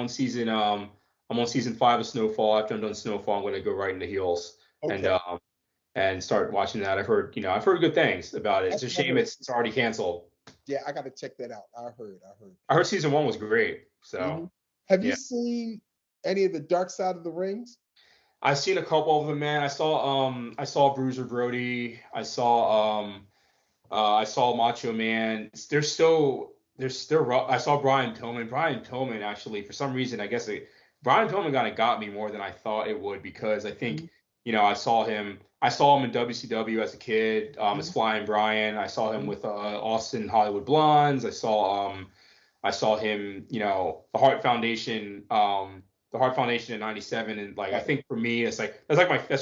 of Snowfall. After I'm done Snowfall, I'm gonna go right into Heels and start watching that. I've heard good things about it. It's a shame it's already canceled. Yeah, I gotta check that out. I heard season 1 was great. So have you seen any of the Dark Side of the Rings? I've seen a couple of them, man. I saw Bruiser Brody. I saw Macho Man. They're still rough. I saw Brian Pillman. Brian Pillman, actually, for some reason, I guess Brian Pillman kind of got me more than I thought it would, because I think I saw him in WCW as a kid, as Flying Brian. I saw him with Austin Hollywood Blondes. I saw him, the Hart Foundation. The Hart Foundation in '97, and I think for me, that's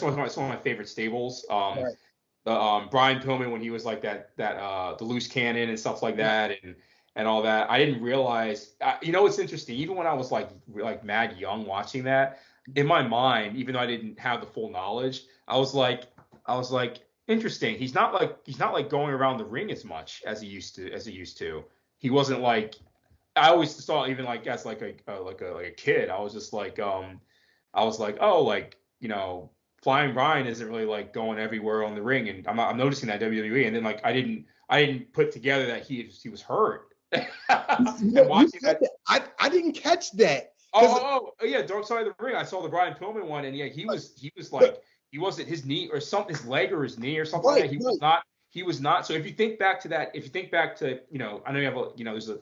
one of my favorite stables. Brian Pillman, when he was like that the loose cannon and stuff like that, and all that. I didn't realize. It's interesting. Even when I was like mad young watching that, in my mind, even though I didn't have the full knowledge, I was like, interesting. He's not like going around the ring as much as he used to. He wasn't like. I always thought, even as a kid, I was just Flying Brian isn't really going everywhere on the ring, and I'm noticing that WWE, and then I didn't put together that he was hurt. Watching that, I didn't catch that. Oh yeah, Dark Side of the Ring. I saw the Brian Pillman one, and yeah, he was he wasn't, his knee or something, his leg or his knee or something like that. He was not. So if you think back to that, I know you have there's a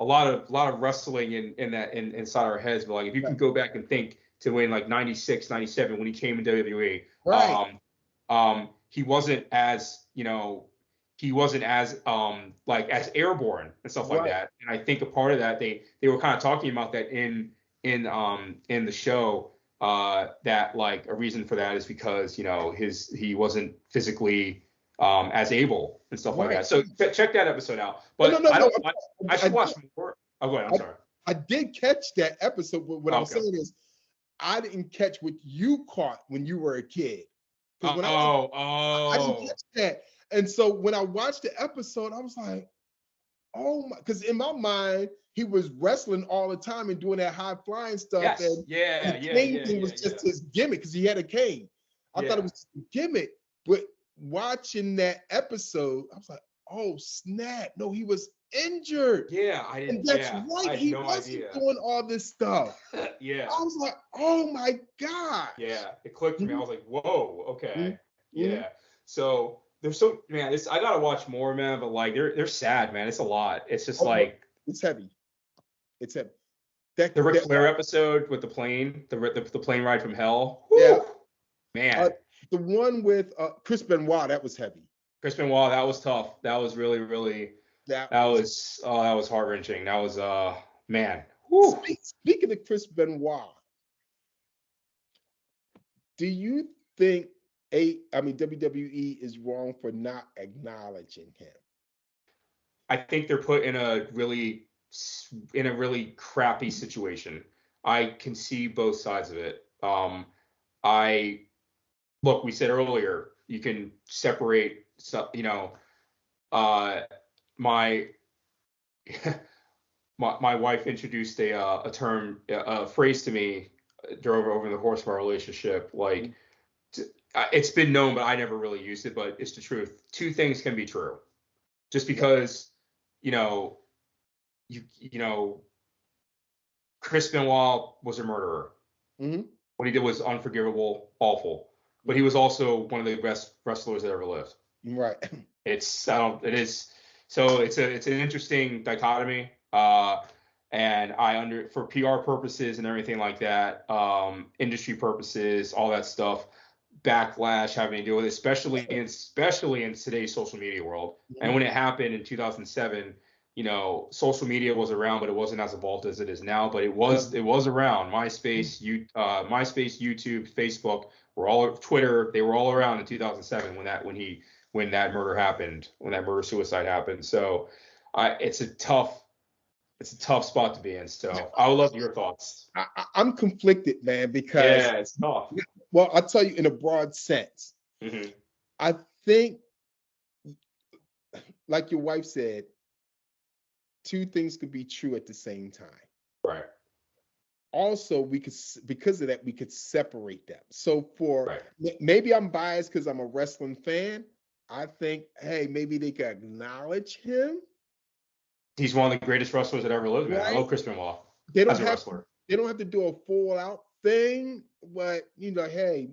lot of wrestling in that inside our heads, but if you can go back and think to win like 96, 97 when he came in WWE. Right. He wasn't as, he wasn't as like as airborne and stuff like Right. that. And I think a part of that they were kind of talking about that in the show, that like a reason for that is because he wasn't physically as able and stuff like Right. that. So check that episode out. No, But no, no. I should watch more. Oh, go ahead. I'm sorry. I did catch that episode, but what I'm Okay. saying is I didn't catch what you caught when you were a kid. Because when I didn't catch that. And so when I watched the episode, I was like, oh my, because in my mind, he was wrestling all the time and doing that high flying stuff. Yes. And the cane thing was just his gimmick because he had a cane. I thought it was just a gimmick. But watching that episode, I was like, oh snap. No, he was injured. Yeah, I didn't. And that's I right. had He no wasn't idea. doing all this stuff. Yeah. I was like, oh my God. Yeah, it clicked for me. I was like, whoa, okay. Mm-hmm. Yeah. So there's so, man, I gotta watch more, man, but like they're sad, man. It's a lot. It's just like it's heavy. It's heavy. the Ric Flair episode with the plane, the plane ride from hell. Yeah. Woo! Man. The one with Chris Benoit, that was heavy. Chris Benoit, that was tough. That was really, really that was heart-wrenching. That was man. Woo. Speaking of Chris Benoit, do you think WWE is wrong for not acknowledging him? I think they're put in a really crappy situation. I can see both sides of it. Look, we said earlier, you can separate, my wife introduced a phrase to me over the course of our relationship. Like, it's been known, but I never really used it, but it's the truth. Two things can be true. Just because, Chris Benoit was a murderer. Mm-hmm. What he did was unforgivable, awful. But he was also one of the best wrestlers that ever lived. Right. So it's an interesting dichotomy. And for PR purposes and everything like that, industry purposes, all that stuff, backlash having to deal with it, especially in today's social media world. Mm-hmm. And when it happened in 2007, social media was around, but it wasn't as evolved as it is now. But it was around. MySpace, YouTube, Facebook, Twitter. They were all around in 2007 when that murder happened, when that murder suicide happened. So it's a tough spot to be in. So I would love your thoughts. I'm conflicted, man, because it's tough. Well, I'll tell you in a broad sense. Mm-hmm. I think, like your wife said, two things could be true at the same time. Right. Also, because of that, we could separate them. So maybe I'm biased because I'm a wrestling fan. I think, hey, maybe they could acknowledge him. He's one of the greatest wrestlers that ever lived, man. Right? I love Chris Benoit. They don't have to do a full out thing, but hey,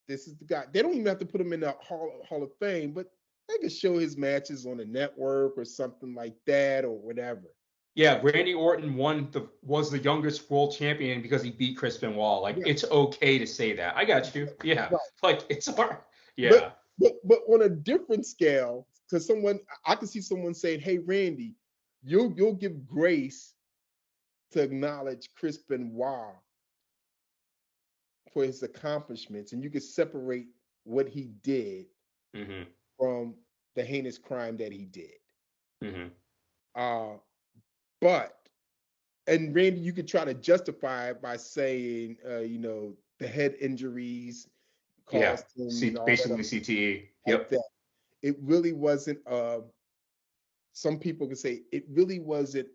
this is the guy. They don't even have to put him in the Hall of Fame, but they could show his matches on the network or something like that or whatever. Yeah, Randy Orton was the youngest world champion because he beat Chris Benoit. Like, It's okay to say that. I got you. Yeah, right. Like it's hard. Yeah. But on a different scale, because I can see someone saying, "Hey, Randy, you'll give grace to acknowledge Chris Benoit for his accomplishments, and you can separate what he did mm-hmm. from the heinous crime that he did." Mm-hmm. And Randy, you could try to justify it by saying, the head injuries caused him. Basically CTE. Yep. Like it really wasn't. Some people could say it really wasn't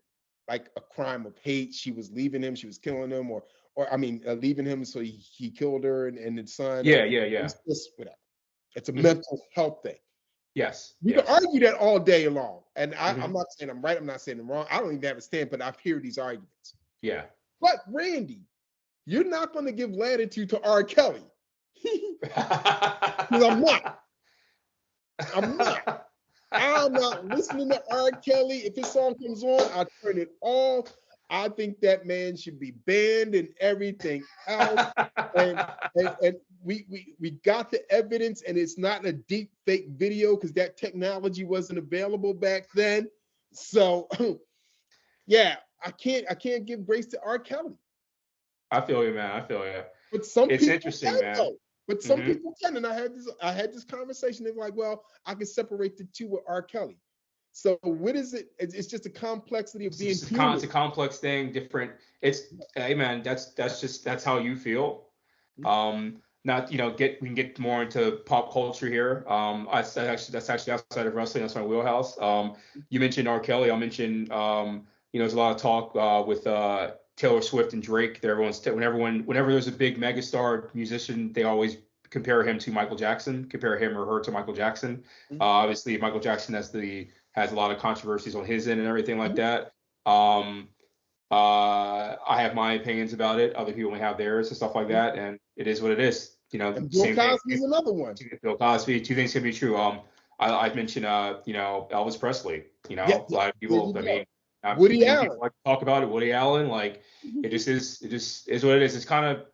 like a crime of hate. She was leaving him. She was killing him, or leaving him so he killed her and his son. Yeah. It's just whatever. It's a mental health thing. Yes. You can argue that all day long. And I'm not saying I'm right. I'm not saying I'm wrong. I don't even have a stand, but I've heard these arguments. Yeah. But Randy, you're not going to give latitude to R. Kelly. Because I'm not. I'm not listening to R. Kelly. If his song comes on, I turn it off. I think that man should be banned and everything else. And we got the evidence, and it's not a deep fake video because that technology wasn't available back then. So yeah, I can't give grace to R. Kelly. I feel you, man. I feel you. But some It's people interesting, can man. though. But some people can, and I had this conversation. They're like, well, I can separate the two with R. Kelly. So what is it? It's just a complexity of being human. It's a complex thing, different. Hey man, that's how you feel. Not we can get more into pop culture here. That's actually outside of wrestling. That's my wheelhouse. You mentioned R. Kelly. I'll mention there's a lot of talk with Taylor Swift and Drake. Whenever there's a big megastar musician, they always compare him to Michael Jackson, compare him or her to Michael Jackson. Obviously, Michael Jackson has a lot of controversies on his end and everything like that. I have my opinions about it. Other people may have theirs and stuff like that, and it is what it is. And Bill Cosby is another one. Bill Cosby. Two things can be true. I mentioned Elvis Presley. A lot of people. I mean, Woody Allen. People like to talk about it. Woody Allen. Like it just is. It just is what it is. It's kind of.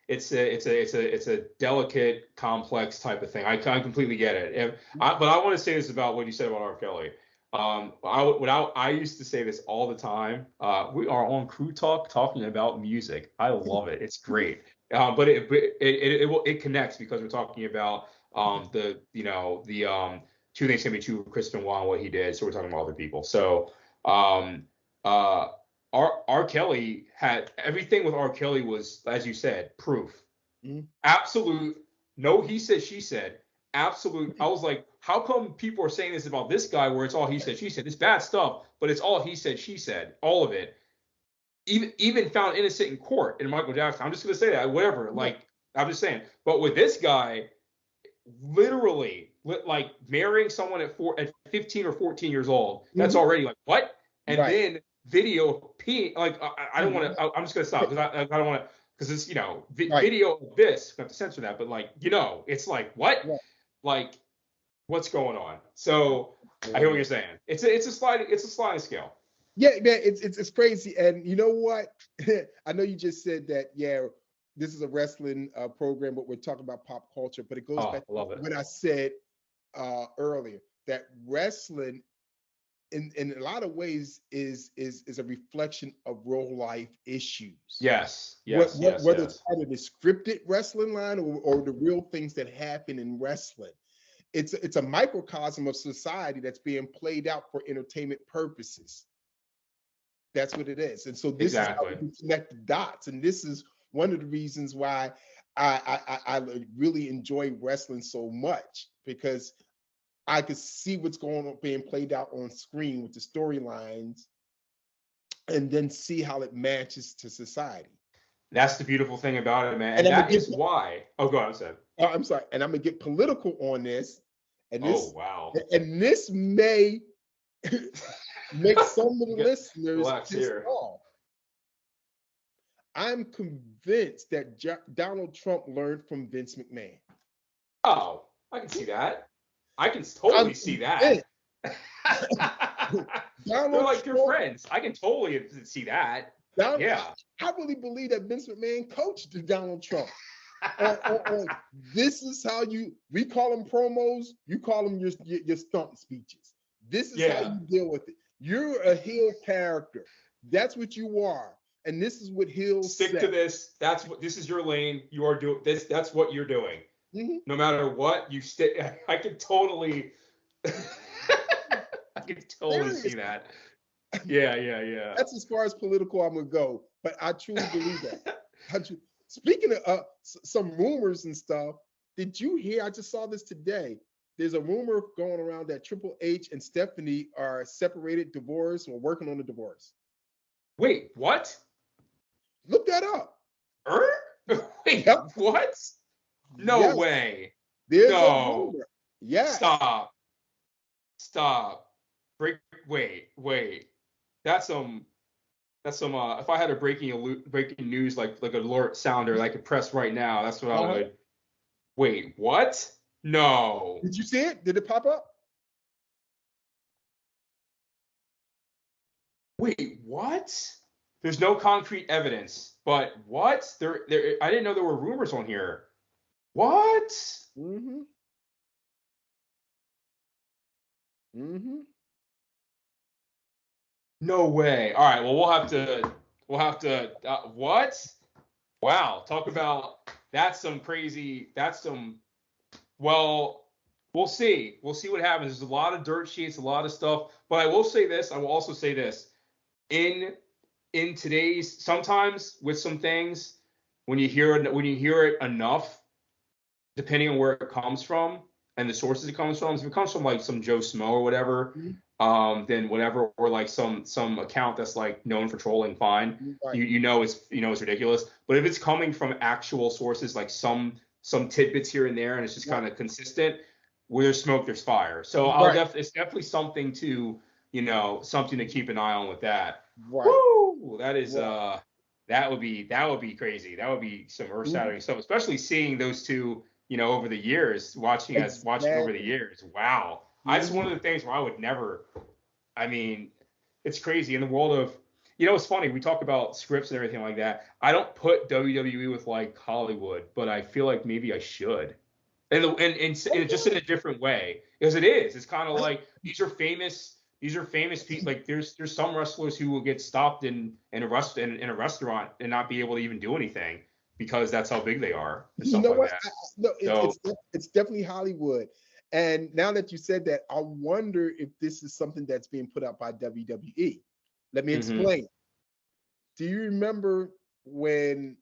It's a delicate, complex type of thing. I completely get it. But I want to say this about what you said about R. Kelly. I used to say this all the time. We are on Crew Talk talking about music. I love it. It's great. But it connects because we're talking about the two things can be true. Chris Benoit and what he did. So we're talking about other people. So R. Kelly had everything with R. Kelly was, as you said, proof. Absolute. No, he said, she said. Absolute. I was like, how come people are saying this about this guy where it's all he said, she said? It's bad stuff, but it's all he said, she said. All of it. Even found innocent in court in Michael Jackson. I'm just gonna say that. Whatever. Like I'm just saying. But with this guy, literally, like marrying someone at 15 or 14 years old, that's already like what? And then video like I don't want to. I'm just gonna stop because I don't want to because it's video of this. I have to censor that, but like it's like what? Like what's going on? So I hear what you're saying. It's a sliding scale. Yeah, man, it's crazy. And you know what? I know you just said that. Yeah, this is a wrestling program, but we're talking about pop culture. But it goes back to what I said earlier. That wrestling, in a lot of ways, is a reflection of real life issues. Yes. Whether it's part of the scripted wrestling line or the real things that happen in wrestling. It's a microcosm of society that's being played out for entertainment purposes. That's what it is. And so this is how we connect the dots. And this is one of the reasons why I really enjoy wrestling so much, because I could see what's going on being played out on screen with the storylines and then see how it matches to society. That's the beautiful thing about it, man. And that is why. Oh, go on, Seb. Oh, I'm sorry. And I'm going to get political on this. And this, oh, wow. And this may make some of the listeners pissed off. I'm convinced that Donald Trump learned from Vince McMahon. Oh, I can see that. I can totally see that. They're like your friends. I can totally see that. I really believe that Vince McMahon coached Donald Trump. This is how we call them promos, you call them your stump speeches. This is how you deal with it. You're a heel character. That's what you are. And this is what heels stick to this. This is your lane. You are doing this. That's what you're doing. No matter what, you stick. I can totally see that. Yeah. That's as far as political I'm gonna go. But I truly believe that. Speaking of some rumors and stuff, did you hear? I just saw this today. There's a rumor going around that Triple H and Stephanie are separated, divorced, or working on a divorce. Wait, what? Look that up. Wait, what? No way. There's a rumor. Yeah. Stop. Wait. That's some. If I had a breaking news like an alert sounder that I could press right now, that's what I would. Wait, what? No. Did you see it? Did it pop up? Wait, what? There's no concrete evidence, but what? There. I didn't know there were rumors on here. What? Mm-hmm. Mm-hmm. No way. All right. Well, we'll have to. We'll have to. What? Wow. Talk about that's some crazy. That's some. Well, we'll see. We'll see what happens. There's a lot of dirt sheets, a lot of stuff. But I will say this. I will also say this. In today's sometimes with some things, when you hear it enough, depending on where it comes from and the sources it comes from. If it comes from like some Joe Smo or whatever, then whatever, or like some account that's like known for trolling, fine. Right. You know it's ridiculous. But if it's coming from actual sources, like some tidbits here and there, and it's just kind of consistent, where there's smoke, there's fire. So it's definitely something to something to keep an eye on with that. Right. Woo! That is Right. that would be crazy. That would be some earth-shattering stuff, especially seeing those two over the years, watching over the years. Wow. That's one of the things where I would never, I mean, it's crazy in the world of, it's funny. We talk about scripts and everything like that. I don't put WWE with like Hollywood, but I feel like maybe I should. And just in a different way, because it is. It's kind of like these are famous people. Like there's some wrestlers who will get stopped in a restaurant and not be able to even do anything because that's how big they are and stuff like that. It's definitely Hollywood. And now that you said that, I wonder if this is something that's being put out by WWE. Let me explain. Do you remember when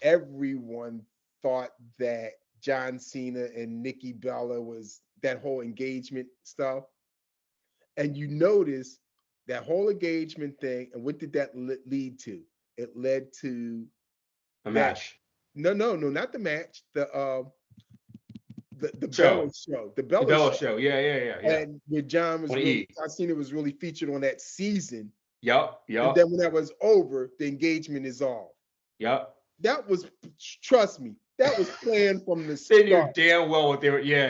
everyone thought that John Cena and Nikki Bella was that whole engagement stuff? And you notice that whole engagement thing, and what did that lead to? It led to a match. No, not the match. The show. Bella show. The Bella show. Yeah. And with John Cena was really featured on that season. Yep. And then when that was over, the engagement is off. Yep. That was, trust me, that was planned from the start. They knew damn well what they were. Yeah.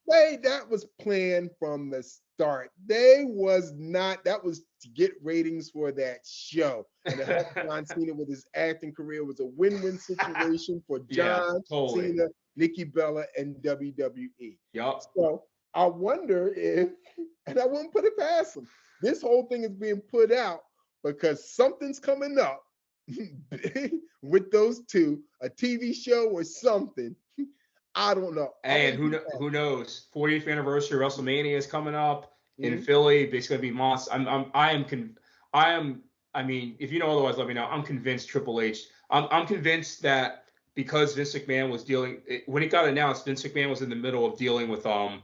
That was planned from the start. That was to get ratings for that show. And to help John Cena with his acting career was a win-win situation for John Cena, Nikki Bella, and WWE. Yep. So I wonder if, and I wouldn't put it past them, this whole thing is being put out because something's coming up with those two, a TV show or something. I don't know. And who knows? 40th anniversary of WrestleMania is coming up in Philly. It's going to be monster. I mean, if you know otherwise, let me know. I'm convinced Triple H. I'm convinced that because Vince McMahon was when it got announced, Vince McMahon was in the middle of dealing with all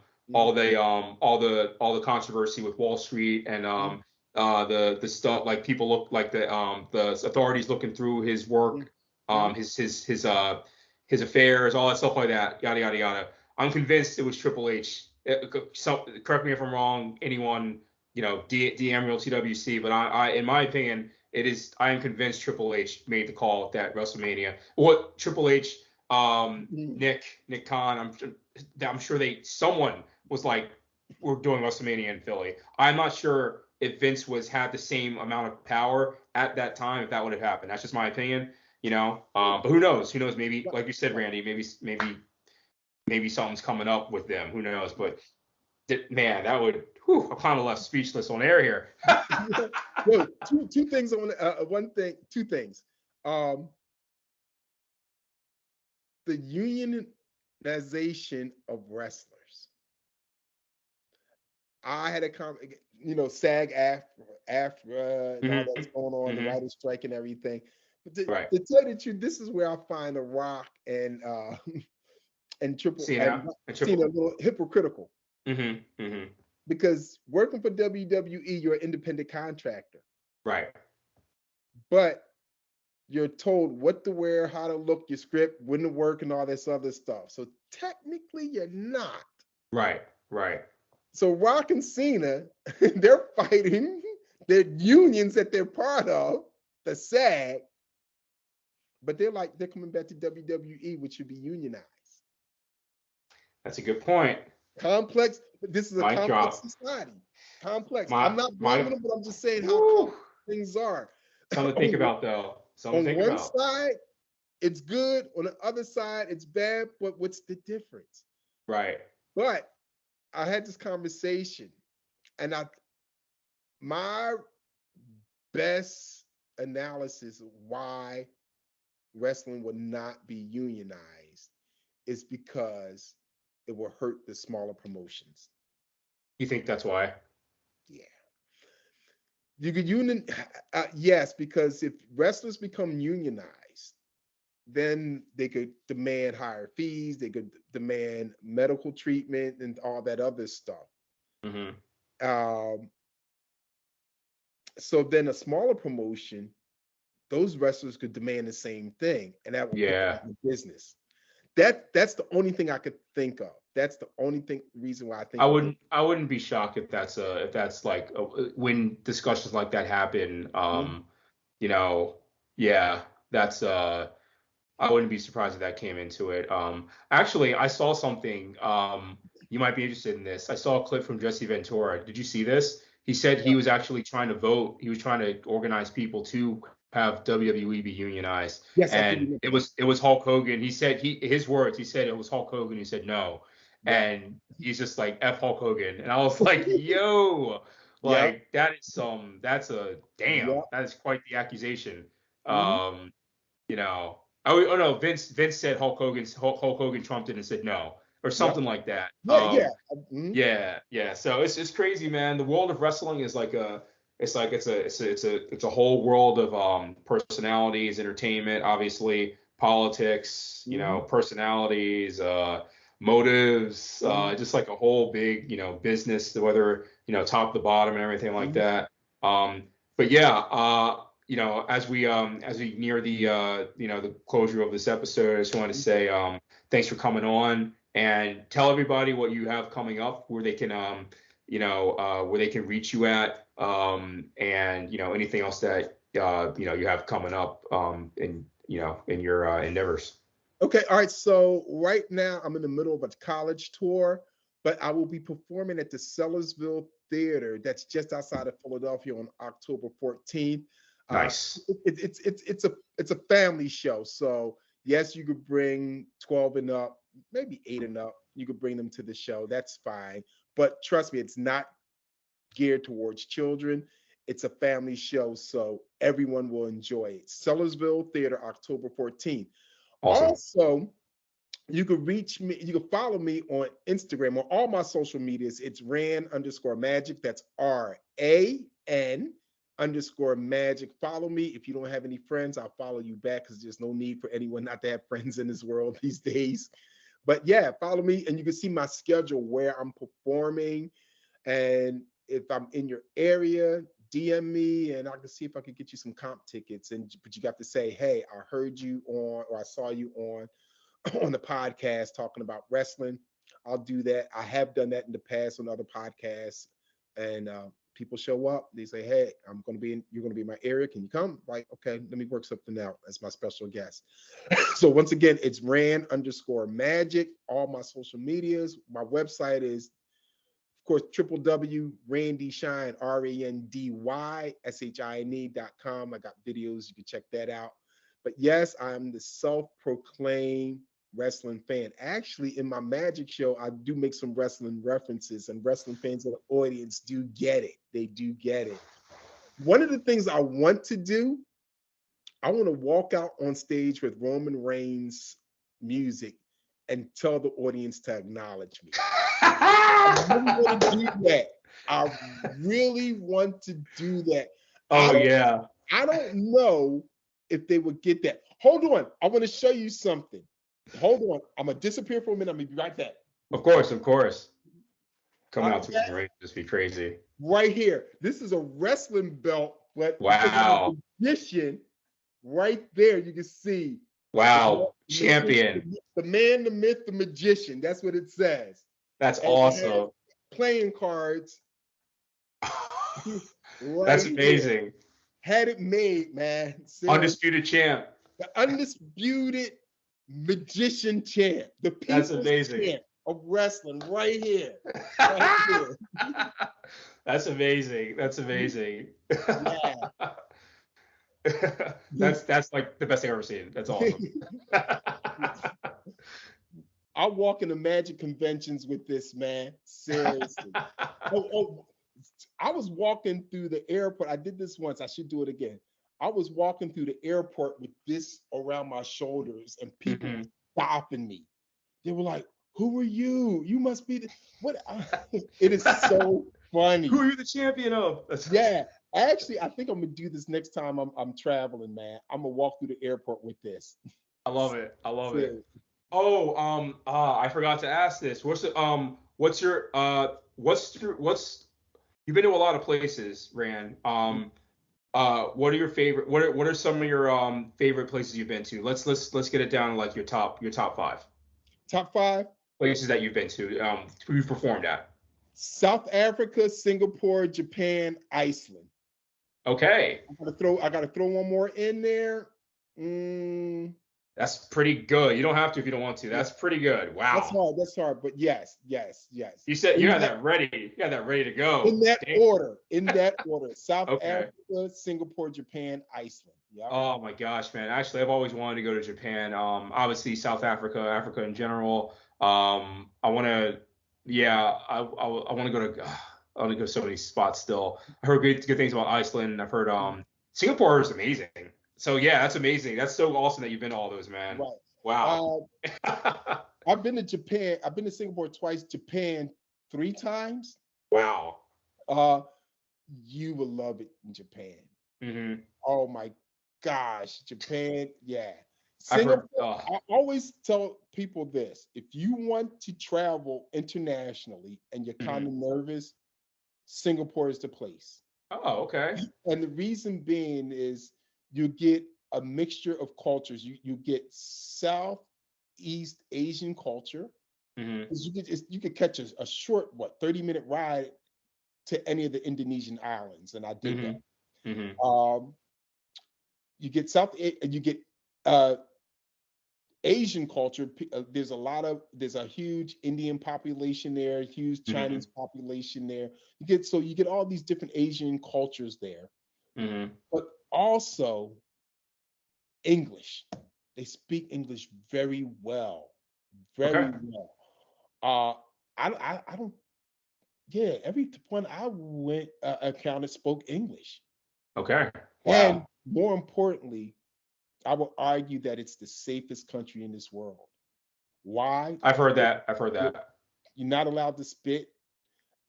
the controversy with Wall Street and the stuff, like people look like the authorities looking through his work, his affairs, all that stuff like that, yada yada yada. I'm convinced it was Triple H. Correct me if I'm wrong. Anyone, DM Real TWC, but I in my opinion, I am convinced Triple H made the call at that WrestleMania. What Triple H, Nick Khan, I'm sure someone was like, we're doing WrestleMania in Philly. I'm not sure if Vince had the same amount of power at that time, if that would have happened. That's just my opinion, but who knows? Maybe, like you said, Randy, maybe something's coming up with them. Who knows? But man, that would. I'm kind of left speechless on air here. Well, two things. Two things. The unionization of wrestlers. I had a SAG AFTRA and all that's going on, the writers' strike and everything. But to tell you the truth, this is where I find The Rock and Triple Cena a little hypocritical. Because working for WWE, you're an independent contractor. Right. But you're told what to wear, how to look, your script, when to work, and all this other stuff. So technically, you're not. Right. So Rock and Cena, they're fighting their unions that they're part of, the SAG, but they're coming back to WWE, which should be unionized. That's a good point. Complex. This is a complex society. Complex. I'm not blaming them, but I'm just saying how complex things are. Something to think about, though. Something to On think one about. side, it's good. On the other side, it's bad. But what's the difference? Right. But I had this conversation, and my best analysis of why wrestling would not be unionized is because it will hurt the smaller promotions. You think that's why? Yeah. You could union, yes, because if wrestlers become unionized, then they could demand higher fees, they could demand medical treatment and all that other stuff. Mm-hmm. Um, so then a smaller promotion, those wrestlers could demand the same thing, and that will put them Yeah. out of business. That's the only thing I could think of. That's the only reason why I think it would. I wouldn't be shocked if that's like when discussions like that happen. You know, yeah, that's I wouldn't be surprised if that came into it. Actually, I saw something. You might be interested in this. I saw a clip from Jesse Ventura. Did you see this? He said he was actually trying to vote. He was trying to organize people to have WWE be unionized, Yes, I do and remember it that. was Hulk Hogan. He said his words. He said it was Hulk Hogan. He said no, Yep. and he's just like F Hulk Hogan. And I was like, yo, Yep. like that is some. That's a damn. Yep. That is quite the accusation. Mhm. Um, you know. Oh no, Vince said Hulk Hogan trumped it and said no or Yep. something like that. Yeah. Yeah. Mhm. Yeah, yeah. So it's crazy, man. The world of wrestling is like a it's a whole world of personalities, entertainment, obviously politics, Mhm. personalities, motives, Mhm. just like a whole big business, whether top to bottom and everything like Mhm. that. But yeah, as we near the the closure of this episode, I just want to say thanks for coming on and tell everybody what you have coming up, where they can where they can reach you at, and anything else that you have coming up in your endeavors. Okay, all right. So right now I'm in the middle of a college tour, but I will be performing at the Sellersville Theater that's just outside of Philadelphia on October 14th. Uh, Nice. it's a family show, so yes, you could bring 12 and up, maybe 8 and up. You could bring them to the show. That's fine. But trust me, it's not geared towards children. It's a family show, so everyone will enjoy it. Sellersville Theater, October 14th. Awesome. Also, you can reach me, you can follow me on Instagram on all my social medias. It's Ran_magic. That's RAN_magic. Follow me. If you don't have any friends, I'll follow you back because there's no need for anyone not to have friends in this world these days. But yeah, follow me and you can see my schedule where I'm performing. And if I'm in your area, DM me and I can see if I can get you some comp tickets. But you got to say, hey, I heard you on or I saw you on the podcast talking about wrestling. I'll do that. I have done that in the past on other podcasts, and people show up. They say, "Hey, you're going to be in my area. Can you come?" Like, okay, let me work something out as my special guest. So once again, it's Ran_magic. All my social medias. My website is, of course, www.randyshine, RANDYSHINE.com. I got videos. You can check that out. But yes, I'm the self-proclaimed wrestling fan. Actually, in my magic show, I do make some wrestling references, and wrestling fans of the audience do get it. They do get it. One of the things I want to do, I want to walk out on stage with Roman Reigns music and tell the audience to acknowledge me. I really want to do that. I really want to do that. I Oh don't yeah. I don't know if they would get that. Hold on. I want to show you something. Hold on. I'm gonna disappear for a minute. I'm gonna be right back. Of course, of course. Coming out to Okay. the ring just be crazy. Right here. This is a wrestling belt, but because I'm a Wow. magician, right there you can see Wow. Champion. the man, the myth, the magician. That's what it says. That's And it has awesome. playing cards right That's here. amazing. Had it made, man. Seriously. Undisputed champ. The undisputed magician champ, the That's people's amazing. champ of wrestling, right here. Right here. That's amazing. That's amazing. Yeah. That's like the best thing I've ever seen. That's awesome. I walk into magic conventions with this, man. Seriously. Oh, I was walking through the airport. I did this once. I should do it again. I was walking through the airport with this around my shoulders, and people hmm stopping me. They were like, "Who are you? You must be the what?" It is so Who funny. are you the champion of? Yeah, actually, I think I'm gonna do this next time I'm traveling, man. I'm gonna walk through the airport with this. I love it. I love it. Seriously. Oh, I forgot to ask this. What's your what's you've been to a lot of places, Rand. What are your favorite? What are some of your favorite places you've been to? Let's get it down to like your top five Top five: places that you've been to. You've performed at. South Africa, Singapore, Japan, Iceland. Okay, I gotta throw one more in there. Mm, that's pretty good. You don't have to if you don't want to. yeah, That's pretty good. Wow. that's hard, but yes, yes, yes. You said you In had that that ready. You had that ready to go. in that Damn. order, South Okay. Africa, Singapore, Japan, Iceland. Yep. Oh my gosh, man. Actually, I've always wanted to go to Japan. Obviously South Africa, Africa in general. I want to, yeah, I want to go to, I want to go to so many spots still. I heard good things about Iceland. I've heard Singapore is amazing. So yeah, that's amazing. That's so awesome that you've been to all those, man. Right. Wow. Uh, I've been to Japan. I've been to Singapore twice. Japan three times. Wow. Uh, you will love it in Japan. hmm Oh my gosh, Japan, yeah. I've heard. Singapore, I always tell people this: if you want to travel internationally and you're kind mhm. of nervous, Singapore is the place. Oh, okay. And the reason being is you get a mixture of cultures. You get Southeast Asian culture. hmm 'Cause you could catch a short 30-minute ride to any of the Indonesian islands, and I did that. hmm hmm Um, you get uh, Asian culture. There's a huge Indian population there, huge hmm Chinese population there. You get all these different Asian cultures there, hmm but also English. They speak English very well, Okay. very well. Uh, I don't. Yeah, every point I went, accounted spoke English, Okay. and Wow. more importantly, I will argue that it's the safest country in this world. Why? I've heard Because that. I've heard you're that. you're not allowed to spit.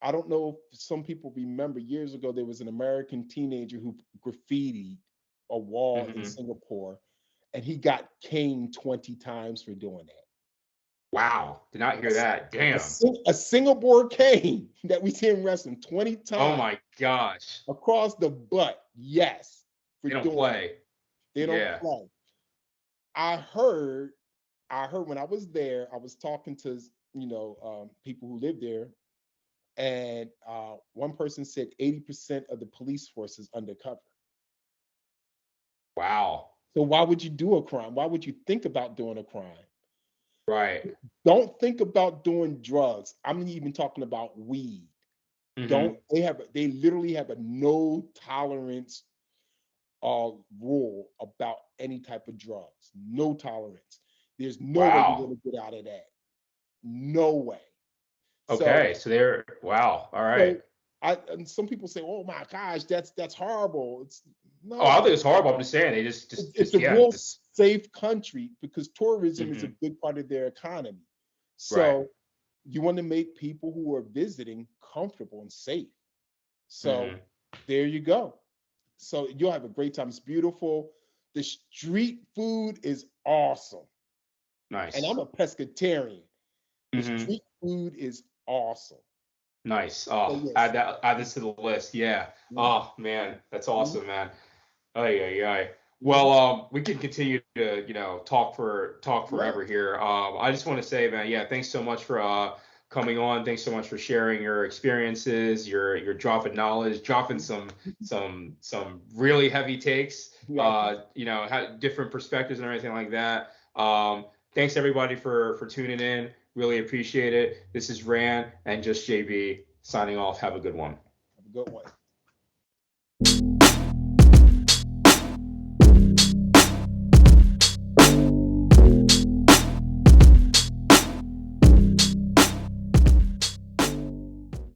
I don't know if some people remember years ago there was an American teenager who graffitied a wall in hmm Singapore, and he got caned 20 times for doing that. Wow. Did not hear that. Damn. A Singapore cane that we see in wrestling 20 Oh times my gosh. across the butt. Yes, for They don't doing that. play. They don't Yeah. play. I heard, I heard when I was there, I was talking to people who live there, and one person said 80% of the police force is undercover. Wow. So why would you do a crime? Why would you think about doing a crime? Right. Don't think about doing drugs. I'm even talking about weed. hmm Don't they literally have a no tolerance rule about any type of drugs. No tolerance. There's no way you're Wow. going to get out of that. No way. So, Okay. So they're wow. All right. so and some people say, "Oh my gosh, that's horrible." It's Oh, I don't no, think it's horrible. I'm just saying they it's just a yeah. real Just safe country because tourism is a hmm big part of their economy. right. So you want to make people who are visiting comfortable and safe. So hmm there you go. So you'll have a great time. It's beautiful. The street food is awesome. And I'm Nice. a pescatarian. The hmm street food is awesome. Nice. So Oh, yes. add this to the list. Yeah. Mhm, Oh man, that's mhm, awesome, man. Ay, ay, ay. Well, mhm. we can continue to, talk forever Yes. here. I just want to say, man, yeah, thanks so much for coming on. Thanks so much for sharing your experiences, your dropping knowledge, dropping some really heavy takes, Right. different perspectives and everything like that. Thanks everybody for tuning in. Really appreciate it. This is Ran and just JB signing off. Have a good one. Have a good one.